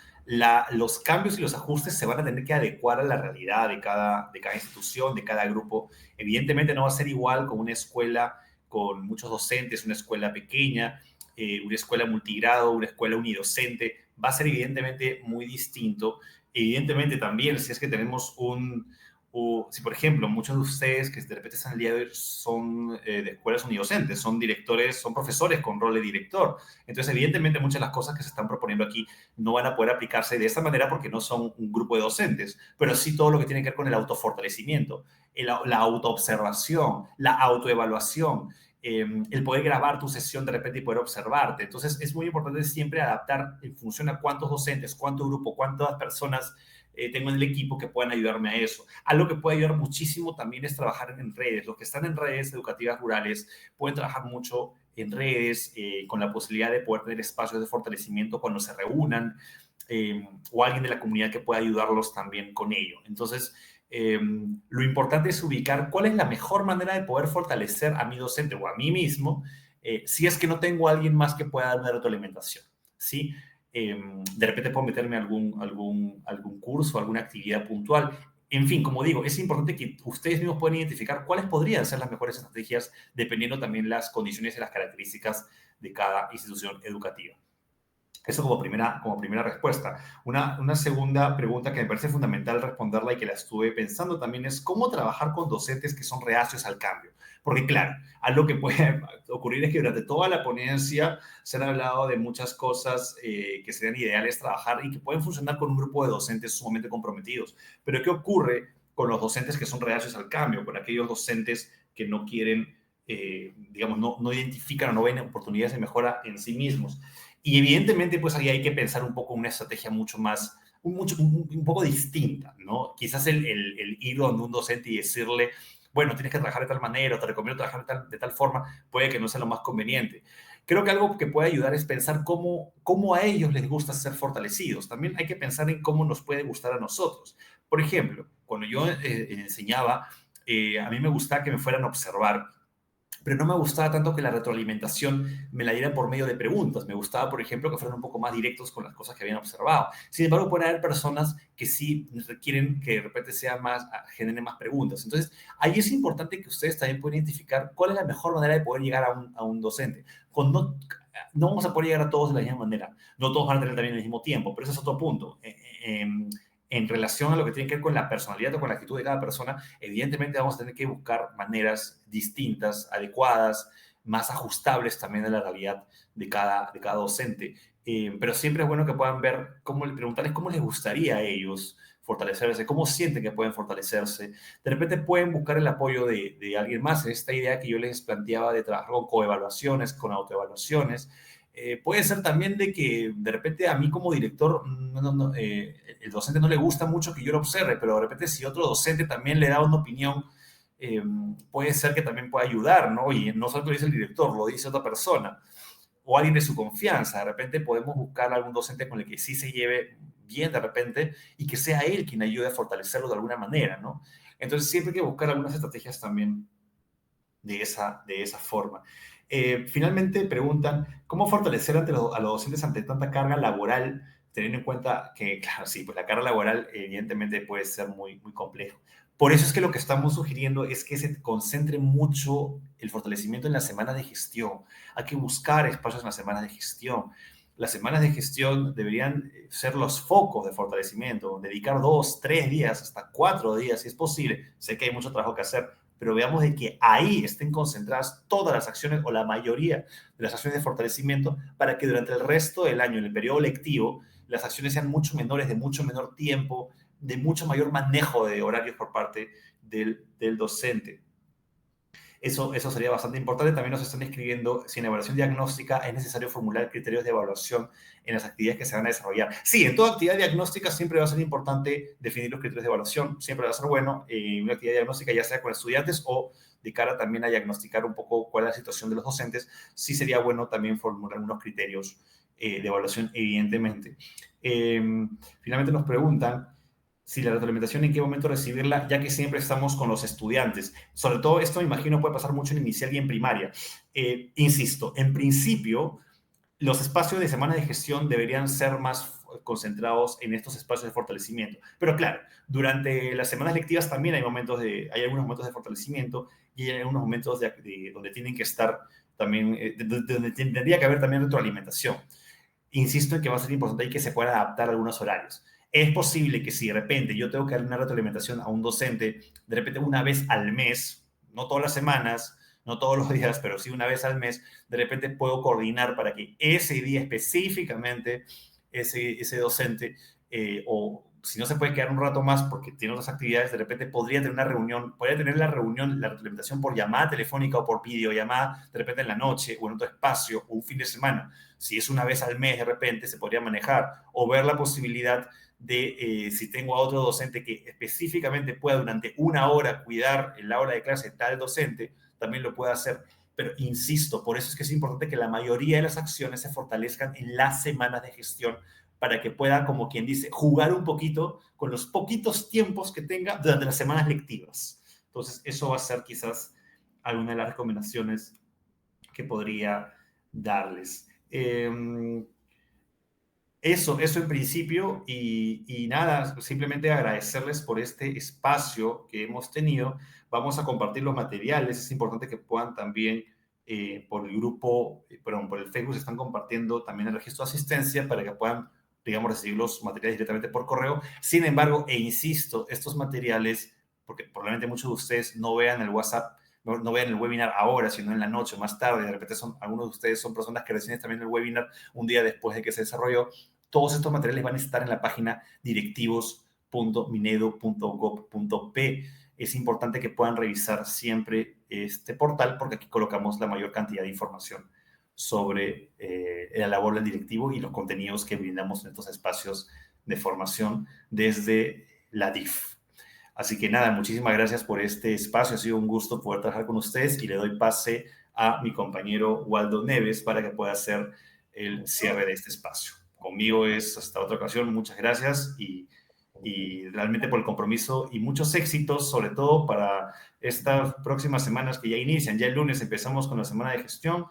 Los cambios y los ajustes se van a tener que adecuar a la realidad de cada institución, de cada grupo. Evidentemente no va a ser igual con una escuela con muchos docentes, una escuela pequeña, una escuela multigrado, una escuela unidocente. Va a ser evidentemente muy distinto. Evidentemente también, si es que tenemos si por ejemplo muchos de ustedes que de repente están el día de hoy son de escuelas unidocentes, son directores, son profesores con rol de director. Entonces evidentemente muchas de las cosas que se están proponiendo aquí no van a poder aplicarse de esta manera porque no son un grupo de docentes, pero sí todo lo que tiene que ver con el autofortalecimiento, la autoobservación, la autoevaluación, el poder grabar tu sesión de repente y poder observarte. Entonces es muy importante siempre adaptar en función a cuántos docentes, cuánto grupo, cuántas personas tengo en el equipo que puedan ayudarme a eso. Algo que puede ayudar muchísimo también es trabajar en redes. Los que están en redes educativas rurales pueden trabajar mucho en redes, con la posibilidad de poder tener espacios de fortalecimiento cuando se reúnan, o alguien de la comunidad que pueda ayudarlos también con ello. Entonces, lo importante es ubicar cuál es la mejor manera de poder fortalecer a mi docente o a mí mismo, si es que no tengo a alguien más que pueda darme retroalimentación, ¿sí? De repente puedo meterme a algún curso, alguna actividad puntual. En fin, como digo, es importante que ustedes mismos puedan identificar cuáles podrían ser las mejores estrategias dependiendo también las condiciones y las características de cada institución educativa. Eso como primera respuesta. Una segunda pregunta que me parece fundamental responderla y que la estuve pensando también es: ¿cómo trabajar con docentes que son reacios al cambio? Porque claro, algo que puede ocurrir es que durante toda la ponencia se han hablado de muchas cosas que serían ideales trabajar y que pueden funcionar con un grupo de docentes sumamente comprometidos. Pero ¿qué ocurre con los docentes que son reacios al cambio? Con aquellos docentes que no quieren digamos, no identifican o no ven oportunidades de mejora en sí mismos. Y evidentemente, pues ahí hay que pensar un poco en una estrategia mucho más, un poco distinta, ¿no? Quizás el ir donde un docente y decirle, bueno, tienes que trabajar de tal manera, o te recomiendo trabajar de tal forma, puede que no sea lo más conveniente. Creo que algo que puede ayudar es pensar cómo a ellos les gusta ser fortalecidos. También hay que pensar en cómo nos puede gustar a nosotros. Por ejemplo, cuando yo enseñaba, a mí me gustaba que me fueran a observar, pero no me gustaba tanto que la retroalimentación me la dieran por medio de preguntas. Me gustaba, por ejemplo, que fueran un poco más directos con las cosas que habían observado. Sin embargo, puede haber personas que sí requieren que de repente sea más, generen más preguntas. Entonces, ahí es importante que ustedes también puedan identificar cuál es la mejor manera de poder llegar a un docente. No vamos a poder llegar a todos de la misma manera. No todos van a tener también el mismo tiempo, pero ese es otro punto. En relación a lo que tiene que ver con la personalidad o con la actitud de cada persona, evidentemente vamos a tener que buscar maneras distintas, adecuadas, más ajustables también a la realidad de cada docente. Pero siempre es bueno que puedan ver, preguntarles cómo les gustaría a ellos fortalecerse, cómo sienten que pueden fortalecerse. De repente pueden buscar el apoyo de alguien más. Esta idea que yo les planteaba de trabajar con coevaluaciones, con autoevaluaciones, puede ser también de que de repente a mí como director el docente no le gusta mucho que yo lo observe, pero de repente si otro docente también le da una opinión, puede ser que también pueda ayudar, ¿no? Y no solo lo dice el director, lo dice otra persona o alguien de su confianza. De repente podemos buscar algún docente con el que sí se lleve bien de repente y que sea él quien ayude a fortalecerlo de alguna manera, ¿no? Entonces siempre hay que buscar algunas estrategias también de esa forma. Finalmente preguntan, ¿cómo fortalecer a los docentes ante tanta carga laboral, teniendo en cuenta que, claro, sí, pues la carga laboral evidentemente puede ser muy complejo. Por eso es que lo que estamos sugiriendo es que se concentre mucho el fortalecimiento en las semanas de gestión. Hay que buscar espacios en las semanas de gestión. Las semanas de gestión deberían ser los focos de fortalecimiento, dedicar 2, 3 días, hasta 4 días, si es posible. Sé que hay mucho trabajo que hacer, pero veamos de que ahí estén concentradas todas las acciones o la mayoría de las acciones de fortalecimiento para que durante el resto del año, en el periodo lectivo, las acciones sean mucho menores, de mucho menor tiempo, de mucho mayor manejo de horarios por parte del docente. Eso sería bastante importante. También nos están escribiendo si en evaluación diagnóstica es necesario formular criterios de evaluación en las actividades que se van a desarrollar. Sí, en toda actividad diagnóstica siempre va a ser importante definir los criterios de evaluación. Siempre va a ser bueno una actividad diagnóstica, ya sea con estudiantes o de cara también a diagnosticar un poco cuál es la situación de los docentes. Sí sería bueno también formular unos criterios de evaluación, evidentemente. Finalmente nos preguntan si la retroalimentación, en qué momento recibirla, ya que siempre estamos con los estudiantes. Sobre todo esto, me imagino, puede pasar mucho en inicial y en primaria. Insisto, en principio, los espacios de semana de gestión deberían ser más concentrados en estos espacios de fortalecimiento. Pero claro, durante las semanas lectivas también hay algunos momentos de fortalecimiento y hay algunos momentos donde tienen que estar también, donde tendría que haber también retroalimentación. Insisto en que va a ser importante y que se puedan adaptar algunos horarios. Es posible que si de repente yo tengo que dar una retroalimentación a un docente, de repente una vez al mes, no todas las semanas, no todos los días, pero sí una vez al mes, de repente puedo coordinar para que ese día específicamente ese docente, o si no se puede quedar un rato más porque tiene otras actividades, de repente podría tener una reunión, podría tener la reunión, la retroalimentación por llamada telefónica o por videollamada, de repente en la noche o en otro espacio o un fin de semana. Si es una vez al mes, de repente se podría manejar o ver la posibilidad de si tengo a otro docente que específicamente pueda durante una hora cuidar el aula de clase tal docente, también lo puede hacer. Pero insisto, por eso es que es importante que la mayoría de las acciones se fortalezcan en las semanas de gestión para que pueda, como quien dice, jugar un poquito con los poquitos tiempos que tenga durante las semanas lectivas. Entonces, eso va a ser quizás alguna de las recomendaciones que podría darles. Eso en principio y nada, simplemente agradecerles por este espacio que hemos tenido. Vamos a compartir los materiales. Es importante que puedan también por el grupo, perdón, por el Facebook se están compartiendo también el registro de asistencia para que puedan, digamos, recibir los materiales directamente por correo. Sin embargo, e insisto, estos materiales, porque probablemente muchos de ustedes no vean el WhatsApp, no vean el webinar ahora, sino en la noche o más tarde. De repente algunos de ustedes son personas que reciben también el webinar un día después de que se desarrolló. Todos estos materiales van a estar en la página directivos.minedo.gov.p. es importante que puedan revisar siempre este portal porque aquí colocamos la mayor cantidad de información sobre la labor del directivo y los contenidos que brindamos en estos espacios de formación desde la DIF. Así que nada, muchísimas gracias por este espacio. Ha sido un gusto poder trabajar con ustedes y le doy pase a mi compañero Waldo Neves para que pueda hacer el cierre de este espacio. Conmigo es hasta otra ocasión. Muchas gracias y realmente por el compromiso y muchos éxitos, sobre todo para estas próximas semanas que ya inician. Ya el lunes empezamos con la semana de gestión.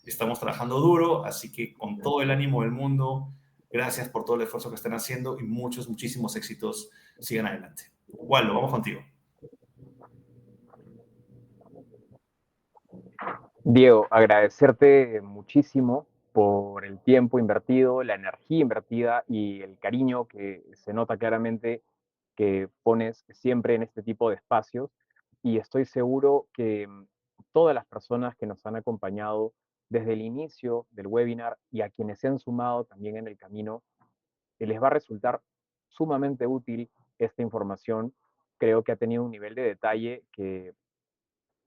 Estamos trabajando duro, así que con todo el ánimo del mundo, gracias por todo el esfuerzo que están haciendo y muchísimos éxitos. Sigan adelante. Waldo, vamos contigo. Diego, agradecerte muchísimo por el tiempo invertido, la energía invertida y el cariño que se nota claramente que pones siempre en este tipo de espacios. Y estoy seguro que todas las personas que nos han acompañado desde el inicio del webinar y a quienes se han sumado también en el camino, les va a resultar sumamente útil esta información. Creo que ha tenido un nivel de detalle que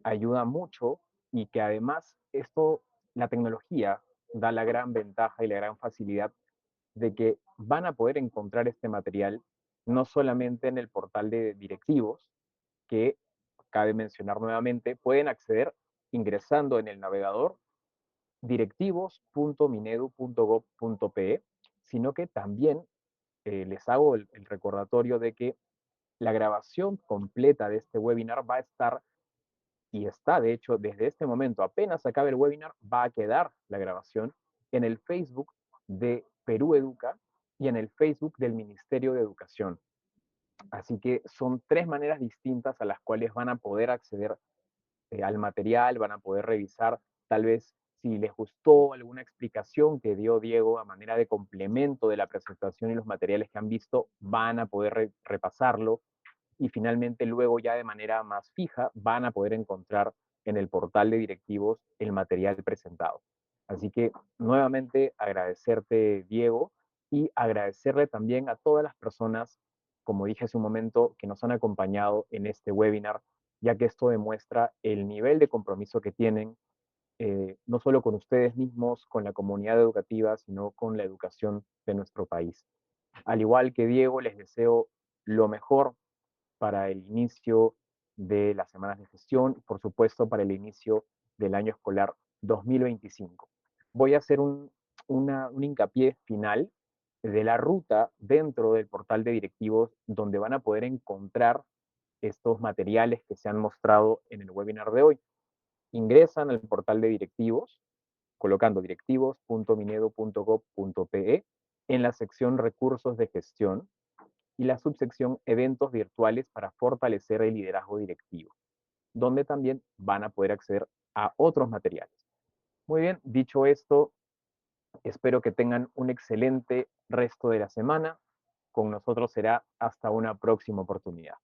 ayuda mucho y que además esto, la tecnología da la gran ventaja y la gran facilidad de que van a poder encontrar este material no solamente en el portal de directivos, que cabe mencionar nuevamente, pueden acceder ingresando en el navegador directivos.minedu.gov.pe, sino que también les hago el recordatorio de que la grabación completa de este webinar va a estar y está, de hecho, desde este momento, apenas acabe el webinar, va a quedar la grabación en el Facebook de Perú Educa y en el Facebook del Ministerio de Educación. Así que son tres maneras distintas a las cuales van a poder acceder al material, van a poder revisar tal vez si les gustó alguna explicación que dio Diego a manera de complemento de la presentación y los materiales que han visto, van a poder repasarlo y finalmente luego ya de manera más fija van a poder encontrar en el portal de directivos el material presentado. Así que nuevamente agradecerte, Diego, y agradecerle también a todas las personas, como dije hace un momento, que nos han acompañado en este webinar, ya que esto demuestra el nivel de compromiso que tienen, no solo con ustedes mismos, con la comunidad educativa, sino con la educación de nuestro país. Al igual que Diego, les deseo lo mejor para el inicio de las semanas de gestión y, por supuesto, para el inicio del año escolar 2025. Voy a hacer un hincapié final de la ruta dentro del portal de directivos donde van a poder encontrar estos materiales que se han mostrado en el webinar de hoy. Ingresan al portal de directivos colocando directivos.minedo.gov.pe en la sección recursos de gestión y la subsección eventos virtuales para fortalecer el liderazgo directivo, donde también van a poder acceder a otros materiales. Muy bien, dicho esto, espero que tengan un excelente resto de la semana. Con nosotros será hasta una próxima oportunidad.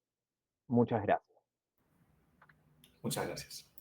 Muchas gracias. Muchas gracias.